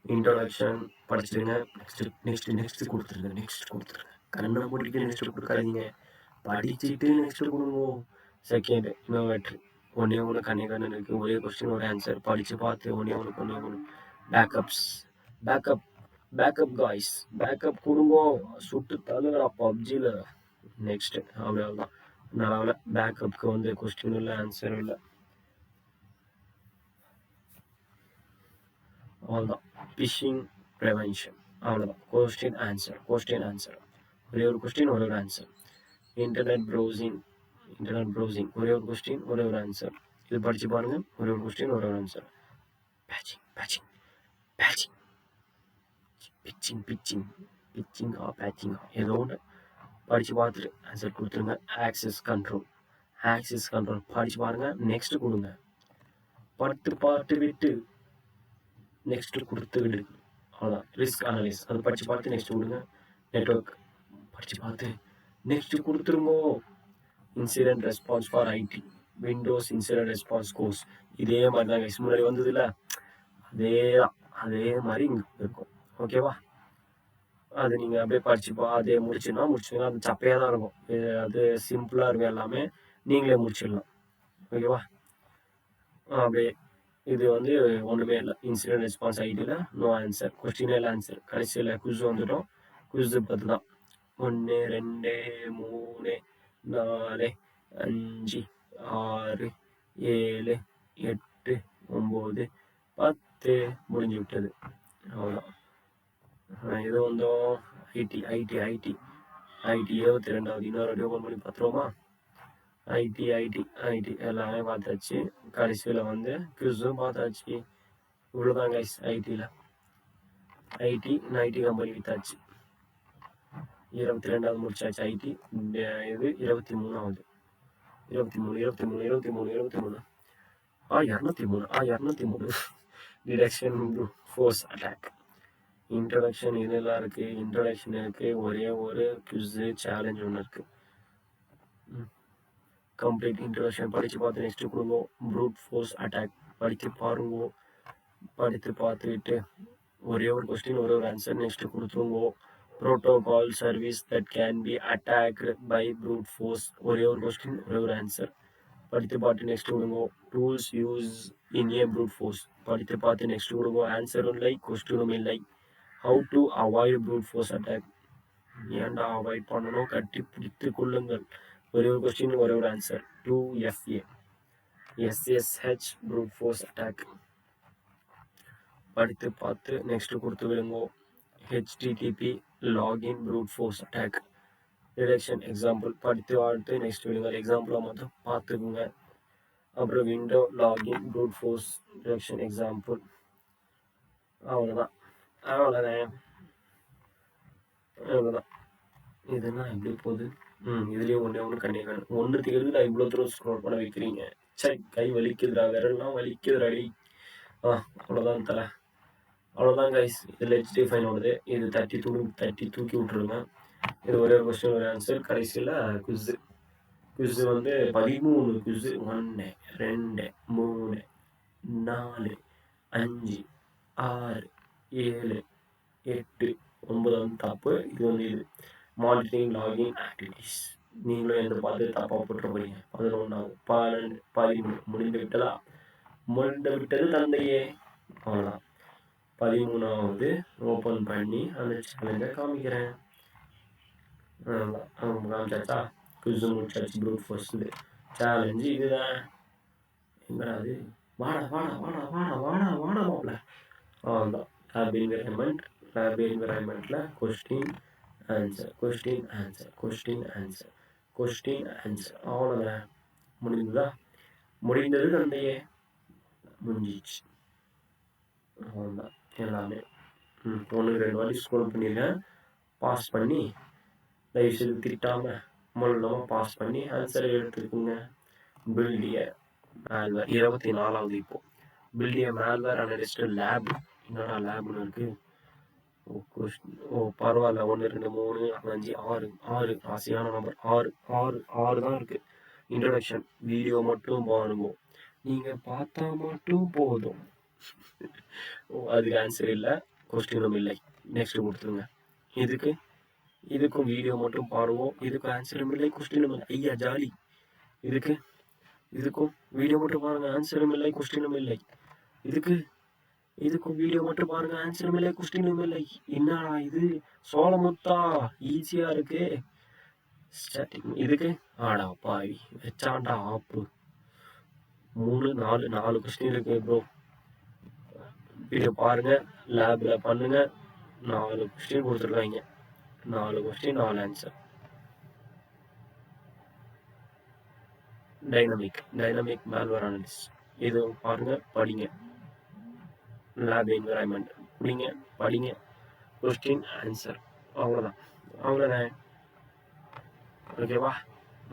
இன்ட்ரோடக்ஷன் படிச்சிருங்க. நெக்ஸ்ட் கொடுத்துருங்க. கண்ணை போட்டுட்டு நெக்ஸ்ட் கொடுக்காதீங்க, படிச்சுட்டு நெக்ஸ்ட் கொடுங்க. செகண்ட் இன்னோவேட்ரி. ஒன்றே ஒன்று கண்ணு இருக்குது. ஒரே கொஸ்டின் ஒரு ஆன்சர். படித்து பார்த்து ஒன்றே ஒன்று. பேக்கப் காய்ஸ், பேக்கப் கொடுங்க. சுட்டு தள்ளுறா பப்ஜியில். நெக்ஸ்ட் அவ்வளோதான். அதனால் பேக்கப்புக்கு வந்து கொஸ்டின் இல்லை ஆன்சரும் இல்லை. அவ்வளோதான். Phishing prevention. அவ்வளோதான். Question answer. ஒரே ஒரு கொஸ்டின் ஒரே ஒரு ஆன்சர். இன்டர்நெட் ப்ரௌசிங் ஒரே ஒரு கொஸ்டின் ஒரே ஒரு ஆன்சர். இது படித்து பாருங்கள். ஒரே ஒரு கொஸ்டின் ஒரே ஒரு ஆன்சர். பேச்சிங் ஏதோ ஒன்று படித்து பார்த்துட்டு ஆன்சர் கொடுத்துருங்க. ஆக்சஸ் கண்ட்ரோல் படித்து பாருங்கள். நெக்ஸ்ட் கொடுங்க. பார்த்து விட்டு நெக்ஸ்ட் கொடுத்து விடு. அவ்வளோதான். ரிஸ்க் அனலைஸ் அது படித்து பார்த்து நெக்ஸ்ட் கொடுங்க. நெட்வொர்க் படித்து பார்த்து நெக்ஸ்ட் கொடுத்துருங்கோ. Incident response for IT, Windows incident response course. இதே மாதிரி தான் கைஸ் முன்னாடி வந்தது இல்லை, அதே மாதிரி இங்கே இருக்கும். ஓகேவா? அது நீங்கள் அப்படியே படிச்சுப்பா. அதே முடிச்சுன்னா அது சப்பையாக தான் இருக்கும். அது சிம்பிளாக இருக்கும். எல்லாமே நீங்களே முடிச்சிடலாம். ஓகேவா? அப்படியே இது வந்து ஒன்றுமே இல்லை. இன்சிடென்ட் ரெஸ்பான்ஸ் ஐடியில் நோ ஆன்சர், கொஸ்டின் இல்லை ஆன்சர். கடைசியில் குவிஸ் வந்துட்டோம். குவிஸ் பற்றி தான். 1 2 3 4 5 6 7 8 9 10 முடிஞ்சு விட்டது. அவ்வளோதான். இது வந்தோம். ஐடி 22வது இன்னொரு ஓப்பன் பண்ணி பார்த்துருவோமா? ஐடி எல்லாமே பார்த்தாச்சு. கடைசியில் வந்து குவிஸும் பார்த்தாச்சு. இவ்வளோதான் கைஸ். ஐடி கம்பெனி வித்தாச்சு. 22வது முடிச்சாச்சு. ஐடி இது 23வது. 23 203 டிடெக்ஷன் ஃபோர்ஸ் அட்டாக். இன்ட்ரடக்ஷன் இதெல்லாம் இருக்குது. ஒரே ஒரு குவிஸ் சேலஞ்ச் ஒன்று இருக்குது. கம்ப்ளீட் இன்ட்ரோடக்ஷன் படித்து பார்த்து நெக்ஸ்ட்டு கொடுங்க. ப்ரூட் ஃபோர்ஸ் அட்டாக் படித்து பாருங்க. படித்து பார்த்துட்டு ஒரே ஒரு கொஸ்டின் ஒரே ஒரு ஆன்சர் நெக்ஸ்ட்டு கொடுத்துருங்க. Protocol service that can be attacked by brute force ஒரே ஒரு கொஸ்டின் ஒரே ஒரு ஆன்சர் படித்து பார்த்து நெக்ஸ்ட் கொடுங்க. Tools use in A fruit force படித்து பார்த்து நெக்ஸ்ட் கொடுங்க. ஆன்சரும் இல்லை கொஸ்டினும் இல்லை. How to avoid fruit force attack ஏன்டா அவாய்ட் பண்ணணும், கட்டி பிடித்து கொள்ளுங்கள். ஒரே ஒரு கொஸ்டின் ஒரே ஒரு answer. 2FA SSH fruit force attack படித்து பார்த்து நெக்ஸ்ட் கொடுத்து விடுங்க. HTTP login fruit force attack detection example படித்து வாழ்த்து நெக்ஸ்ட் விடுங்க. எக்ஸாம்பிளை மட்டும் பார்த்துக்குங்க. அப்புறம் window login fruit force detection example. அவ்வளோதான். இதுனா எப்படி போகுது? இதுலேயும் ஒன்று கண்டிப்பாக ஒன்றுத்துக்கு எதுக்கு நான் இவ்வளோ தூரம் ஸ்க்ரோல் பண்ண வைக்கிறீங்க? சரி, கை வலிக்குதுடா, விரல்லாம் வலிக்குதுடாடி. அவ்வளோதான் தலை. அவ்வளோதான் கைஸ். இதில் HDFine ஓடுது. இது தட்டி தூக்கி விட்ருங்க. இது ஒரே ஒரு கொஸ்டின் ஒரு ஆன்சர். கடைசியில் குவிஸு 13 குவிஸு. 1 2 3 4 5 6 7 8 9 வந்து தப்பு. இது வந்து இது மானிட்டரிங் லாகின் ஆக்டிவிட்டிஸ். நீங்களும் எந்த பார்த்து தப்பாக போட்டு போறீங்க. 11 12 13 முடிந்து விட்டது தந்தையே. அவ்வளோதான். 13வது ஓப்பன் பண்ணி அந்த சேலஞ்சை காமிக்கிறேன். காமிச்சாச்சா? குவிஸ் முடிச்சாச்சு. ப்ரூட் ஃபோர்ஸ் சேலஞ்சு இதுதான். எங்கடா அது? வாடா மாப்பிள்ள. அவ்வளோதான். லேப் என்விரான்மெண்ட்ல கொஸ்டின் ஆன்சர் அவ்வளோதான். முடிந்தது தந்தையே. முடிஞ்சிச்சு. அவ்வளோதான் எல்லாமே. 1-2 வாட்டி ஸ்க்ரோல் பண்ணியிருக்கேன். பாஸ் பண்ணி தயவுசெய்து திட்டாமல் முழுவதும் பாஸ் பண்ணி ஆன்சரை எடுத்துக்குங்க. பில்டிய மேல்வேர் 24வது. இப்போ பில்டிய மேல்வேர் அனலிஸ்ட் லேப். என்னடா லேப்னு இருக்கு? பரவாயில்ல. 1 2 3 5 6 ராசியான நம்பர் 6 தான் இருக்கு. இன்ட்ரோடக்ஷன் வீடியோ மட்டும் பாருங்க. நீங்க பார்த்தா மட்டும் போதும். அதுக்கு ஆன்சர் இல்லை, கொஸ்டினும் இல்லை. நெக்ஸ்ட் கொடுத்துருங்க. இதுக்கும் வீடியோ மட்டும் பாருங்க. இதுக்கும் ஆன்சரும் இல்லை, கொஸ்டினும் இல்லை. ஐயா ஜாலி. இதுக்கும் வீடியோ மட்டும் பாருங்க. ஆன்சரும் இல்லை, கொஸ்டினும் இல்லை. இதுக்கும் வீடியோ மட்டும் பாருங்க. ஆன்சரும் இல்லை, கொஸ்டினும் இல்லை. என்னடா இது? சோளமுத்தா ஈஸியா இருக்கு. இதுக்கு ஆடா பாவி வச்சாண்டா ஆப்பு. 4 கொஸ்டின் இருக்கு ப்ரோ. வீடியோ பாருங்க, லேப்ல பண்ணுங்க. 4 கொஸ்டின் கொடுத்துருக்காங்க. 4 question 4 answer. Dynamic malware analysis. இது பாருங்க, படிங்க. லேப் என்விரான்மெண்ட் படிங்க. Question answer. அவ்வளோதான். ஓகேவா?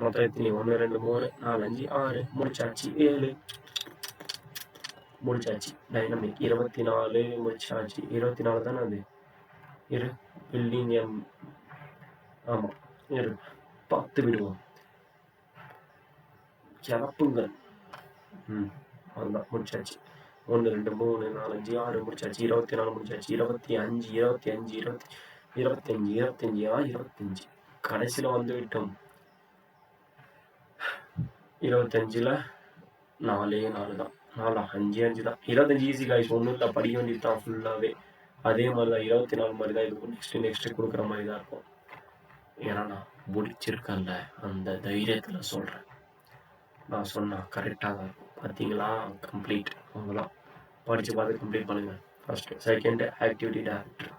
மொத்தம் எத்தனை? 1 2 3 4 5 6 முடிச்சாச்சு. 7 முடிச்சாச்சு. டைனமிக் 24 முடிச்சாச்சு. 24 தானே அது? பில்டிங் ஆமாம் 10 விடுவோம். கிளப்புங்கள். அதுதான் முடிச்சாச்சு. 1 2 3 4 5 6 முடிச்சாச்சு. 24 முடிச்சாச்சு. 25 கடைசியில் வந்து விட்டோம். 25ல் 4 தான். 5 தான். 25 ஈஸி காய்ஸ். ஒன்றும் இல்லை, படிக்க வேண்டியது தான் ஃபுல்லாகவே. அதே மாதிரி தான் 24 மாதிரி தான் இருக்கும். நெக்ஸ்ட் கொடுக்குற மாதிரி தான் இருக்கும். ஏன்னா நான் முடிச்சிருக்கேன்ல, அந்த தைரியத்தில் சொல்கிறேன். நான் சொன்னால் கரெக்டாக தான் இருக்கும். பார்த்தீங்களா? கம்ப்ளீட். அவ்வளோதான். படித்து பார்த்து கம்ப்ளீட் பண்ணுங்கள். ஃபஸ்ட்டு. Second activity director.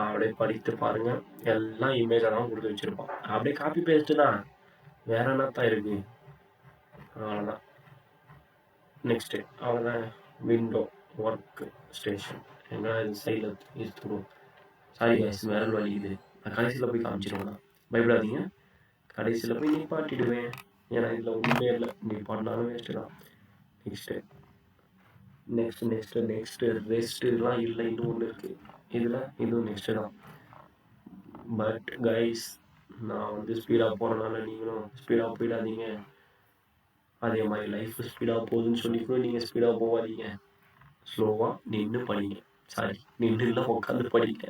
அப்படியே படித்து பாருங்கள். எல்லாம் இமேஜாக தான் கொடுத்து வச்சுருப்பான். அப்படியே காப்பி பேஸ்ட்டு தான், வேற என்னத்தான் இருக்குது. அவ்வளோதான். நெக்ஸ்ட்டு அவ்வளோதான். Window work station. எங்கன்னா இது சைடில் எடுத்துருவோம். சாரி கைஸ், விரல் வலிக்குது. நான் கடைசியில் போய் காமிச்சிருவேன். பயப்படாதீங்க, கடைசியில் போய் நிப்பாட்டிடுவேன். ஏன்னா இதில் ஒன்றுமே இல்லை, நீ பண்ணாலும் வேஸ்ட்டு தான். நெக்ஸ்ட்டு ரெஸ்ட்டுலாம் இல்லை, இன்னும் ஒன்று இருக்குது இதில். இதுவும் நெக்ஸ்ட்டு தான். பட் கைஸ், நான் வந்து ஸ்பீடாக போகிறனால நீங்களும் ஸ்பீடாக போயிடாதீங்க. அதே மாதிரி லைஃப் ஸ்பீடாக போகுதுன்னு சொல்லி கூட நீங்கள் ஸ்பீடாக போகாதீங்க. ஸ்லோவாக நின்று படிங்க. சாரி, நின்றுலாம் உட்காந்து படிங்க.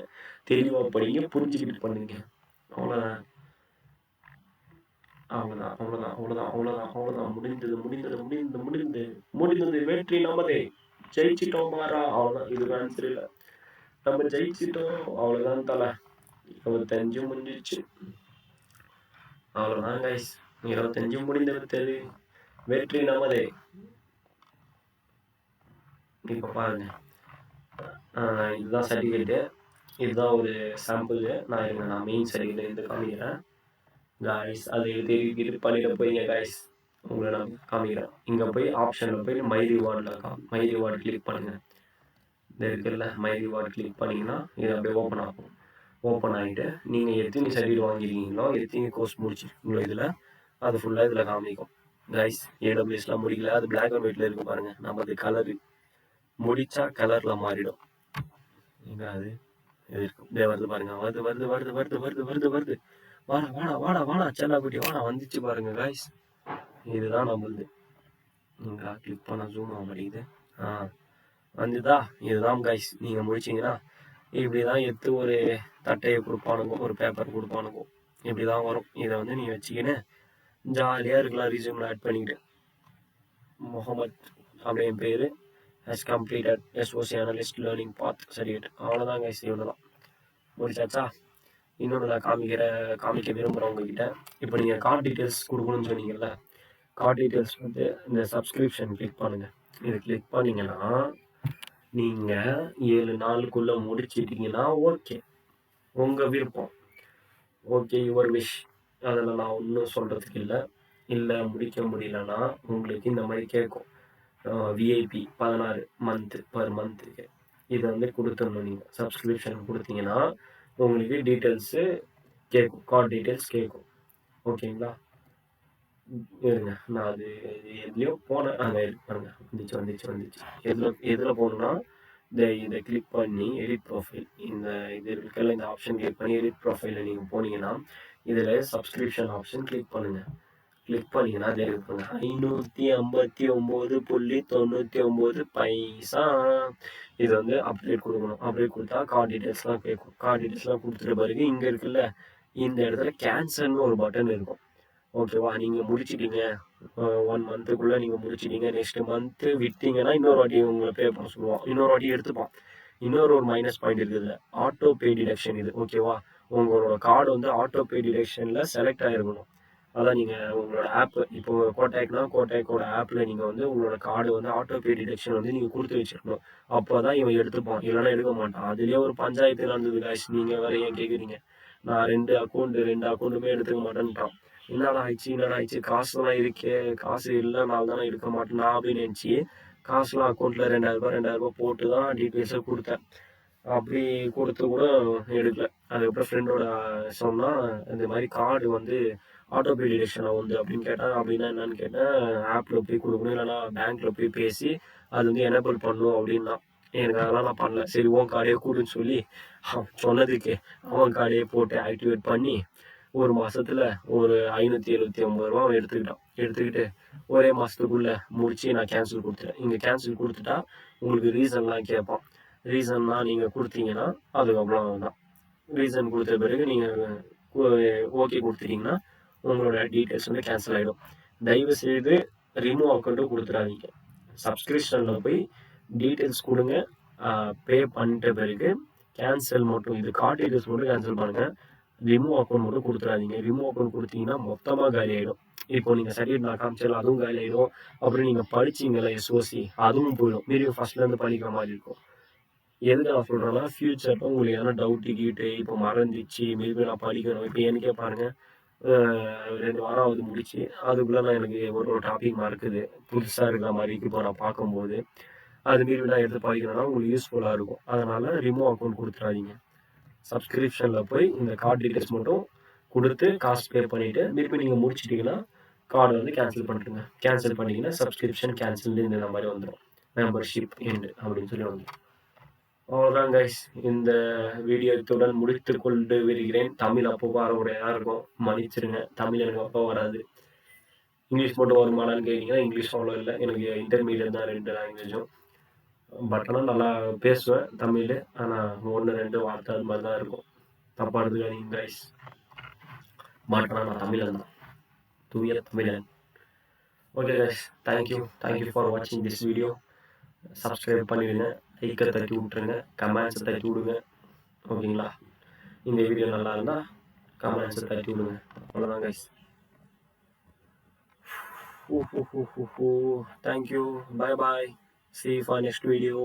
தெளிவாக படிங்க, புரிஞ்சுக்கிட்டு பண்ணுங்க. அவ்வளோதான் அவ்வளோதான் அவ்வளோதான் அவ்வளோதான் அவ்வளோதான் அவ்வளோதான். முடிந்தது முடிந்தது முடிந்தது முடிந்தது முடிந்தது. வெற்றி நமதே. ஜெயிச்சிட்டோம் மாறா. அவ்வளோதான். இதுக்கு ஆன்சர் இல்லை. நம்ம ஜெயிச்சிட்டோம். அவ்வளோதான் தலை. 25 முடிஞ்சிச்சு. அவ்வளோதான் கைஸ். 25 முடிந்து விட்டது. வெற்றி நமதே. இப்போ பாருங்க, இதுதான் சர்டிஃபிகேட்டு. இதுதான் ஒரு சாம்பிள். நான் மெயின் சர்டிஃபிகேட் இருந்து காமிக்கிறேன் காய்ஸ். அது இது பண்ணிட்டு போய் காய்ஸ் உங்களை நான் காமிக்கிறேன். இங்கே போய் ஆப்ஷனில் போய் மை ரிவார்டு கிளிக் பண்ணுங்கள். இது இருக்குல்ல, மை ரிவார்டு கிளிக் பண்ணிங்கன்னா இது அப்படியே ஓப்பன் ஆகும். ஓப்பன் ஆகிட்டு நீங்கள் எத்தனை சர்டிஃபிகேட் வாங்கியிருக்கீங்களோ, எத்தனை கோர்ஸ் முடிச்சிருக்கீங்களோ இதில், அது ஃபுல்லாக இதில் காமிக்கும் கைஸ். ஏடபிள்யூஎஸ்லாம் முடிக்கல, அது பிளாக் அண்ட் ஒயிட்டில் இருக்கு பாருங்கள். நமது கலரு முடிச்சா கலரில் மாறிடும். எங்கே அது இருக்கும்? வருது பாருங்க. வருது வருது வருது வருது வருது வருது வருது. வாடா வாடா வாடா வாடா செல்லாக்குட்டி வாடா. வந்துச்சு பாருங்க கைஸ். இதுதான் நம்மளுது. இங்கே கிளிக் பண்ண ஜூம் ஆக மாட்டேங்குது. வந்துதா? இதுதான் கைஸ். நீங்கள் முடிச்சிங்கன்னா இப்படி தான் எடுத்து ஒரு தட்டையை கொடுப்பானுங்க, ஒரு பேப்பர் கொடுப்பானுங்க. இப்படி தான் வரும். இதை வந்து நீங்கள் வச்சுக்கின்னு ஜாலியாக இருக்கலாம். ரிசியூமில் ஆட் பண்ணிக்கிட்டு முகமது அப்படியே என் பேர் has completed SOC analyst learning path certificate. அவ்வளோதான் கைஸ். இவ்வளோதான் முடிச்சாச்சா? இன்னொன்று நான் காமிக்க விரும்புகிறவங்க கிட்ட, இப்போ நீங்கள் கார்டு டீட்டெயில்ஸ் கொடுக்கணும்னு சொன்னீங்கல்ல, கார்டு டீட்டெயில்ஸ் வந்து இந்த சப்ஸ்கிரிப்ஷன் கிளிக் பண்ணுங்கள். இது கிளிக் பண்ணிங்கன்னா நீங்கள் 7 நாளுக்குள்ளே முடிச்சிட்டிங்கன்னா ஓகே, உங்கள் விருப்பம். Okay, your wish. அதில் நான் ஒன்றும் சொல்கிறதுக்கு இல்லை முடிக்க முடியலன்னா உங்களுக்கு இந்த மாதிரி கேட்கும். விஐபி 16 மந்த்து பர் மந்த்துக்கு இதை வந்து கொடுத்துடணும். நீங்கள் சப்ஸ்கிரிப்ஷன் கொடுத்தீங்கன்னா உங்களுக்கு டீட்டெயில்ஸு கேட்கும், கார்டு டீட்டெயில்ஸ் கேட்கும். ஓகேங்களா? இருங்க, நான் அது எதுலையோ போனேன். அங்கே பாருங்க, வந்துச்சு. எதில் போகணுன்னா இதை கிளிக் பண்ணி எடிட் ப்ரொஃபைல், இந்த இது இருக்கல, இந்த ஆப்ஷன் கிளிக் பண்ணி எடிட் ப்ரொஃபைலில் நீங்கள் போனீங்கன்னா இதில் சப்ஸ்கிரிப்ஷன் ஆப்ஷன் கிளிக் பண்ணுங்கள். கிளிக் பண்ணிங்கன்னா அது இருக்குங்க 559.99 பைசா. இது வந்து அப்டேட் கொடுக்கணும். அப்டேட் கொடுத்தா கார்டு டீட்டெயில்ஸ்லாம் கேட்கும். கார்டு டீட்டெயில்ஸ்லாம் கொடுத்துட்ட பிறகு இங்கே இருக்குல்ல, இந்த இடத்துல கேன்சல்னு ஒரு பட்டன் இருக்கும். ஓகேவா? நீங்கள் முடிச்சிட்டீங்க, 1 மந்த்துக்குள்ளே நீங்கள் முடிச்சிட்டீங்க, நெக்ஸ்ட் மந்த்து விட்டீங்கன்னா இன்னொரு வாட்டி உங்களை பே பண்ண சொல்லுவோம். இன்னொரு வாட்டி எடுத்துப்பான். இன்னொரு மைனஸ் பாயிண்ட் இருக்குது, ஆட்டோ பே டிடக்ஷன். இது ஓகேவா? உங்களோட கார்டு வந்து ஆட்டோ பே டிடக்ஷனில் செலக்ட் ஆகிருக்கணும். அதான் நீங்கள் உங்களோட ஆப், இப்போ கோட்டாக்கோட ஆப்பில் நீங்கள் வந்து உங்களோட கார்டு வந்து ஆட்டோ பே டிடக்ஷன் வந்து நீங்கள் கொடுத்து வச்சிருக்கணும். அப்போ தான் இவன் எடுத்துப்பான், இல்லைன்னா எடுக்க மாட்டான். அதுலேயே ஒரு பஞ்சாயத்து நடந்தது காய்ச்சி. நீங்கள் வேறு ஏன் கேட்குறீங்க? நான் 2 அக்கௌண்ட்டுமே எடுத்துக்க மாட்டேன்ட்டான். என்னடா ஆயிடுச்சு, காசுலாம் இருக்கே, காசு இல்லைனால தானே எடுக்க மாட்டேன் நான் அப்படின்னு நினச்சி காசுலாம் அக்கௌண்ட்டில் 2000 போட்டு தான் டீட்டெயில்ஸை கொடுத்தேன். அப்படி கொடுத்து கூட எடுக்கல. அதுக்கப்புறம் ஃப்ரெண்டோட சொன்னால் இந்த மாதிரி கார்டு வந்து ஆட்டோ பே டிடக்ஷன் ஆகுது அப்படின்னு கேட்டேன். அப்படின்னா என்னன்னு கேட்டேன். ஆப்பில் போய் கொடுக்கணும், இல்லைனா பேங்க்கில் போய் பேசி அது வந்து எனேபிள் பண்ணணும் அப்படின்னா. எனக்கு அதெல்லாம் நான் பண்ணல. சரி, உன் கார்டே கூடுன்னு சொல்லி சொன்னதுக்கு அவன் கார்டே போட்டு ஆக்டிவேட் பண்ணி ஒரு மாதத்தில் ஒரு 579 ரூபா அவன் எடுத்துக்கிட்டு ஒரே மாதத்துக்குள்ளே முடிச்சு நான் கேன்சல் கொடுத்துட்டேன். இங்கே கேன்சல் கொடுத்துட்டா உங்களுக்கு ரீசன்லாம் கேட்பான். ரீசன்லாம் நீங்கள் கொடுத்தீங்கன்னா அதுக்கப்புறம் தான் ரீசன் கொடுத்த பிறகு நீங்கள் ஓகே கொடுத்துட்டீங்கன்னா உங்களோட டீட்டெயில்ஸ் வந்து கேன்சல் ஆகிடும். தயவு செய்து ரிமூவ் அக்கௌண்ட்டும் கொடுத்துடாதீங்க. சப்ஸ்கிரிப்ஷனில் போய் டீட்டெயில்ஸ் கொடுங்க, பே பண்ணிட்ட பிறகு கேன்சல் மட்டும், இது கார்டு டீட்டெயில்ஸ் மட்டும் கேன்சல் பண்ணுங்கள். ரிமூவ் அக்கௌண்ட் மட்டும் கொடுத்துடாதீங்க. ரிமூவ் அக்கௌண்ட் கொடுத்தீங்கன்னா மொத்தமாக காலி ஆகிடும். இப்போ நீங்கள் சர்டிஃபிகேட் நான் காமிச்சாலும் அதுவும் காலி ஆகிடும். அப்புறம் நீங்கள் படிச்சிங்களா எஸ்ஓசி, அதுவும் போயிடும். மீறி ஃபஸ்ட்லேருந்து படிக்கிற மாதிரி இருக்கும். எதுக்கு நான் சொல்கிறேன்னா, ஃப்யூச்சரில் உங்களுக்கு எதனா டவுட்டு இப்போ மறந்துச்சு, மீறி நான் படிக்கணும். இப்போ எனக்கே பாருங்கள், 2 வாரம் ஆகுது முடிச்சு, அதுக்குள்ளே நான் எனக்கு ஒரு டாபிக் மறக்குது, புதுசாக இருக்கிற மாதிரி இப்போ நான் பார்க்கும்போது அது மீறி நான் எடுத்து படிக்கணும்னா உங்களுக்கு யூஸ்ஃபுல்லாக இருக்கும். அதனால் ரிமூவ் அக்கௌண்ட் கொடுத்துடாதீங்க. சப்ஸ்கிரிப்ஷனில் போய் இந்த கார்டு டீட்டெயில்ஸ் மட்டும் கொடுத்து காசு பே பண்ணிவிட்டு திருப்பி நீங்கள் முடிச்சிட்டிங்கன்னா கார்டை வந்து கேன்சல் பண்ணிட்டுங்க. கேன்சல் பண்ணிங்கன்னா சப்ஸ்கிரிப்ஷன் கேன்சல் இந்த மாதிரி வந்துடும், மெம்பர்ஷிப் எண்டு அப்படின்னு சொல்லி வந்துடும். அவ்வளோதான் கைஸ். இந்த வீடியோத்துடன் முடித்து கொண்டு வருகிறேன். தமிழ் அப்போ வரவுடையதாக இருக்கும், மன்னிச்சிருங்க. தமிழ் எனக்கு அப்போ வராது. இங்கிலீஷ் மட்டும் வருமானான்னு கேட்டிங்கன்னா இங்கிலீஷ் அவ்வளோ இல்லை, எனக்கு இன்டர்மீடியட் தான் 2 லாங்குவேஜும். பட் ஆனால் நல்லா பேசுவேன் தமிழ். ஆனால் 1 2 வார்த்தை அது மாதிரி தான் இருக்கும். தப்பாக எடுத்துக்காதீங்க கைஸ். பட் ஆனால் நான் தமிழன் தான், தூய தமிழன். ஓகே கைஸ், தேங்க்யூ ஃபார் வாட்சிங் திஸ் வீடியோ. சப்ஸ்கிரைப் பண்ணிடுங்க, லைக்கை தட்டி விட்ருங்க, கமெண்ட்ஸை தட்டி விடுங்க. ஓகேங்களா? இந்த வீடியோ நல்லா இருந்தால் கமெண்ட்ஸை தட்டி விடுங்க. அவ்வளோதான் guys. Thank you. Bye bye. See you for next video.